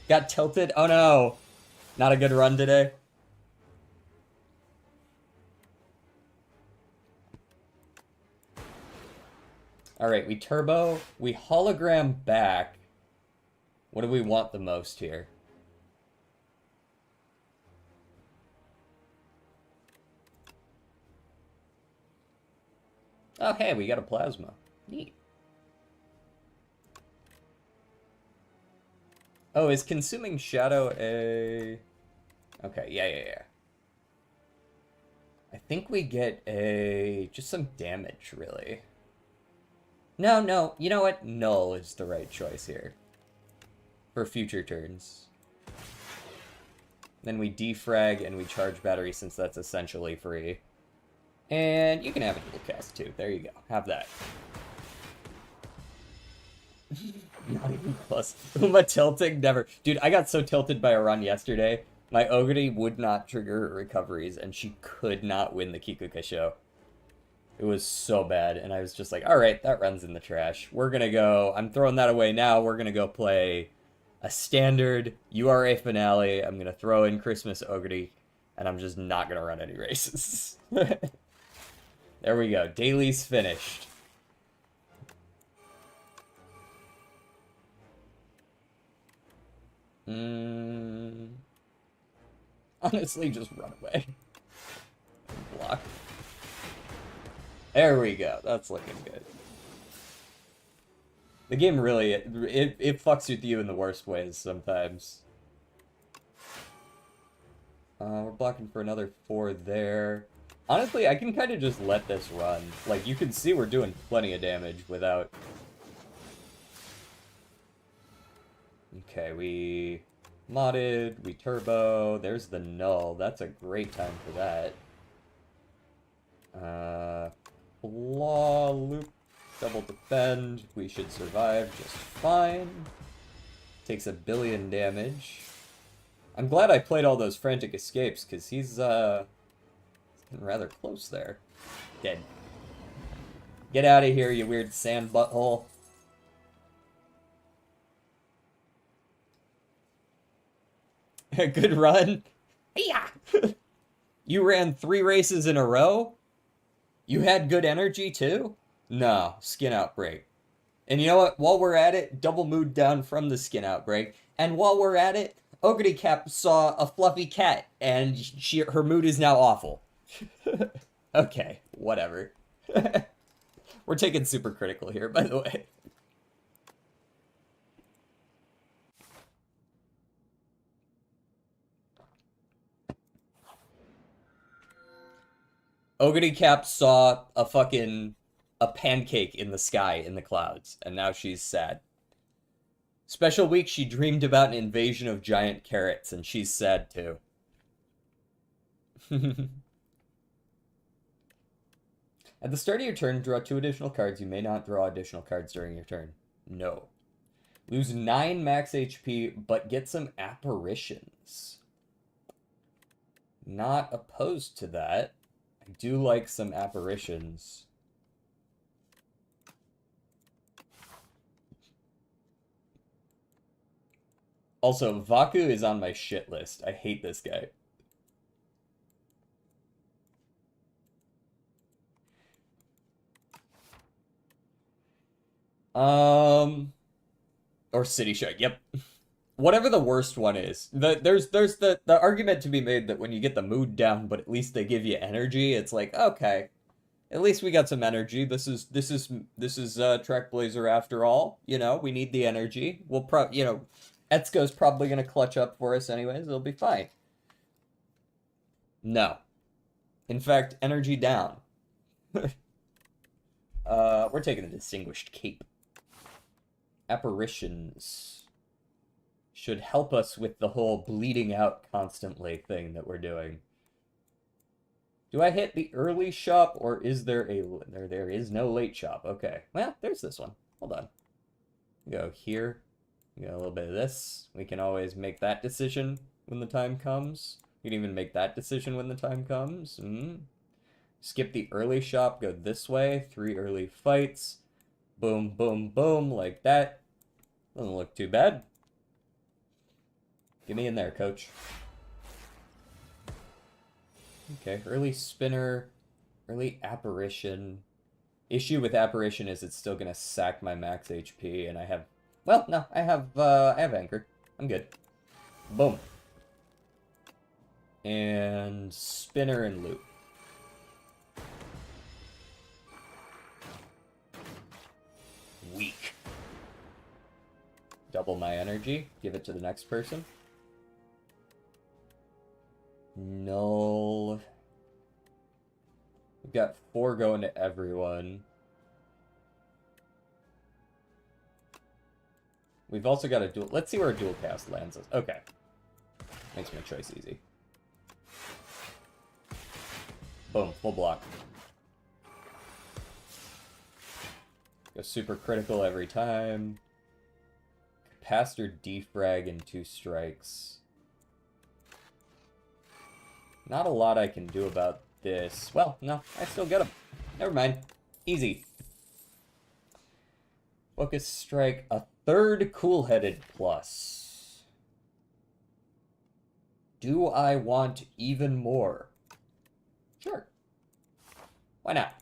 Got tilted? Oh no! Not a good run today. Alright, we turbo. We hologram back. What do we want the most here? Oh, hey, we got a plasma. Neat. Oh, is consuming shadow a... Okay, yeah. I think we get a... just some damage, really. No, you know what? Null is the right choice here. For future turns. Then we defrag and we charge battery since that's essentially free. And you can have a dual cast too. There you go. Have that. Not even close. Uma tilting? Never. Dude, I got so tilted by a run yesterday. My Ogre would not trigger her recoveries, and she could not win the Kikuka show. It was so bad, and I was just like, alright, that runs in the trash. We're gonna go, I'm throwing that away now, we're gonna go play a standard URA finale, I'm gonna throw in Christmas Ogre, and I'm just not gonna run any races. There we go, daily's finished. Honestly, just run away. Block. There we go. That's looking good. The game really, it fucks with you in the worst ways sometimes. We're blocking for another 4 there. Honestly, I can kind of just let this run. Like, you can see we're doing plenty of damage without... Okay, we modded, we turbo, there's the null. That's a great time for that. Law loop, double defend, we should survive just fine. Takes 1 billion damage. I'm glad I played all those frantic escapes, because he's getting rather close there. Dead. Get out of here, you weird sand butthole. Good run. Yeah. You ran 3 races in a row? You had good energy too? No, skin outbreak. And you know what? While we're at it, double mood down from the skin outbreak. And while we're at it, Ogre Cap saw a fluffy cat, and her mood is now awful. Okay, whatever. We're taking super critical here, by the way. Ogre Cap saw a pancake in the sky in the clouds, and now she's sad. Special week, she dreamed about an invasion of giant carrots, and she's sad too. At the start of your turn, draw 2 additional cards. You may not draw additional cards during your turn. No. Lose 9 max HP, but get some apparitions. Not opposed to that. I do like some apparitions. Also, Vaku is on my shit list. I hate this guy. Or City Shark, yep. Whatever the worst one is. There's the argument to be made that when you get the mood down, but at least they give you energy, it's like, okay. At least we got some energy. This is Trackblazer after all. You know, we need the energy. Etsuko's probably gonna clutch up for us anyways. It'll be fine. No. In fact, energy down. We're taking a Distinguished Cape. Apparitions should help us with the whole bleeding out constantly thing that we're doing. Do I hit the early shop, or is there there is no late shop? Okay. Well, there's this one. Hold on. Go here. Go a little bit of this. We can always make that decision when the time comes. We can even make that decision when the time comes. Skip the early shop, go this way. 3 early fights. Boom, boom, boom, like that. Doesn't look too bad. Get me in there, coach. Okay, early spinner, early apparition. Issue with apparition is it's still gonna sack my max HP, and I have... Well, no, I have anchor. I'm good. Boom. And spinner and loop. Weak. Double my energy. Give it to the next person. Null. We've got 4 going to everyone. We've also got a dual... Let's see where a dual cast lands us. Okay. Makes my choice easy. Boom. Full block. Go super critical every time. Capacitor defrag in 2 strikes. Not a lot I can do about this. Well, no, I still get them. Never mind. Easy. Focus Strike, a third Cool-Headed plus. Do I want even more? Sure. Why not?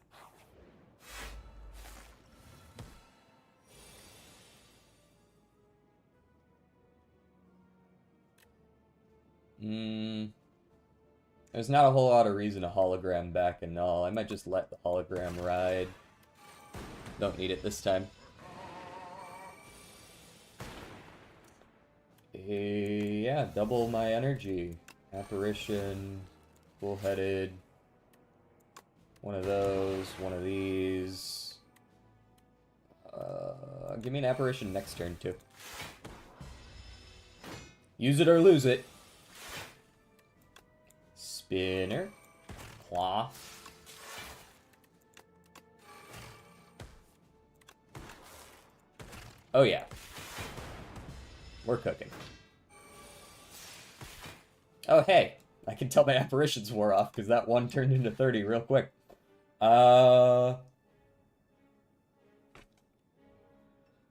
There's not a whole lot of reason to hologram back and all. I might just let the hologram ride. Don't need it this time. Yeah, double my energy. Apparition, Bull-Headed. One of those, one of these. Give me an apparition next turn, too. Use it or lose it. Spinner. Claw. Oh, yeah. We're cooking. Oh, hey. I can tell my apparitions wore off because that one turned into 30 real quick.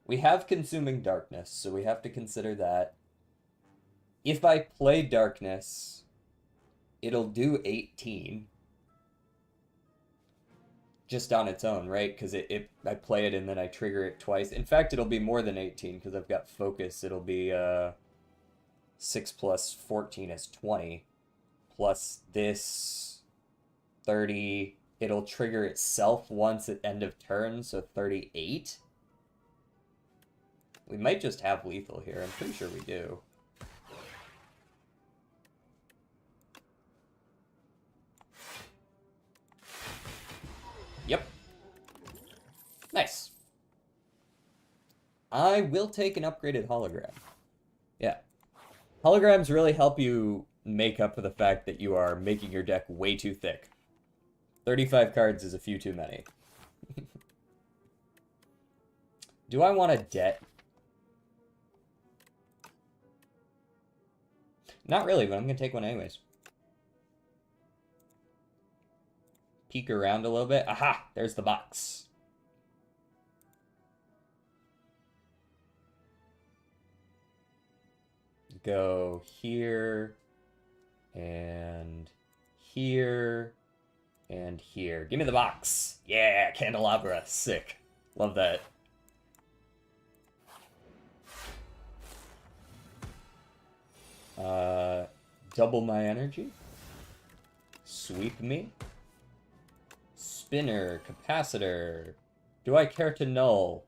We have Consuming Darkness, so we have to consider that. If I play Darkness, it'll do 18. Just on its own, right? Because I play it and then I trigger it twice. In fact, it'll be more than 18 because I've got Focus. It'll be 6 plus 14 is 20. Plus this 30. It'll trigger itself once at end of turn, so 38. We might just have lethal here. I'm pretty sure we do. Yep. Nice. I will take an upgraded hologram. Yeah. Holograms really help you make up for the fact that you are making your deck way too thick. 35 cards is a few too many. Do I want a debt? Not really, but I'm going to take one anyways. Peek around a little bit. Aha! There's the box. Go here, and here, and here. Give me the box. Yeah, candelabra. Sick. Love that. Double my energy. Sweep me. Spinner, capacitor. Do I care to null?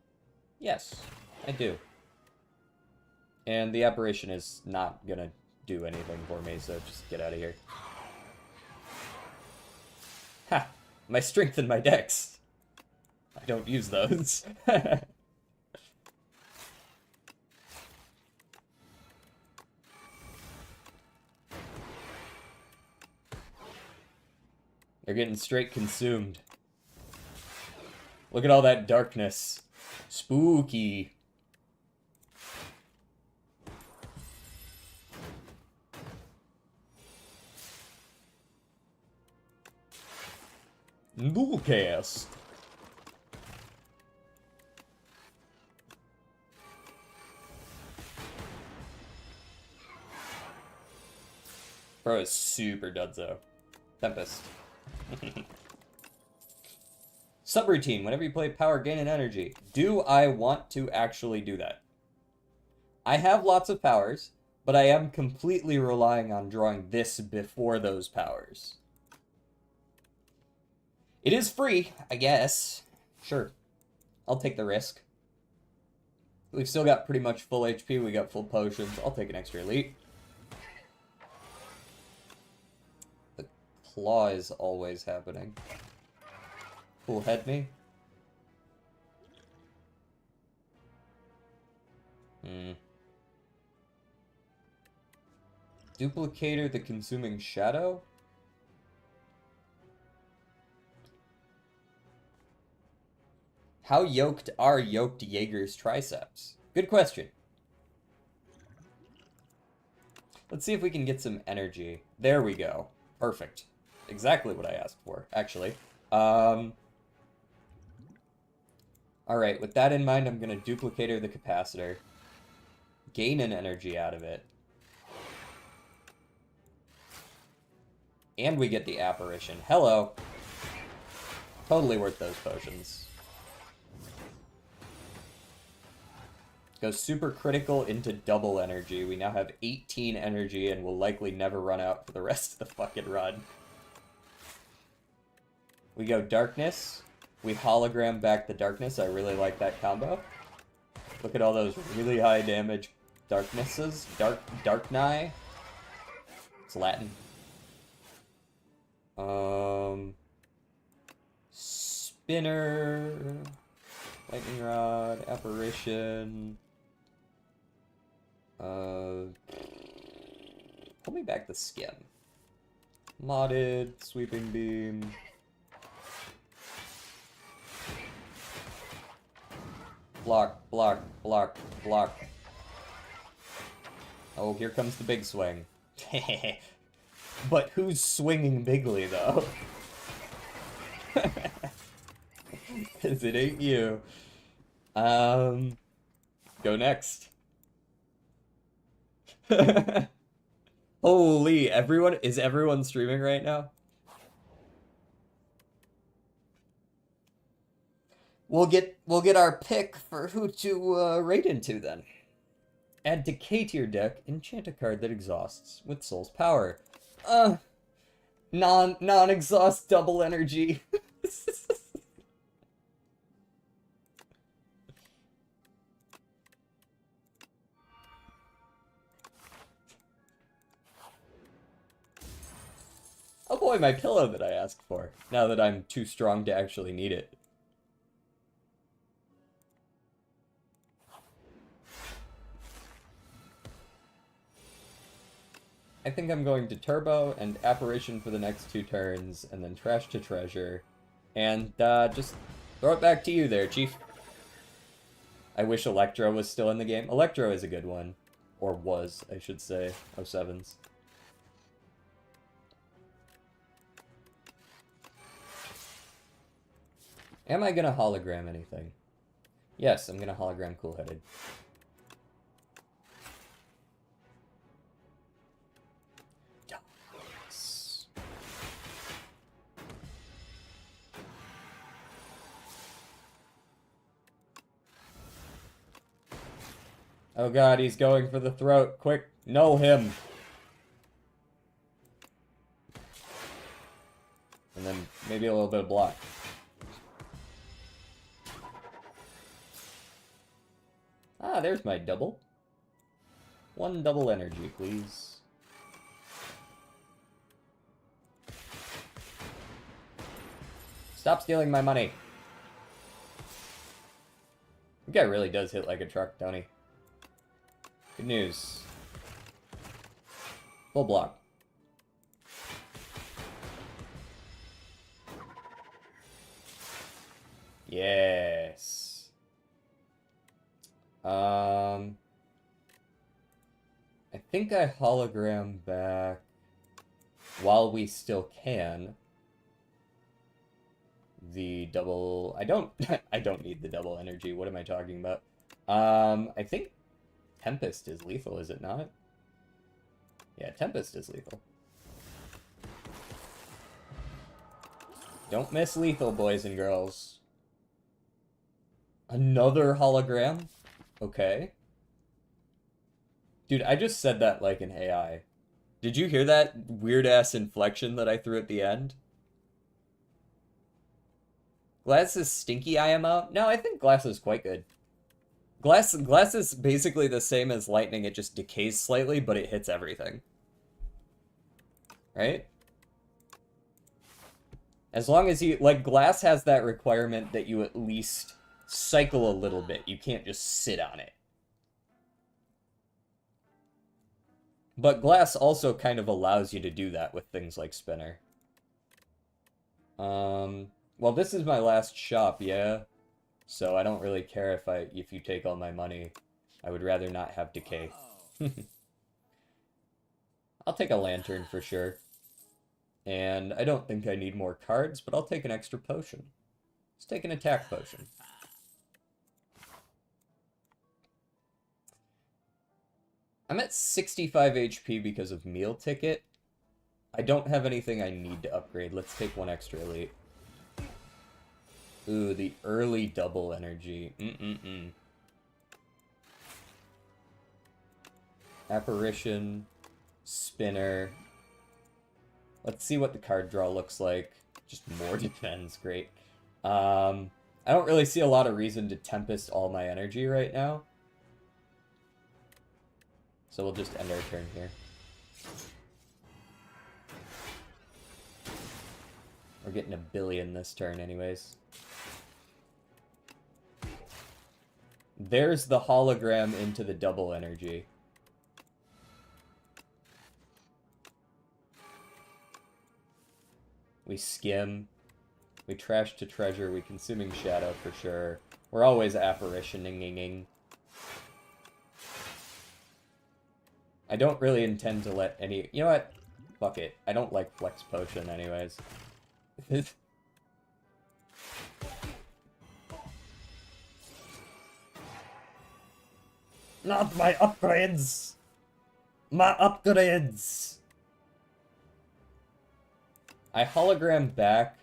Yes, I do. And the apparition is not gonna do anything for me, so just get out of here. Ha! My strength and my dex. I don't use those. They're getting straight consumed. Look at all that darkness. Spooky. Nullcast. Bro is super dunzo. Tempest. Subroutine, whenever you play power, gain an energy. Do I want to actually do that? I have lots of powers, but I am completely relying on drawing this before those powers. It is free, I guess. Sure. I'll take the risk. We've still got pretty much full HP. We got full potions. I'll take an extra elite. The claw is always happening. Cool head me. Duplicator the consuming shadow? How yoked are yoked Jaeger's triceps? Good question. Let's see if we can get some energy. There we go. Perfect. Exactly what I asked for, actually. Alright, with that in mind, I'm gonna duplicator the capacitor. Gain an energy out of it. And we get the apparition. Hello! Totally worth those potions. Go super critical into double energy. We now have 18 energy and will likely never run out for the rest of the fucking run. We go darkness. We hologram back the darkness. I really like that combo. Look at all those really high damage darknesses. Darknigh. It's Latin. Spinner. Lightning Rod. Apparition. Pull me back the skin. Modded. Sweeping Beam. Block, block, block, block. Oh, here comes the big swing. But who's swinging bigly, though? Because it ain't you. Go next. Holy, is everyone streaming right now? We'll get our pick for who to raid into then. Add Decay to your deck, enchant a card that exhausts with Soul's Power. Non-exhaust double energy. Oh boy, my pillow that I asked for, now that I'm too strong to actually need it. I think I'm going to Turbo and Apparition for the next 2 turns, and then Trash to Treasure. And, just throw it back to you there, Chief. I wish Electro was still in the game. Electro is a good one. Or was, I should say. 07s. Am I gonna hologram anything? Yes, I'm gonna hologram Cool-Headed. Oh god, he's going for the throat. Quick, null him. And then maybe a little bit of block. Ah, there's my double. 1 double energy, please. Stop stealing my money. The guy really does hit like a truck, don't he? Good news. Full block. Yes. I think I hologram back while we still can. The double... I don't need the double energy. What am I talking about? I think Tempest is lethal, is it not? Yeah, Tempest is lethal. Don't miss lethal, boys and girls. Another hologram? Okay. Dude, I just said that like an AI. Did you hear that weird-ass inflection that I threw at the end? Glass is stinky IMO? No, I think Glass is quite good. Glass is basically the same as lightning, it just decays slightly, but it hits everything. Right? As long as you... Like, Glass has that requirement that you at least cycle a little bit. You can't just sit on it. But Glass also kind of allows you to do that with things like Spinner. Well, this is my last shop, yeah? So I don't really care if you take all my money. I would rather not have decay. I'll take a lantern for sure. And I don't think I need more cards, but I'll take an extra potion. Let's take an attack potion. I'm at 65 HP because of meal ticket. I don't have anything I need to upgrade. Let's take one extra elite. Ooh, the early double energy. Apparition, spinner. Let's see what the card draw looks like. Just more defense, great. I don't really see a lot of reason to Tempest all my energy right now. So we'll just end our turn here. We're getting a billion this turn anyways. There's the hologram into the double energy. We skim. We trash to treasure. We consuming shadow for sure. We're always apparitioning. I don't really intend to let any... You know what? Fuck it. I don't like flex potion anyways. Not my upgrades! My upgrades! I hologram back,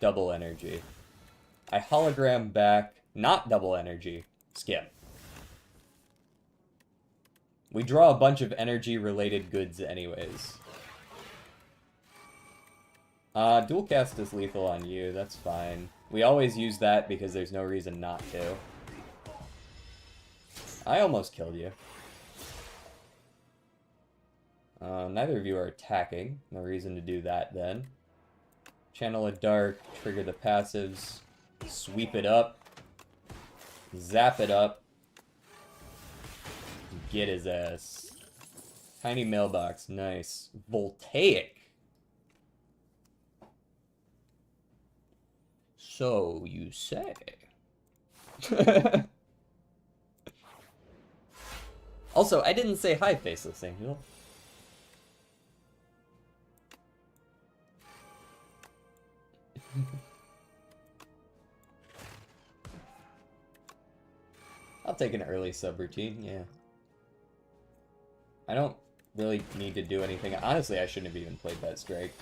double energy. I hologram back, not double energy, skim. We draw a bunch of energy-related goods anyways. Dual cast is lethal on you, that's fine. We always use that because there's no reason not to. I almost killed you. Neither of you are attacking. No reason to do that then. Channel a Dark, trigger the passives, sweep it up, zap it up, get his ass. Tiny mailbox, nice. Voltaic. So you say. Also, I didn't say hi, Faceless Angel. I'll take an early subroutine, yeah. I don't really need to do anything. Honestly, I shouldn't have even played that strike.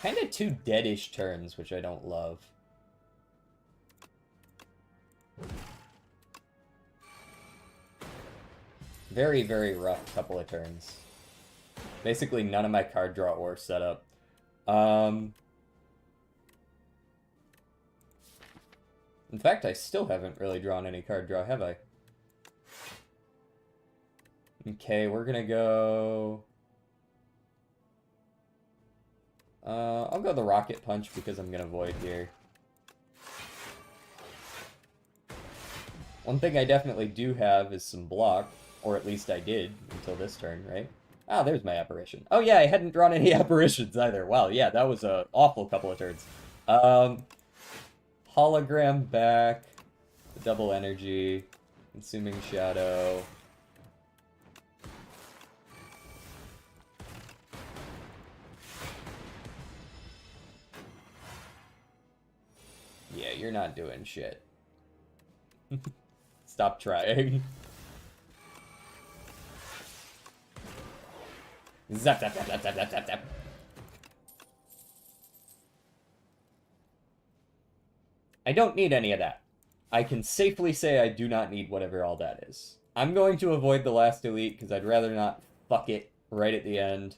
Kinda two deadish turns, which I don't love. Very, very rough couple of turns. Basically, none of my card draw or setup. In fact, I still haven't really drawn any card draw, have I? Okay, we're gonna go... I'll go the Rocket Punch because I'm gonna Void here. One thing I definitely do have is some block, or at least I did until this turn, right? Ah, there's my apparition. Oh yeah, I hadn't drawn any apparitions either. Wow, yeah, that was an awful couple of turns. Hologram back, the double energy, consuming shadow. Yeah, you're not doing shit. Stop trying. Zap, zap, zap, zap, zap, zap, zap. I don't need any of that. I can safely say I do not need whatever all that is. I'm going to avoid the last elite because I'd rather not fuck it right at the end.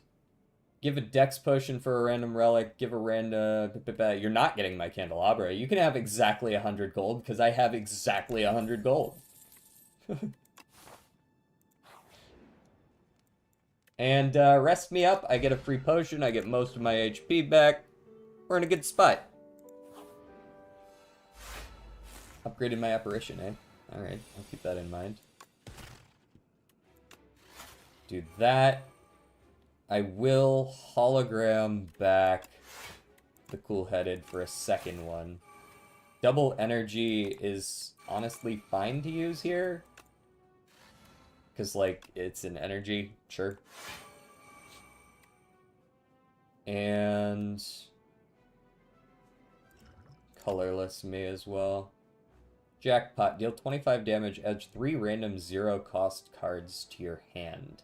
Give a dex potion for a random relic. Give a random... You're not getting my candelabra. You can have exactly 100 gold because I have exactly 100 gold. And rest me up. I get a free potion. I get most of my HP back. We're in a good spot. Upgraded my apparition, eh? Alright, I'll keep that in mind. Do that. I will hologram back the cool-headed for a second one. Double energy is honestly fine to use here. Because, like, it's an energy, sure. And colorless me as well. Jackpot. Deal 25 damage, add 3 random 0-cost cards to your hand.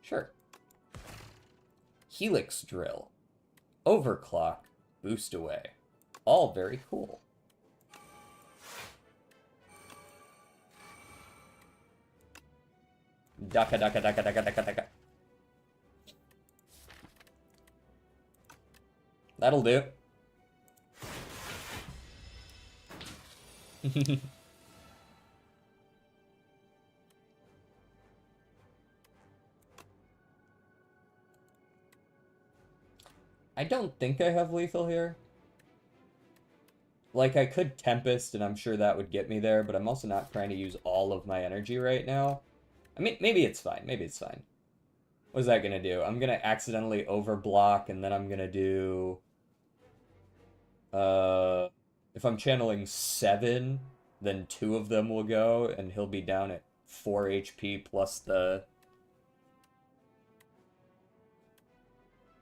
Sure. Helix Drill. Overclock. Boost away. All very cool. Daka daka daka daka daka daka. That'll do. I don't think I have lethal here. Like, I could Tempest, and I'm sure that would get me there, but I'm also not trying to use all of my energy right now. I mean, maybe it's fine. Maybe it's fine. What is that going to do? I'm going to accidentally overblock, and then I'm going to do... if I'm channeling 7, then 2 of them will go, and he'll be down at 4 HP plus the...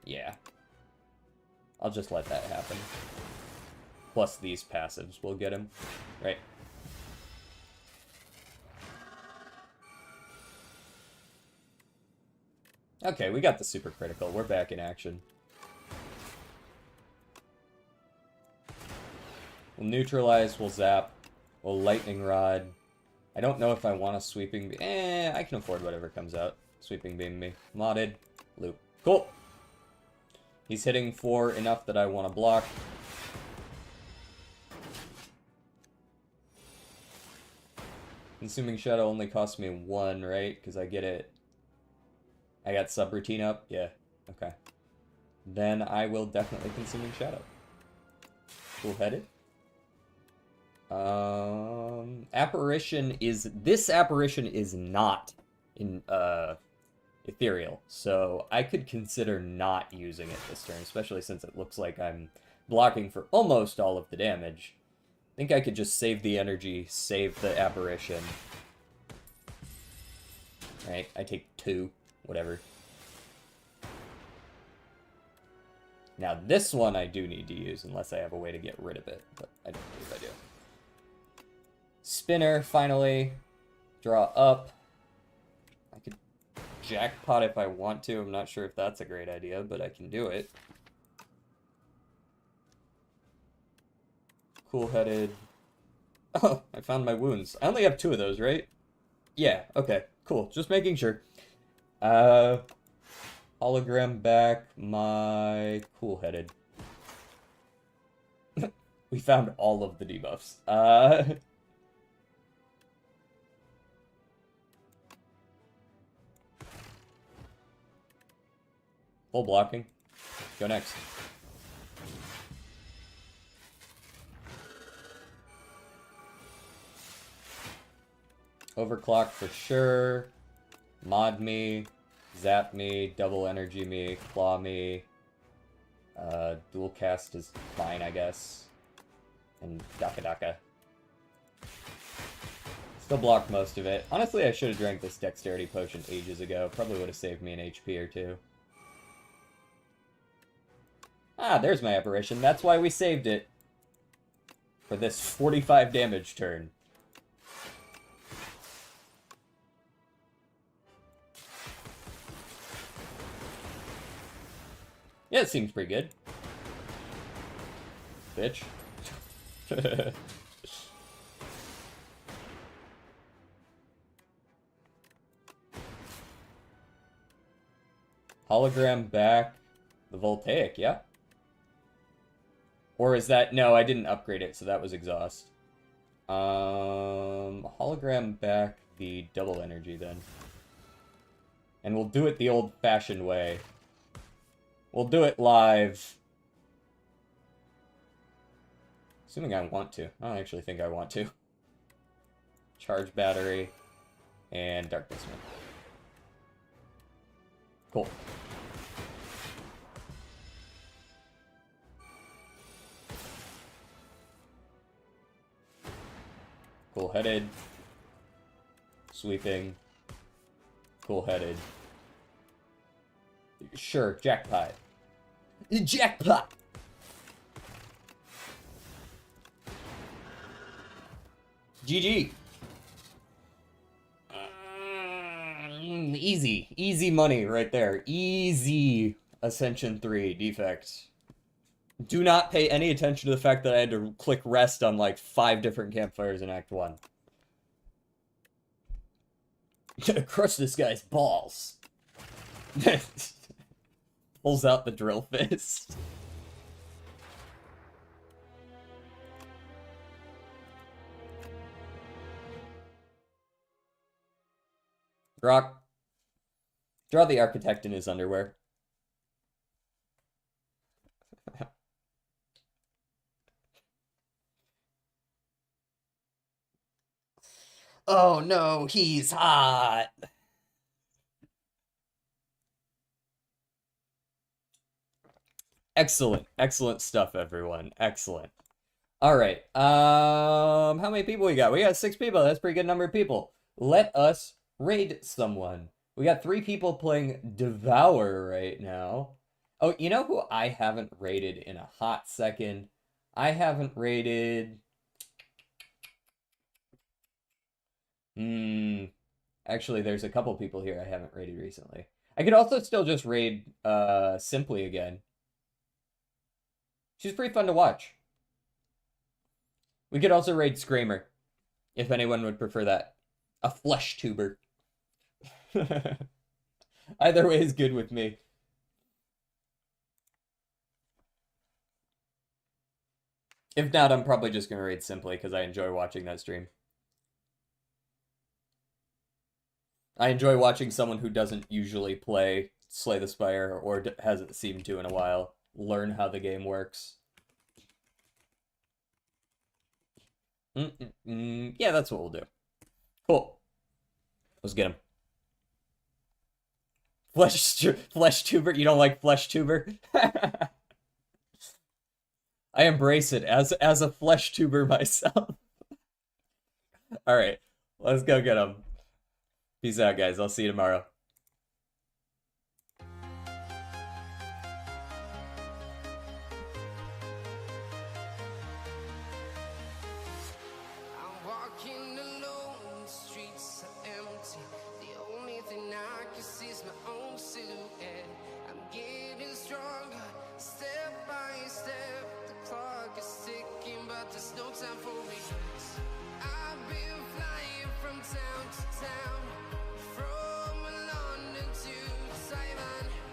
Yeah. I'll just let that happen. Plus these passives will get him. Right. Okay, we got the super critical. We're back in action. We'll neutralize, we'll zap, we'll lightning rod. I don't know if I want a sweeping beam. I can afford whatever comes out. Sweeping beam me. Modded. Loop. Cool. He's hitting for enough that I want to block. Consuming Shadow only costs me 1, right? Because I get it. I got subroutine up? Yeah. Okay. Then I will definitely Consuming Shadow. Cool-headed. Apparition is... This apparition is not in, ethereal, so I could consider not using it this turn, especially since it looks like I'm blocking for almost all of the damage. I think I could just save the energy, save the apparition. Right, I take 2, whatever. Now this one I do need to use, unless I have a way to get rid of it, but I don't believe I do. Spinner, finally. Draw up. I could jackpot if I want to. I'm not sure if that's a great idea, but I can do it. Cool-headed. Oh, I found my wounds. I only have 2 of those, right? Yeah, okay, cool. Just making sure. Hologram back my cool-headed. We found all of the debuffs. Full blocking. Go next. Overclock for sure. Mod me. Zap me. Double energy me. Claw me. Dual cast is fine, I guess. And Daka Daka. Still blocked most of it. Honestly, I should have drank this dexterity potion ages ago. Probably would have saved me an HP or 2. Ah, there's my apparition. That's why we saved it. For this 45 damage turn. Yeah, it seems pretty good. Bitch. Hologram back. The Voltaic, yeah? Or is that... No, I didn't upgrade it, so that was exhaust. Hologram back the double energy, then. And we'll do it the old-fashioned way. We'll do it live. Assuming I want to. I don't actually think I want to. Charge battery. And Darkness Wind. Cool. Cool-headed. sweeping, cool-headed. Sure, jackpot. Jackpot! GG. Easy. Easy money right there. Easy Ascension 3 defect. Do not pay any attention to the fact that I had to click rest on like 5 different campfires in Act 1. Crush this guy's balls. Pulls out the drill fist. Rock. Draw the architect in his underwear. Oh no, he's hot. Excellent. Excellent stuff, everyone. Excellent. All right. How many people we got? We got 6 people. That's a pretty good number of people. Let us raid someone. We got 3 people playing Devour right now. Oh, you know who I haven't raided in a hot second? I haven't raided... Actually, there's a couple people here I haven't raided recently. I could also still just raid Simply again. She's pretty fun to watch. We could also raid Screamer, if anyone would prefer that. A flesh tuber. Either way is good with me. If not, I'm probably just going to raid Simply because I enjoy watching that stream. I enjoy watching someone who doesn't usually play Slay the Spire or hasn't seemed to in a while learn how the game works. Yeah, that's what we'll do. Cool. Let's get him. Flesh tuber? You don't like flesh tuber? I embrace it as a flesh tuber myself. All right, let's go get him. Peace out, guys. I'll see you tomorrow.